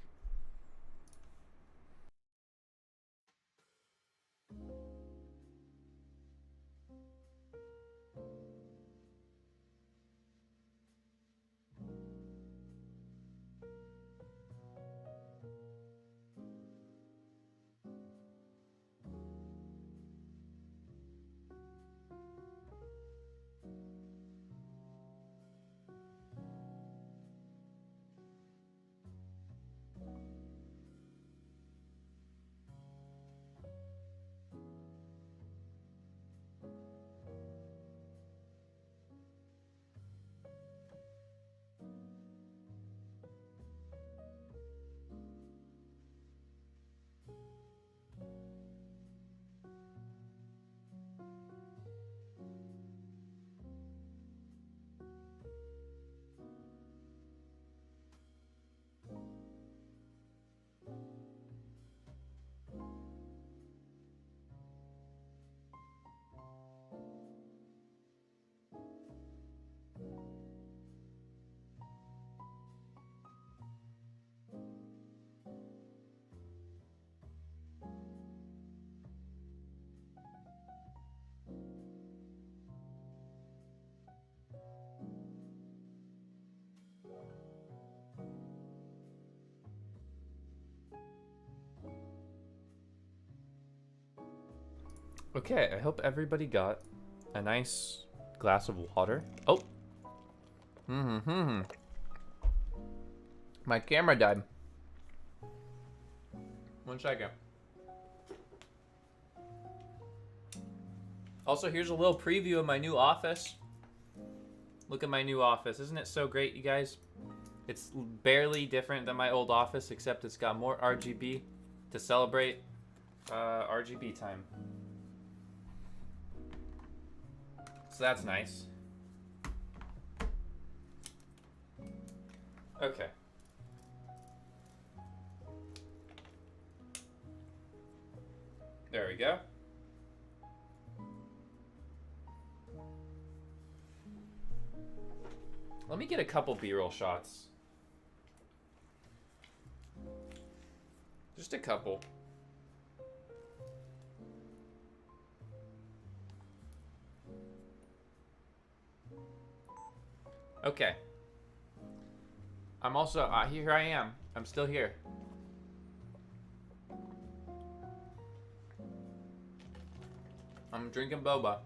Okay, I hope everybody got a nice glass of water. Oh. My camera died. 1 second. Also, here's a little preview of my new office. Look at my new office. Isn't it so great, you guys? It's barely different than my old office, except it's got more RGB to celebrate RGB time. So that's nice. Okay. There we go. Let me get a couple B-roll shots. Just a couple. Okay. I'm also, here I am. I'm still here. I'm drinking boba.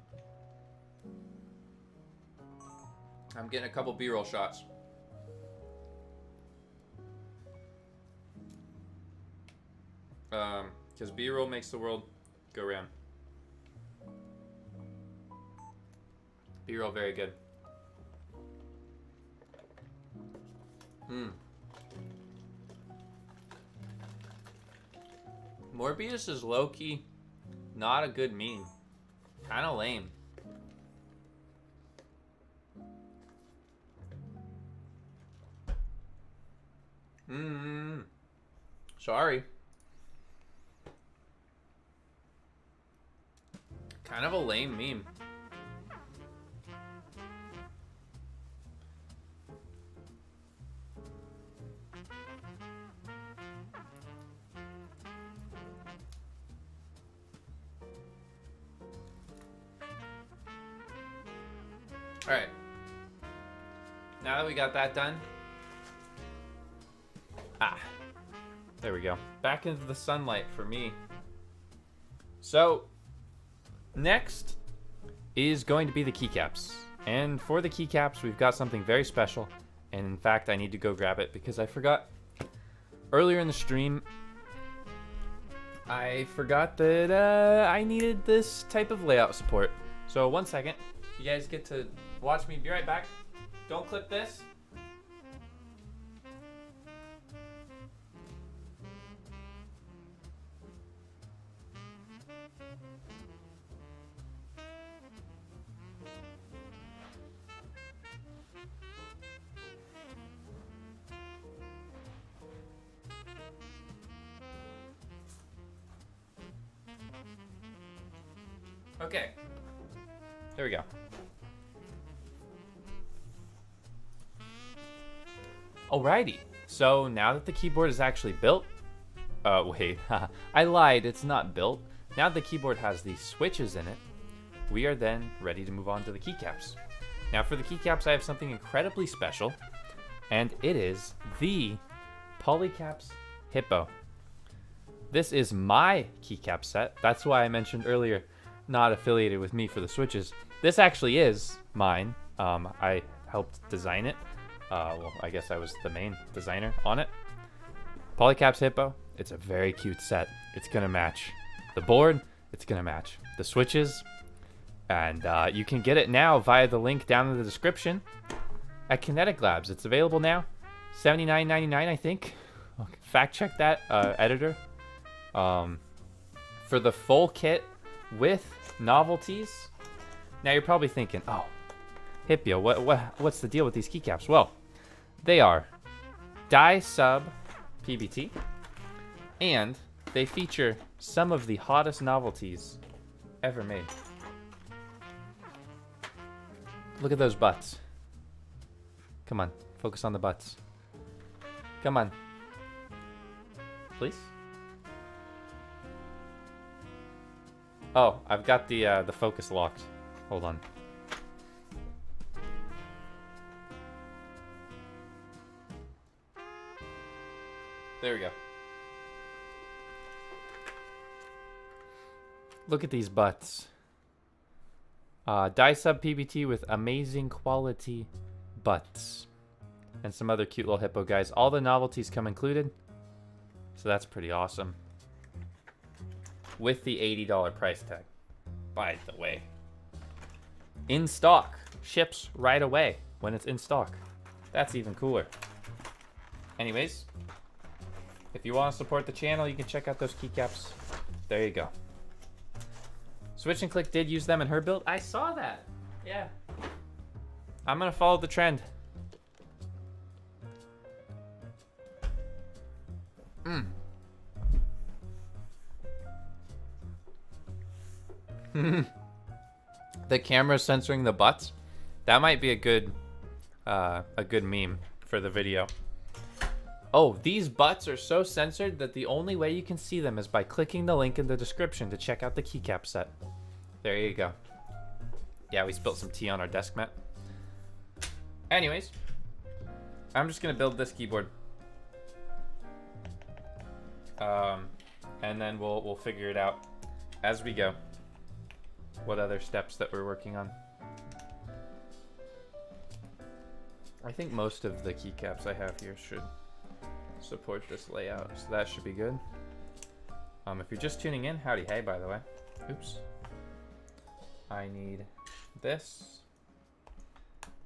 I'm getting a couple B-roll shots. Because B-roll makes the world go round. B-roll very good. Morbius is low-key not a good meme. Kinda lame. Sorry. Kind of a lame meme. All right. Now that we got that done, there we go. Back into the sunlight for me. So, next is going to be the keycaps. And for the keycaps, we've got something very special. And in fact, I need to go grab it because I forgot earlier in the stream. I forgot that I needed this type of layout support. So 1 second. You guys get to watch me. Be right back. Don't clip this. Okay. There we go. Alrighty. So now that the keyboard is actually built, wait, I lied, it's not built. Now that the keyboard has these switches in it, we are then ready to move on to the keycaps. Now for the keycaps, I have something incredibly special, and it is the Polycaps Hippo. This is my keycap set. That's why I mentioned earlier, not affiliated with me for the switches. This actually is mine. I helped design it. Well, I guess I was the main designer on it. Polycaps Hippo. It's a very cute set. It's gonna match the board. It's gonna match the switches. And you can get it now via the link down in the description at Kinetic Labs. It's available now. $79.99, I think. Okay, fact check that, editor. For the full kit with novelties. Now you're probably thinking, oh, Hipyo, what's the deal with these keycaps? Well, they are die sub PBT, and they feature some of the hottest novelties ever made. Look at those butts. Come on, focus on the butts. Come on. Please? Oh, I've got the focus locked. Hold on. There we go. Look at these butts. Die sub PBT with amazing quality butts. And some other cute little hippo guys. All the novelties come included. So that's pretty awesome. With the $80 price tag, by the way. In stock. Ships right away when it's in stock. That's even cooler. Anyways, if you want to support the channel, you can check out those keycaps. There you go. Switch and Click did use them in her build. I saw that. Yeah. I'm going to follow the trend. The camera censoring the butts. That might be a good meme for the video. Oh, these butts are so censored that the only way you can see them is by clicking the link in the description to check out the keycap set. There you go. Yeah, we spilled some tea on our desk mat. Anyways, I'm just gonna build this keyboard. And then we'll figure it out as we go. What other steps that we're working on. I think most of the keycaps I have here should support this layout, so that should be good. If you're just tuning in, howdy hey, by the way. Oops. I need this.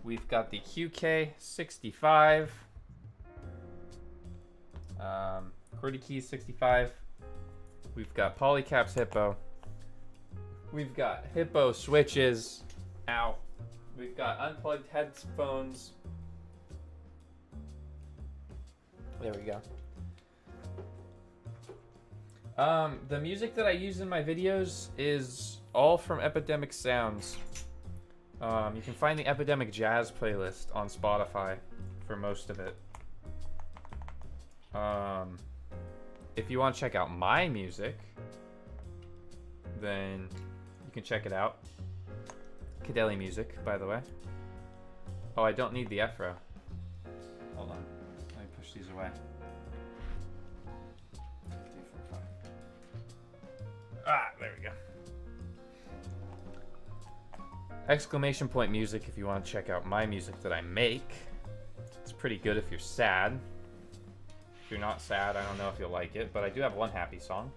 We've got the QK65 QWERTY 65. We've got Polycaps Hippo. We've got Hippo Switches. Ow. We've got unplugged headphones. There we go. The music that I use in my videos is all from Epidemic Sounds. You can find the Epidemic Jazz playlist on Spotify for most of it. If you want to check out my music, then you can check it out. Cadeli Music, by the way. Oh, I don't need the F-row. Hold on. Let me push these away. 2, 4, 5. Ah, there we go. Exclamation point music if you want to check out my music that I make. It's pretty good if you're sad. If you're not sad, I don't know if you'll like it, but I do have one happy song.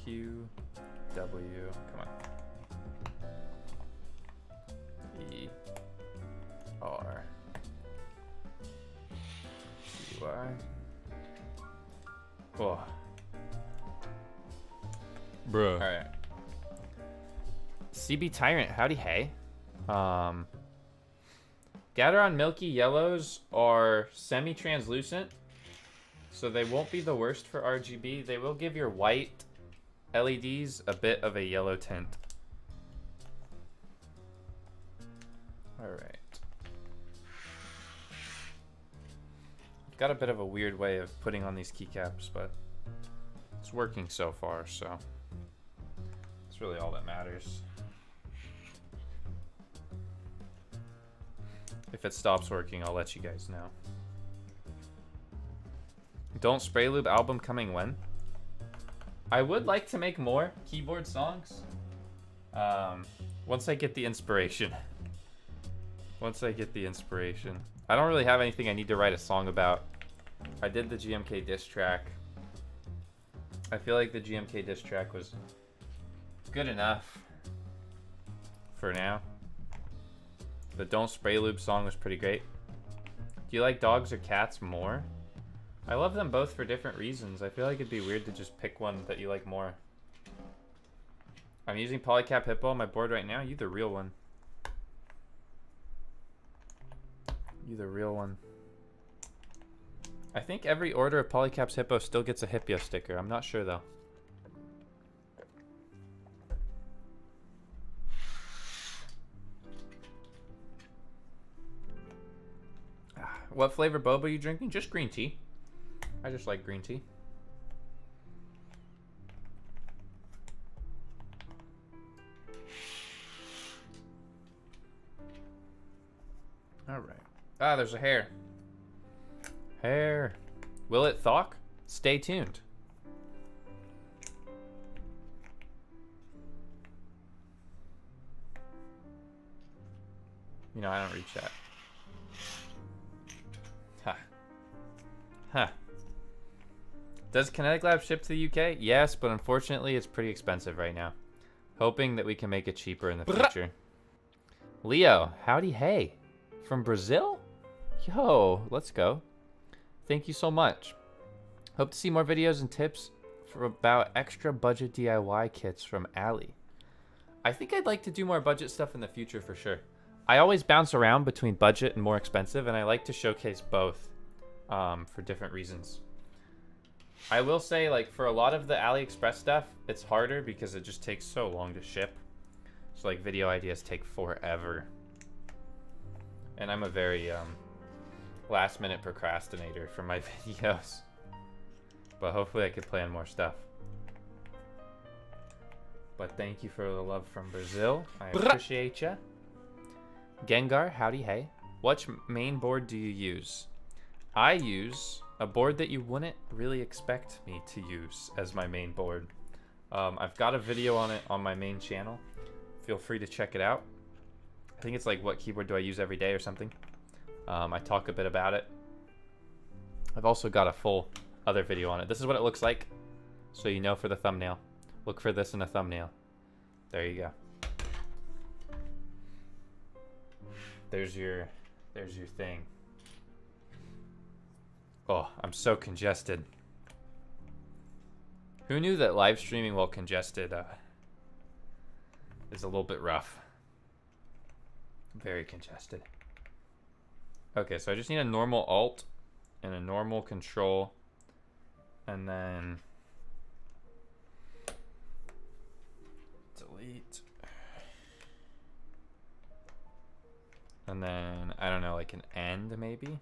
Q, W, come on. E, R, C, Y. Oh. Bruh. Alright. CB Tyrant, howdy hey. Gateron Milky Yellows are semi-translucent, so they won't be the worst for RGB. They will give your white LEDs a bit of a yellow tint. Alright. Got a bit of a weird way of putting on these keycaps, but it's working so far, so it's really all that matters. If it stops working, I'll let you guys know. Don't Spray Lube album coming when? I would like to make more keyboard songs. Once I get the inspiration. Once I get the inspiration. I don't really have anything I need to write a song about. I did the GMK diss track. I feel like the GMK diss track was good enough for now. The Don't Spray Lube song was pretty great. Do you like dogs or cats more? I love them both for different reasons. I feel like it'd be weird to just pick one that you like more. I'm using Polycap Hippo on my board right now. You the real one. You the real one. I think every order of Polycaps Hippo still gets a Hipyo sticker. I'm not sure though. What flavor boba are you drinking? Just green tea. I just like green tea. All right. Ah, there's a hair. Hair. Will it thock? Stay tuned. You know, I don't read chat. Huh. Huh. Does Kinetic Lab ship to the UK? Yes, but unfortunately it's pretty expensive right now. Hoping that we can make it cheaper in the future. Leo, howdy hey. From Brazil? Yo, let's go. Thank you so much. Hope to see more videos and tips for about extra budget DIY kits from Ali. I think I'd like to do more budget stuff in the future for sure. I always bounce around between budget and more expensive, and I like to showcase both for different reasons. I will say, like, for a lot of the AliExpress stuff, it's harder because it just takes so long to ship. So, like, video ideas take forever. And I'm a very last-minute procrastinator for my videos. But hopefully I could plan more stuff. But thank you for the love from Brazil. I appreciate ya. Gengar, howdy hey. What main board do you use? I use a board that you wouldn't really expect me to use as my main board. I've got a video on it on my main channel. Feel free to check it out. I think it's like, what keyboard do I use every day or something. I talk a bit about it. I've also got a full other video on it. This is what it looks like, so you know for the thumbnail. Look for this in a thumbnail. There you go. There's your thing. Oh, I'm so congested. Who knew that live streaming while congested is a little bit rough? Very congested. Okay, so I just need a normal Alt and a normal Control, and then delete. And then, I don't know, like an end maybe?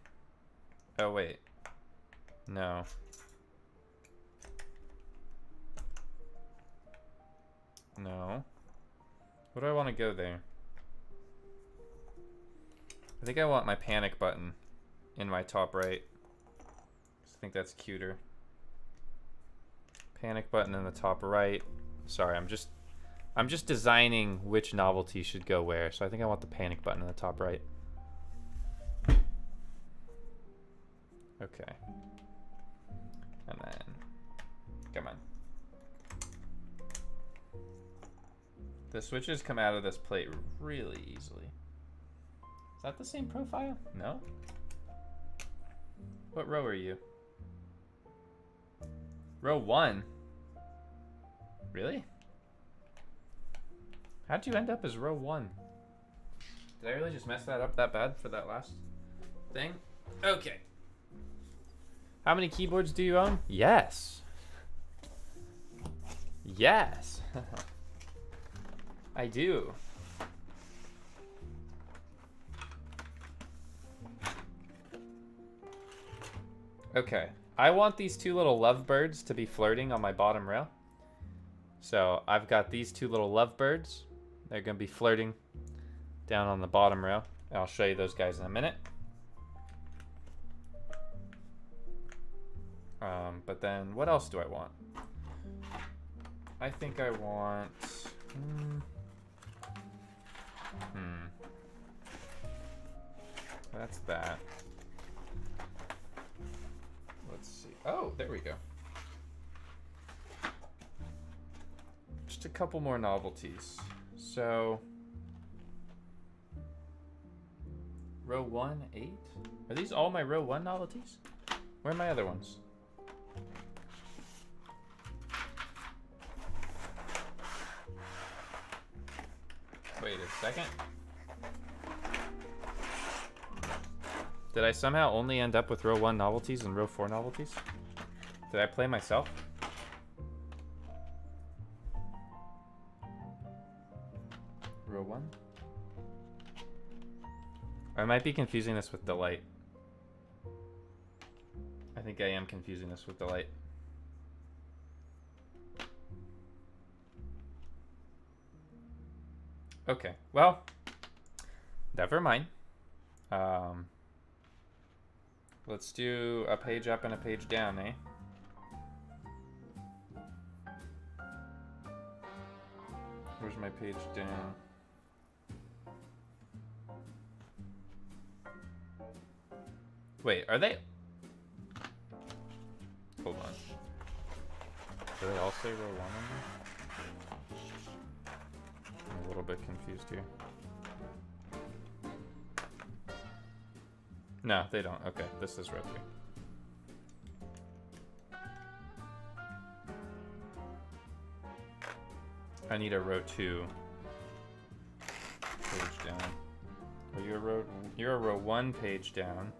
Oh, wait. No. No. What do I want to go there? I think I want my panic button in my top right. I think that's cuter. Panic button in the top right. Sorry, I'm just designing which novelty should go where. So I think I want the panic button in the top right. Okay. And then, come on. The switches come out of this plate really easily. Is that the same profile? No? What row are you? Row 1? Really? How'd you end up as row 1? Did I really just mess that up that bad for that last thing? Okay. How many keyboards do you own? Yes. Yes. I do. Okay. I want these two little lovebirds to be flirting on my bottom rail. So I've got these two little lovebirds. They're going to be flirting down on the bottom rail. I'll show you those guys in a minute. But then what else do I want? I think I want... That's that. Let's see. Oh, there we go. Just a couple more novelties. So, row 1, 8? Are these all my row 1 novelties? Where are my other ones? Wait a second. Did I somehow only end up with row 1 novelties and row 4 novelties? Did I play myself? Row 1? I might be confusing this with Delight. I think I am confusing this with Delight. Okay, well, never mind. Let's do a page up and a page down, eh? Where's my page down? Wait, are they? Hold on. Do they all say row 1 on there? I'm a little bit confused here. No, they don't. Okay, this is row 3. I need a row 2 page down. Or you're a row 1 page down.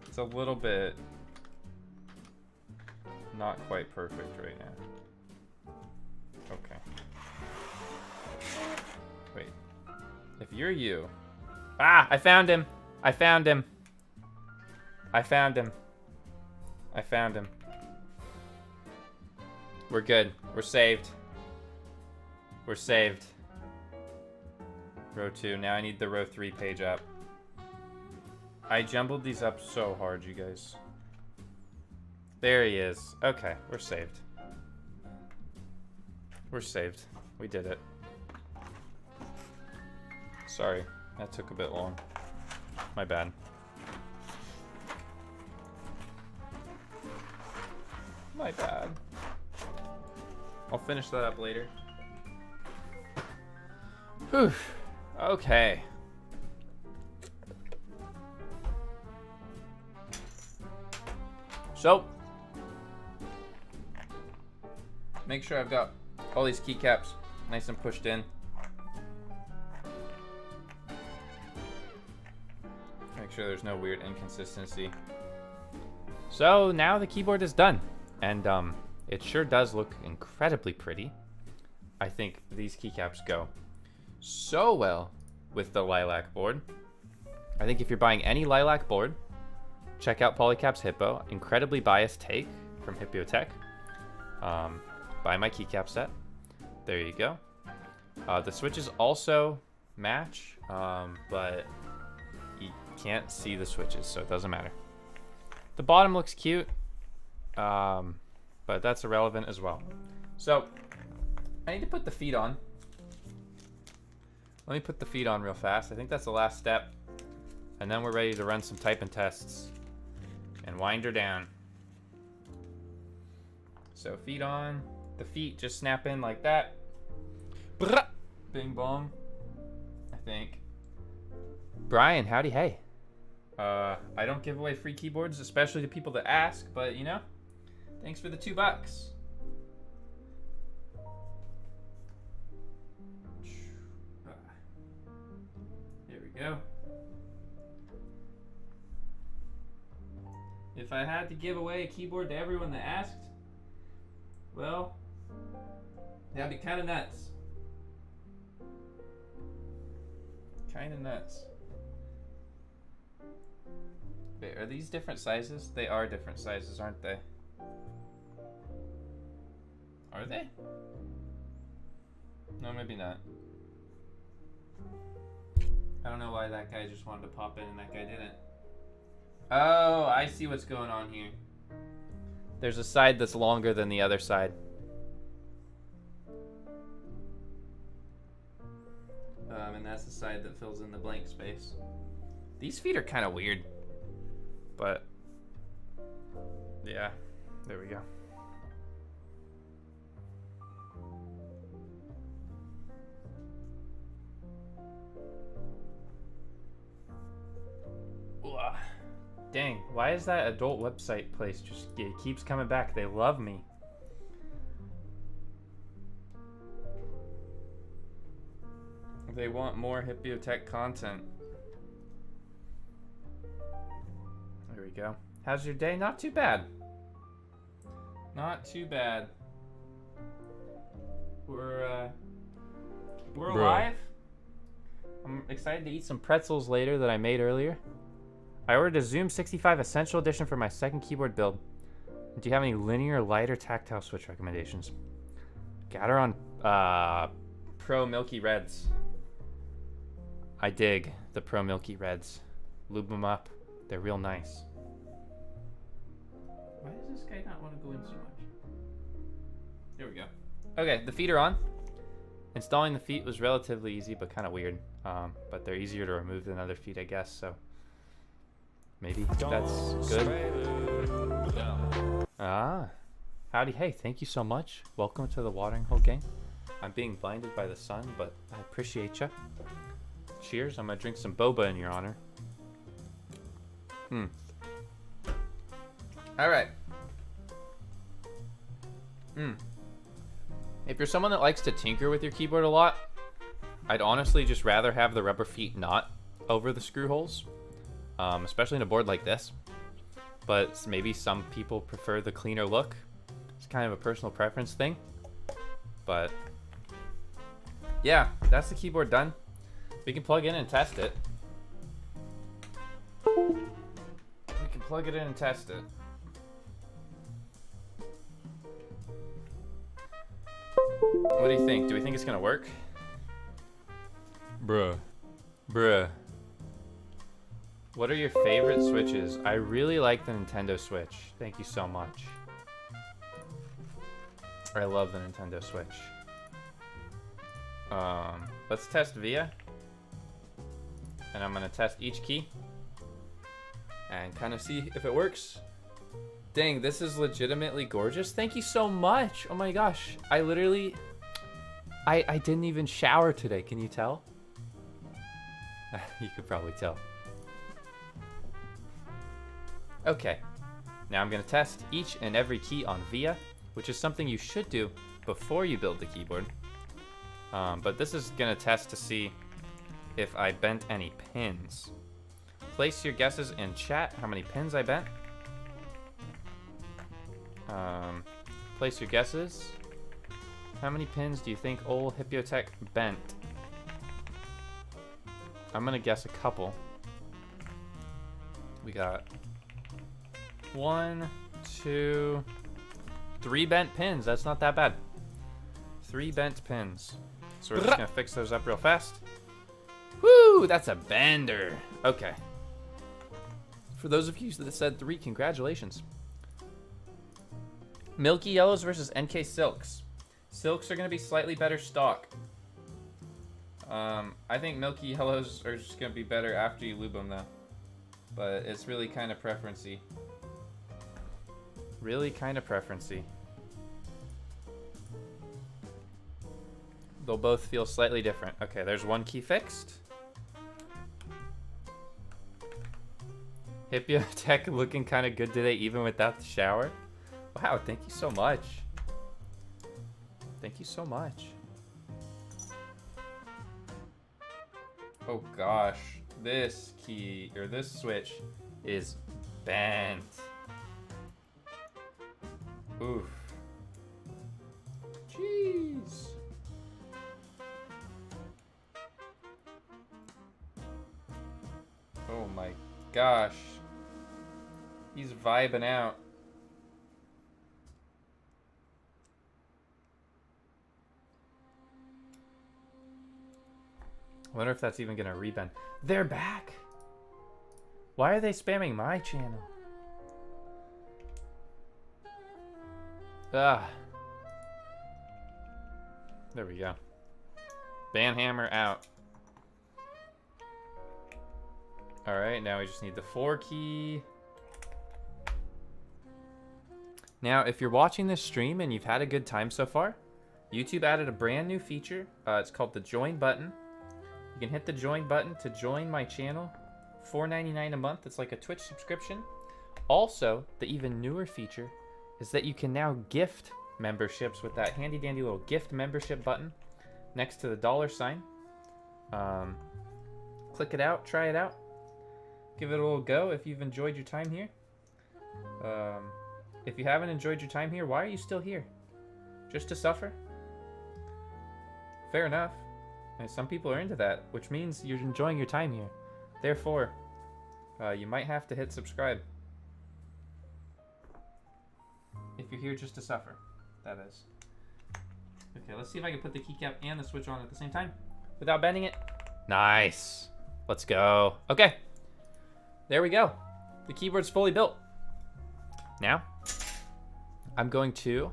It's a little bit not quite perfect right now. Okay. Wait. If you're you... Ah! I found him! I found him! I found him. I found him. We're good. We're saved. We're saved. Row 2. Now I need the row 3 page up. I jumbled these up so hard, you guys. There he is. Okay, we're saved. We're saved. We did it. Sorry, that took a bit long. My bad. My bad. I'll finish that up later. Whew. Okay. So, make sure I've got all these keycaps nice and pushed in. Make sure there's no weird inconsistency. So now the keyboard is done. And It sure does look incredibly pretty. I think these keycaps go so well with the lilac board. I think if you're buying any lilac board, check out Polycaps Hippo. Incredibly biased take from Hipyo Tech. Buy my keycap set. There you go. The switches also match, but you can't see the switches, so it doesn't matter. The bottom looks cute, but that's irrelevant as well. So I need to put the feet on. Let me put the feet on real fast. I think that's the last step. And then we're ready to run some typing tests and wind her down. So feet on. The feet just snap in like that. Bing bong. I think. Brian, howdy hey. I don't give away free keyboards, especially to people that ask, but you know, thanks for the $2. Here we go. If I had to give away a keyboard to everyone that asked, well, that'd be kind of nuts. Kind of nuts. Wait, are these different sizes? They are different sizes, aren't they? Are they? No, maybe not. I don't know why that guy just wanted to pop in and that guy didn't. Oh, I see what's going on here. There's a side that's longer than the other side. And that's the side that fills in the blank space. These feet are kind of weird. But, yeah, there we go. Ugh. Dang, why is that adult website place just, it keeps coming back? They love me. They want more Hipyo Tech content. There we go. How's your day? Not too bad. Not too bad. We're alive. I'm excited to eat some pretzels later that I made earlier. I ordered a Zoom 65 Essential Edition for my second keyboard build. Do you have any linear, light, or tactile switch recommendations? Got her on Pro Milky Reds. I dig the Pro Milky Reds. Lube them up. They're real nice. Why does this guy not want to go in so much? There we go. Okay, the feet are on. Installing the feet was relatively easy, but kind of weird. But they're easier to remove than other feet, I guess, so maybe that's good. Ah, howdy, hey, thank you so much. Welcome to the watering hole gang. I'm being blinded by the sun, but I appreciate you. Cheers, I'm gonna drink some boba in your honor. All right. If you're someone that likes to tinker with your keyboard a lot, I'd honestly just rather have the rubber feet not over the screw holes, especially in a board like this. But maybe some people prefer the cleaner look. It's kind of a personal preference thing. But yeah, that's the keyboard done. We can plug in and test it. We can plug it in and test it. What do you think? Do we think it's gonna work? Bruh. What are your favorite switches? I really like the Nintendo Switch. Thank you so much. I love the Nintendo Switch. Let's test VIA. And I'm gonna test each key and kind of see if it works. Dang, this is legitimately gorgeous. Thank you so much. Oh my gosh. I literally, I didn't even shower today. Can you tell? You could probably tell. Okay. Now I'm gonna test each and every key on VIA, which is something you should do before you build the keyboard. But this is gonna test to see if I bent any pins. Place your guesses in chat how many pins I bent. Place your guesses. How many pins do you think old Hipyo bent? I'm gonna guess a couple. We got 1, 2, 3 bent pins. That's not that bad. 3 bent pins. So we're just gonna fix those up real fast. Woo! That's a bender. Okay. For those of you that said 3, congratulations. Milky Yellows versus NK Silks. Silks are gonna be slightly better stock. I think Milky Yellows are just gonna be better after you lube them though. But it's really kind of preference-y. Really kind of preference-y. They'll both feel slightly different. Okay, there's one key fixed. Hipyo Tech looking kind of good today even without the shower. Wow, thank you so much. Thank you so much. Oh gosh, this key, or this switch is bent. Oof. Jeez. Oh my gosh. He's vibing out. I wonder if that's even gonna rebend. They're back! Why are they spamming my channel? Ah. There we go. Banhammer out. Alright, now we just need the 4 key. Now, if you're watching this stream and you've had a good time so far, YouTube added a brand new feature. It's called the join button. You can hit the join button to join my channel. $4.99 a month. It's like a Twitch subscription. Also, the even newer feature is that you can now gift memberships with that handy dandy little gift membership button next to the $sign. Click it out, try it out. Give it a little go if you've enjoyed your time here. If you haven't enjoyed your time here, why are you still here? Just to suffer? Fair enough. And some people are into that, which means you're enjoying your time here. Therefore, you might have to hit subscribe. If you're here just to suffer, that is. Okay, let's see if I can put the keycap and the switch on at the same time without bending it. Nice. Let's go. Okay. There we go. The keyboard's fully built. Now, I'm going to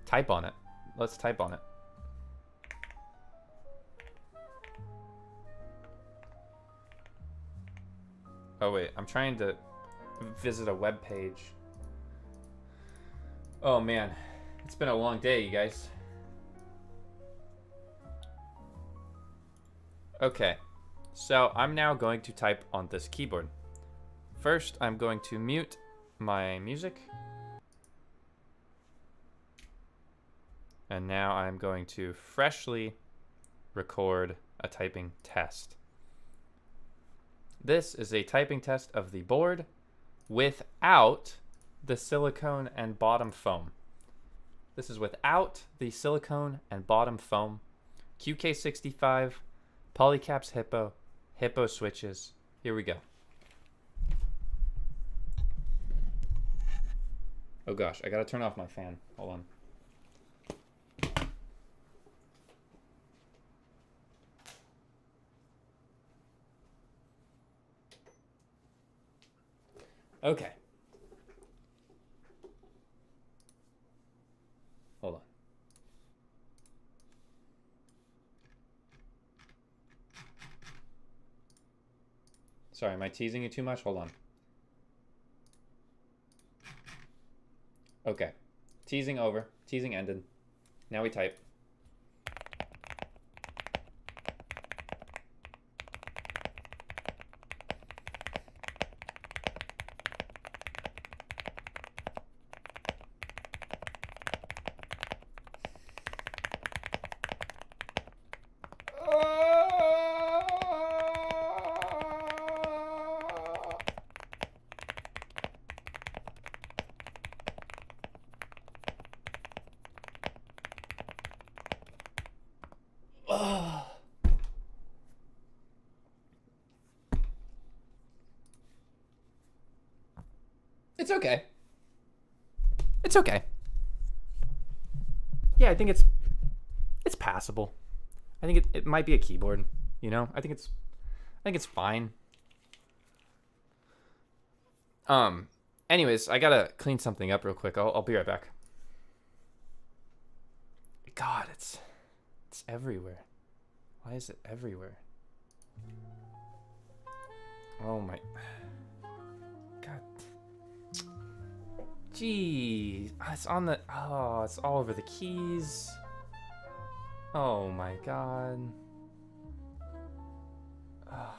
type on it. Let's type on it. Oh wait, I'm trying to visit a web page. Oh man, it's been a long day, you guys. Okay, so I'm now going to type on this keyboard. First, I'm going to mute my music. And now I'm going to freshly record a typing test. This is a typing test of the board without the silicone and bottom foam. This is without the silicone and bottom foam. QK65, polycaps Hippo switches. Here we go. Oh gosh, I gotta turn off my fan. Hold on. Okay. Hold on. Sorry, am I teasing you too much? Hold on. Okay. Teasing over. Teasing ended. Now we type. It's okay. It's okay. Yeah, I think it's passable. I think it might be a keyboard, you know? I think it's fine. Anyways, I gotta clean something up real quick. I'll be right back. God, it's everywhere. Why is it everywhere? Oh my God. Jeez. It's on the it's all over the keys. Oh my God. Oh.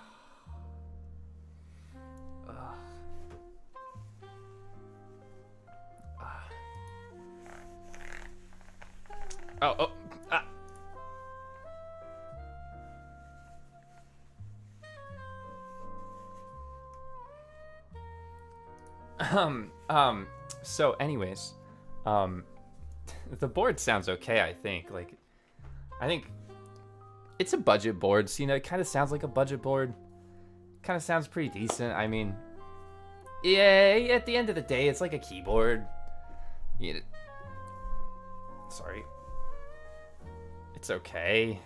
So anyways, the board sounds okay, I think. Like, I think it's a budget board, so, you know, it kind of sounds like a budget board. Kind of sounds pretty decent. I mean, yeah, at the end of the day, it's like a keyboard. Sorry. It's okay.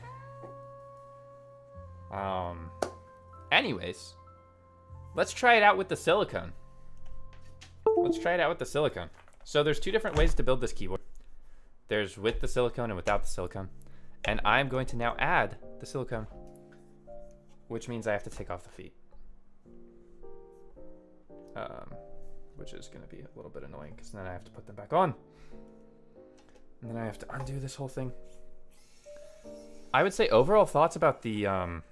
Anyways, let's try it out with the silicone. So there's two different ways to build this keyboard. There's with the silicone and without the silicone. And I'm going to now add the silicone, which means I have to take off the feet. Which is going to be a little bit annoying because then I have to put them back on. And then I have to undo this whole thing. I would say overall thoughts about the, or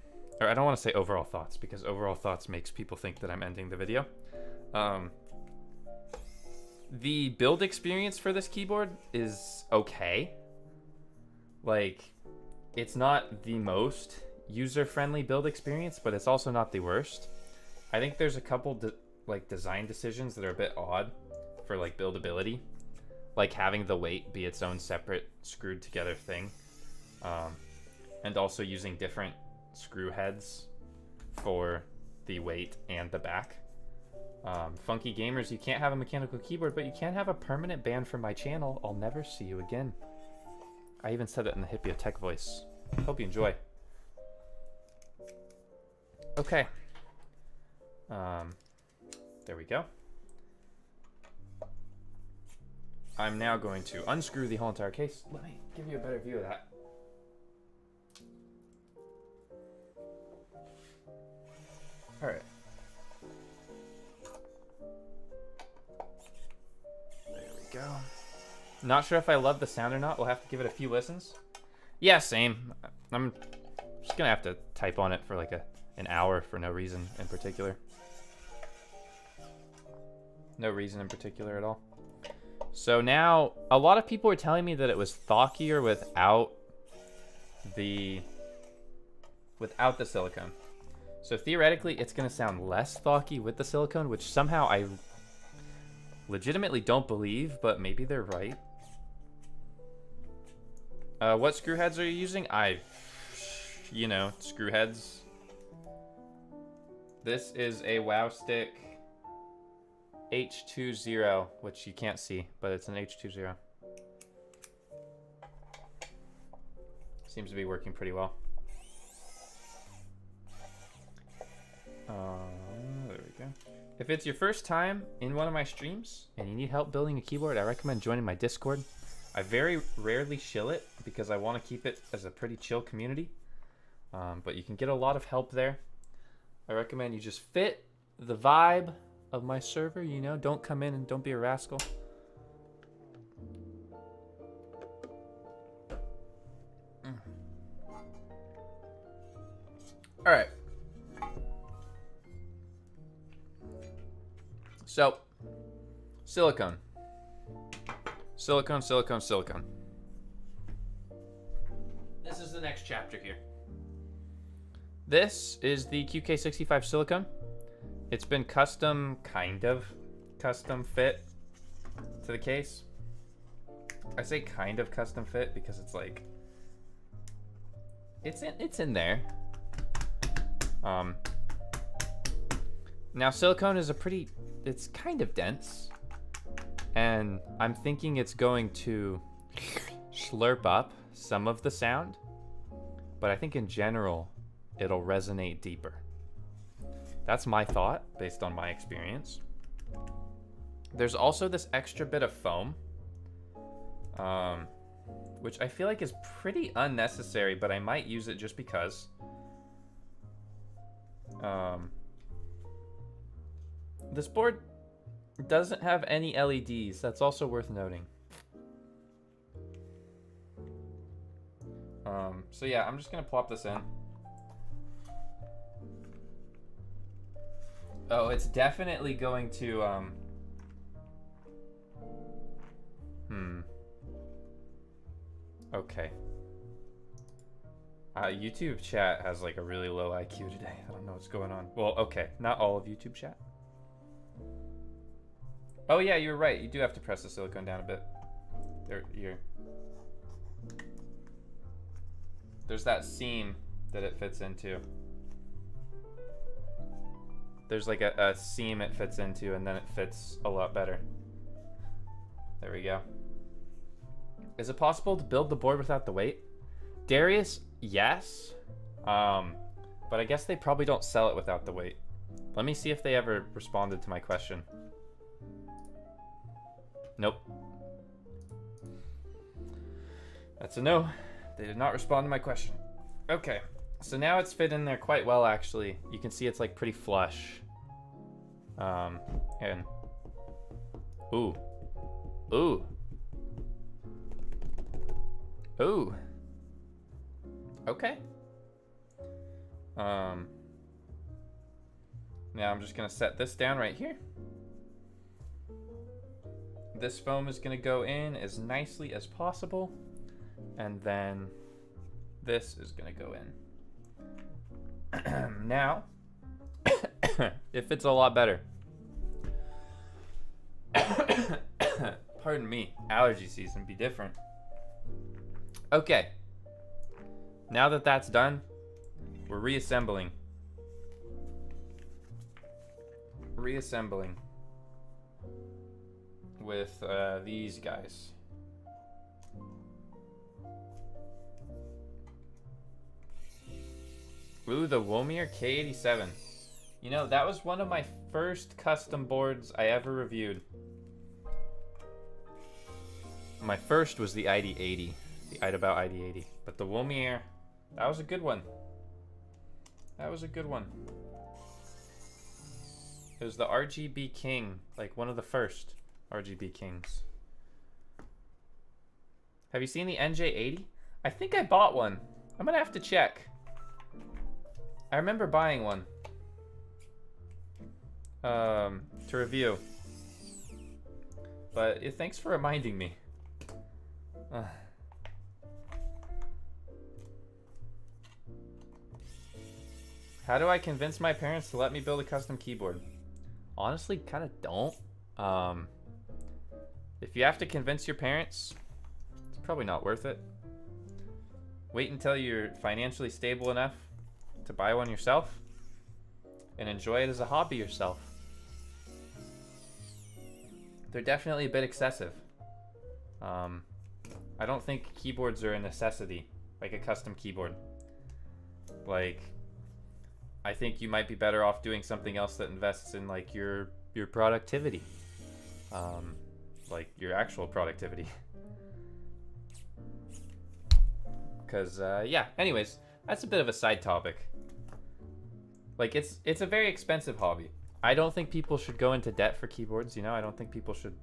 I don't want to say overall thoughts because overall thoughts makes people think that I'm ending the video. The build experience for this keyboard is okay. Like, it's not the most user-friendly build experience, but it's also not the worst. I think there's a couple design decisions that are a bit odd for like buildability, like having the weight be its own separate screwed together thing, and also using different screw heads for the weight and the back. Funky gamers, you can't have a mechanical keyboard, but you can have a permanent ban from my channel. I'll never see you again. I even said it in the Hipyo tech voice. Hope you enjoy. Okay. There we go. I'm now going to unscrew the whole entire case. Let me give you a better view of that. All right. There we go. Not sure if I love the sound or not. We'll have to give it a few listens. Yeah, same. I'm just gonna have to type on it for like an hour for no reason in particular. No reason in particular at all. So now, a lot of people were telling me that it was thockier without the silicone. So theoretically, it's gonna sound less thocky with the silicone, which somehow I legitimately don't believe, but maybe they're right. What screw heads are you using? You know, screw heads. This is a WowStick H20, which you can't see, but it's an H20. Seems to be working pretty well. There we go. If it's your first time in one of my streams and you need help building a keyboard, I recommend joining my Discord. I very rarely shill it because I want to keep it as a pretty chill community. But you can get a lot of help there. I recommend you just fit the vibe of my server, you know, don't come in and don't be a rascal. All right. So, silicone. Silicone, silicone, silicone. This is the next chapter here. This is the QK65 silicone. It's been kind of custom fit to the case. I say kind of custom fit because it's like, it's in there. Now silicone is it's kind of dense. And I'm thinking it's going to slurp up some of the sound, but I think in general, it'll resonate deeper. That's my thought based on my experience. There's also this extra bit of foam, which I feel like is pretty unnecessary, but I might use it just because. This board doesn't have any LEDs. That's also worth noting. So yeah, I'm just gonna plop this in. Oh, it's definitely going to, okay. YouTube chat has like a really low IQ today. I don't know what's going on. Well, okay, not all of YouTube chat. Oh yeah, you're right. You do have to press the silicone down a bit. There's that seam that it fits into. There's like a seam it fits into, and then it fits a lot better. There we go. Is it possible to build the board without the weight? Darius, yes. But I guess they probably don't sell it without the weight. Let me see if they ever responded to my question. Nope. That's a no. They did not respond to my question. Okay. So now it's fit in there quite well, actually. You can see it's like pretty flush. And ooh. Ooh. Ooh. Okay. Now I'm just gonna set this down right here. This foam is gonna go in as nicely as possible. And then this is gonna go in. Now, it fits a lot better. Pardon me, allergy season be different. Okay, now that that's done, we're reassembling. Reassembling with these guys. Ooh, the Womier K87. You know, that was one of my first custom boards I ever reviewed. My first was the ID80, the Idabout ID80. But the Womier, that was a good one. That was a good one. It was the RGB King, like one of the first RGB Kings. Have you seen the NJ80? I think I bought one. I'm gonna have to check. I remember buying one to review, but thanks for reminding me. How do I convince my parents to let me build a custom keyboard? Honestly, kind of don't. If you have to convince your parents, it's probably not worth it. Wait until you're financially stable enough to buy one yourself and enjoy it as a hobby yourself. They're definitely a bit excessive. I don't think keyboards are a necessity, like a custom keyboard. Like, I think you might be better off doing something else that invests in like your productivity, like your actual productivity. Because yeah, anyways, that's a bit of a side topic. Like, it's a very expensive hobby. I don't think people should go into debt for keyboards, you know? I don't think people should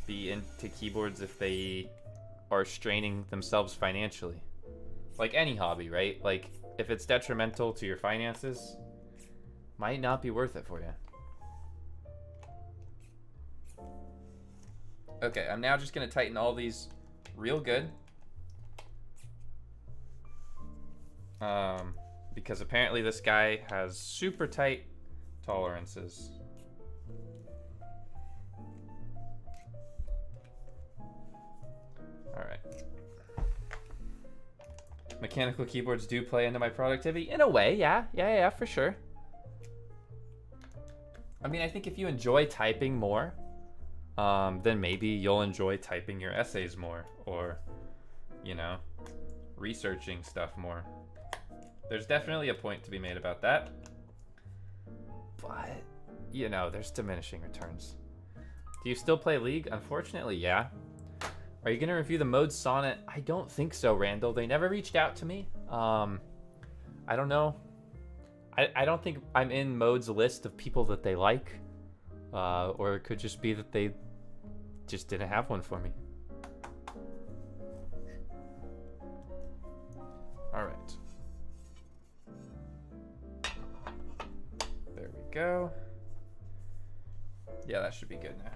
be into keyboards if they are straining themselves financially. Like any hobby, right? Like, if it's detrimental to your finances, might not be worth it for you. Okay, I'm now just gonna tighten all these real good. Because apparently this guy has super tight tolerances. All right. Mechanical keyboards do play into my productivity in a way, yeah, for sure. I mean, I think if you enjoy typing more, then maybe you'll enjoy typing your essays more, or, you know, researching stuff more. There's definitely a point to be made about that. But, you know, there's diminishing returns. Do you still play League? Unfortunately, yeah. Are you going to review the mode Sonnet? I don't think so, Randall. They never reached out to me. I don't know. I don't think I'm in Mode's list of people that they like. Or it could just be that they just didn't have one for me. All right. There we go. Yeah, that should be good now.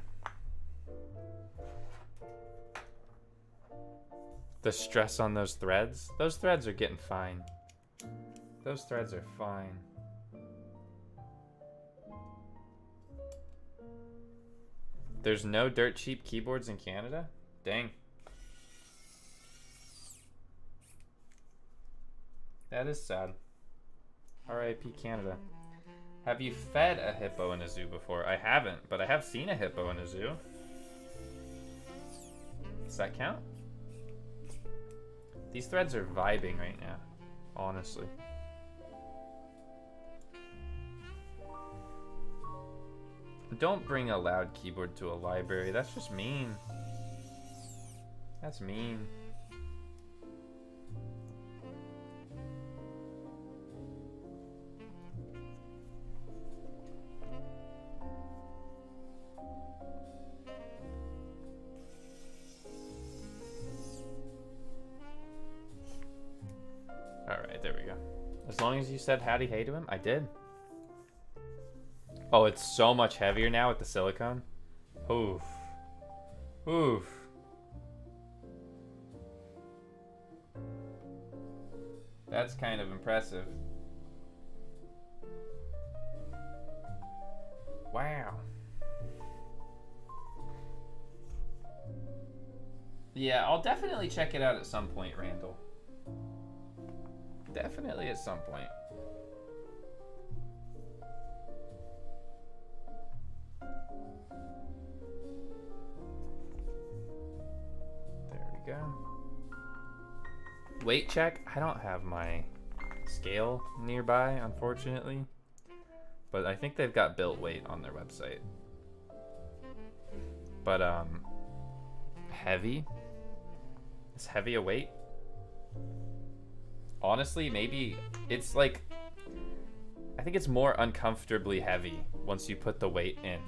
The stress on those threads? Those threads are getting fine. Those threads are fine. There's no dirt cheap keyboards in Canada? Dang. That is sad. R.I.P. Canada. Have you fed a hippo in a zoo before? I haven't, but I have seen a hippo in a zoo. Does that count? These threads are vibing right now, honestly. Don't bring a loud keyboard to a library. That's just mean. That's mean. Alright, there we go. As long as you said howdy hey to him, I did. Oh, it's so much heavier now with the silicone. Oof. Oof. That's kind of impressive. Wow. Yeah, I'll definitely check it out at some point, Randall. Definitely at some point. There we go. Weight check. I don't have my scale nearby, unfortunately. But I think they've got built weight on their website. But, heavy? Is heavy a weight? Honestly, maybe it's like, I think it's more uncomfortably heavy once you put the weight in.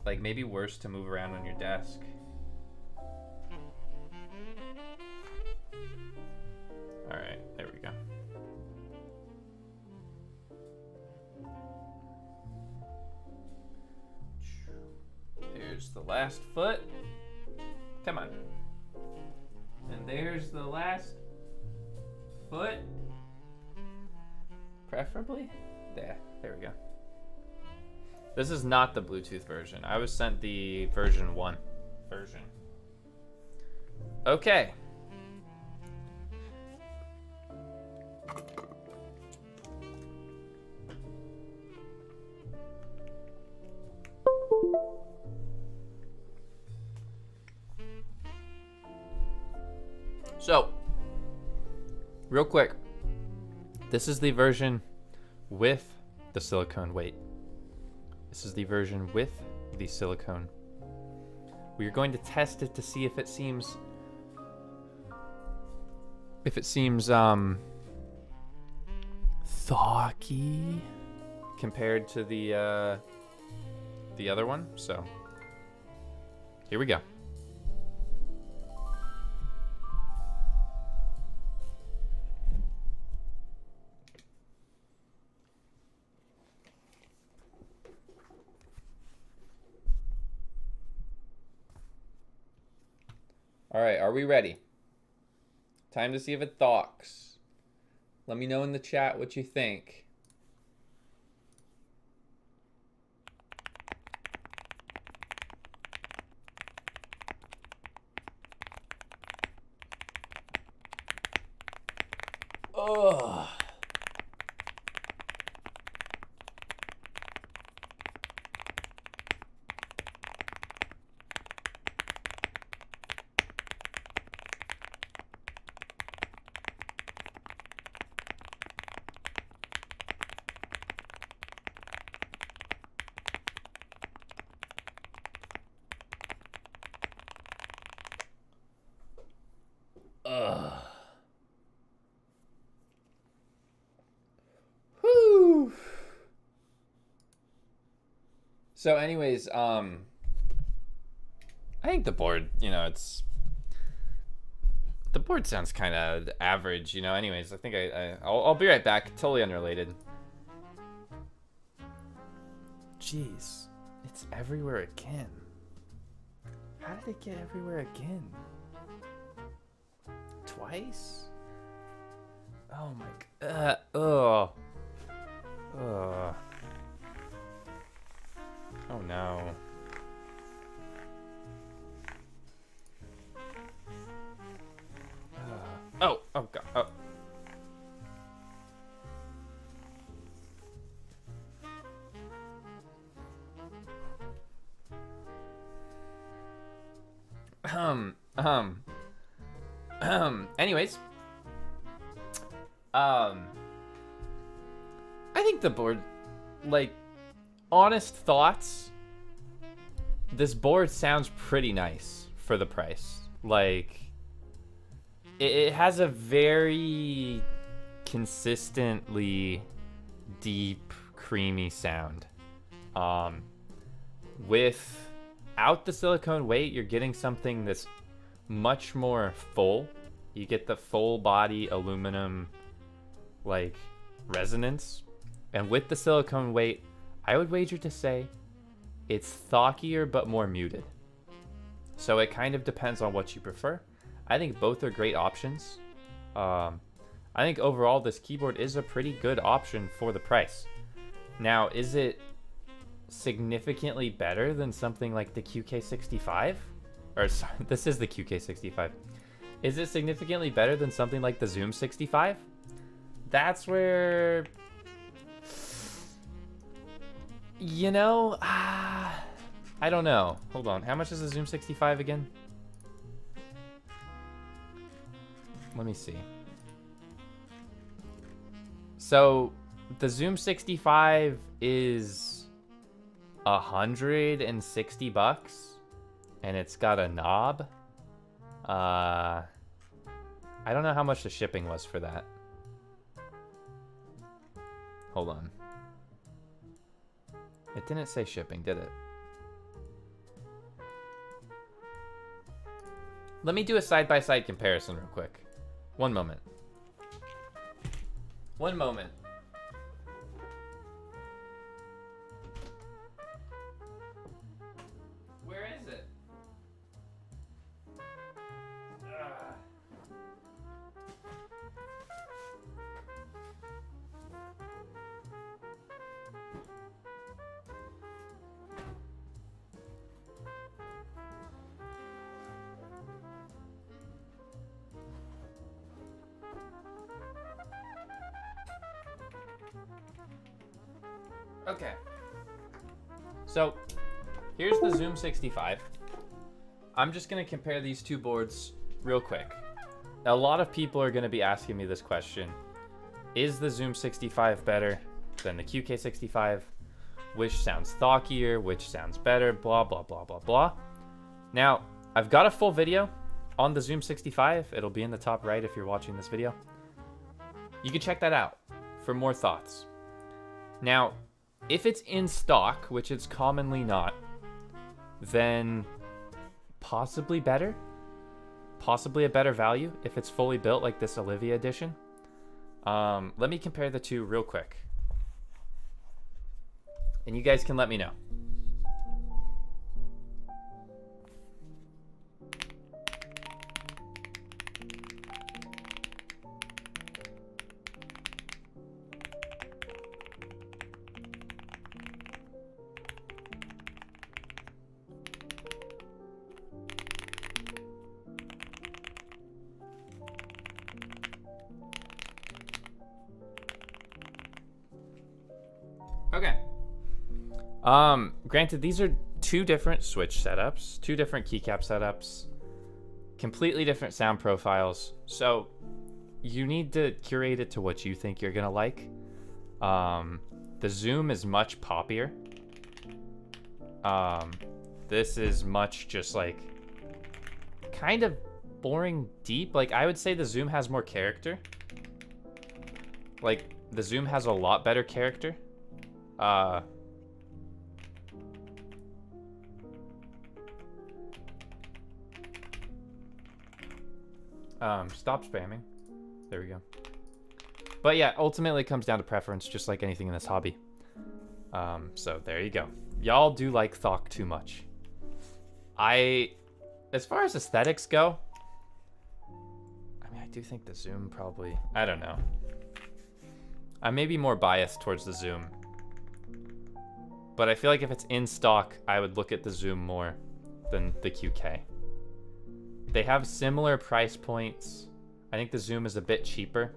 Like maybe worse to move around on your desk. All right, there we go. Here's the last foot. Come on. And there's the last foot. Preferably? There we go. This is not the Bluetooth version. I was sent the version 1 version. Okay. So, real quick, this is the version with the silicone weight. This is the version with the silicone. We are going to test it to see if it seems thocky compared to the other one. So, here we go. All right, are we ready? Time to see if it thocks. Let me know in the chat what you think. Ugh. So anyways, I think the board, you know, the board sounds kind of average, you know. Anyways, I think I'll be right back. Totally unrelated. Jeez, it's everywhere again. How did it get everywhere again? Twice? Oh my god. Oh no. Oh god. Oh. Anyways. I think the board, like, honest thoughts, this board sounds pretty nice for the price. Like, it has a very consistently deep, creamy sound. Without the silicone weight, you're getting something that's much more full. You get the full body aluminum, like, resonance. And with the silicone weight, I would wager to say it's thockier but more muted. So it kind of depends on what you prefer. I think both are great options. I think overall this keyboard is a pretty good option for the price. Now, is it significantly better than something like the QK65? Or sorry, this is the QK65. Is it significantly better than something like the Zoom 65? That's where, you know, I don't know. Hold on. How much is the Zoom 65 again? Let me see. So the Zoom 65 is $160, and it's got a knob. I don't know how much the shipping was for that. Hold on. It didn't say shipping, did it? Let me do a side-by-side comparison real quick. One moment. One moment. Where is it? Okay. So, here's the Zoom 65. I'm just going to compare these two boards real quick. A lot of people are going to be asking me this question. Is the Zoom 65 better than the QK65? Which sounds thockier? Which sounds better? Blah, blah, blah, blah, blah. Now, I've got a full video on the Zoom 65. It'll be in the top right if you're watching this video. You can check that out for more thoughts. Now, if it's in stock, which it's commonly not, then possibly better. Possibly a better value if it's fully built like this Olivia edition. Let me compare the two real quick. And you guys can let me know. Okay. Granted, these are two different switch setups, two different keycap setups, completely different sound profiles. So you need to curate it to what you think you're gonna like. The Zoom is much poppier. This is much just like kind of boring deep. Like I would say the Zoom has more character. Like the Zoom has a lot better character. Stop spamming. There we go. But yeah, ultimately it comes down to preference, just like anything in this hobby. So there you go. Y'all do like THOCK too much. As far as aesthetics go, I mean, I do think the zoom probably, I don't know. I may be more biased towards the zoom. But I feel like if it's in stock, I would look at the zoom more than the QK. They have similar price points. I think the zoom is a bit cheaper.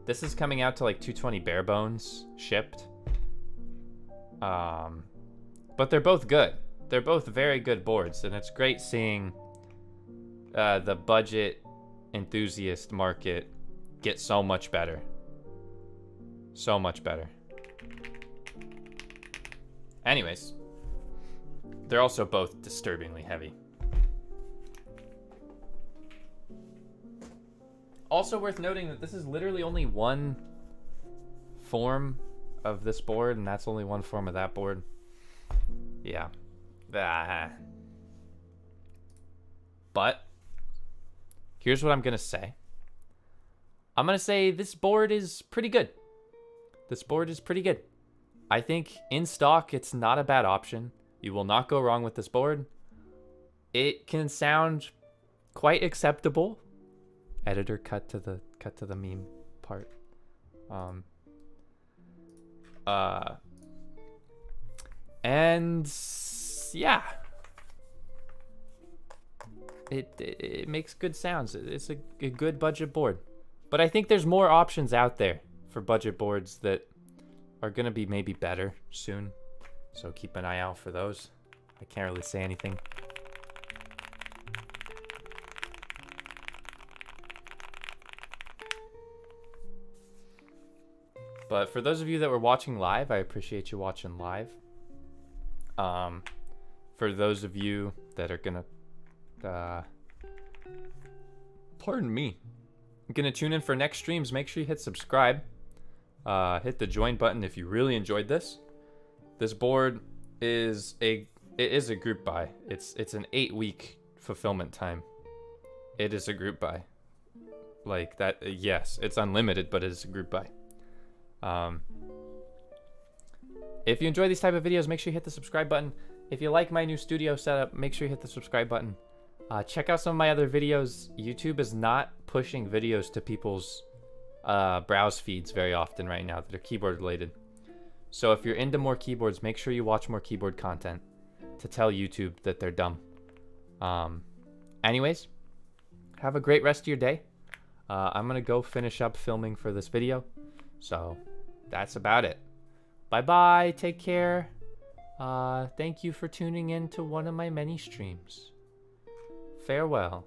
This is coming out to like 220 bare bones shipped. But they're both good. They're both very good boards, and it's great seeing the budget enthusiast market get so much better. So much better. Anyways, they're also both disturbingly heavy. Also worth noting that this is literally only one form of this board, and that's only one form of that board. Yeah. But here's what I'm gonna say. I'm gonna say this board is pretty good. This board is pretty good. I think in stock, it's not a bad option. You will not go wrong with this board. It can sound quite acceptable. Editor, cut to the meme part. And yeah, it makes good sounds. It's a good budget board, but I think there's more options out there for budget boards that are gonna be maybe better soon. So keep an eye out for those. I can't really say anything. But for those of you that were watching live, I appreciate you watching live. For those of you that are gonna, pardon me, gonna tune in for next streams, make sure you hit subscribe. Hit the join button if you really enjoyed this. This board is a group buy. It's an 8-week fulfillment time. It is a group buy. Like that, yes, it's unlimited, but it's a group buy. If you enjoy these type of videos, make sure you hit the subscribe button. If you like my new studio setup, make sure you hit the subscribe button. Check out some of my other videos. YouTube is not pushing videos to people's browse feeds very often right now that are keyboard related. So if you're into more keyboards, make sure you watch more keyboard content to tell YouTube that they're dumb. Anyways, have a great rest of your day. I'm gonna go finish up filming for this video. So that's about it. Bye bye, take care. Thank you for tuning in to one of my many streams. Farewell.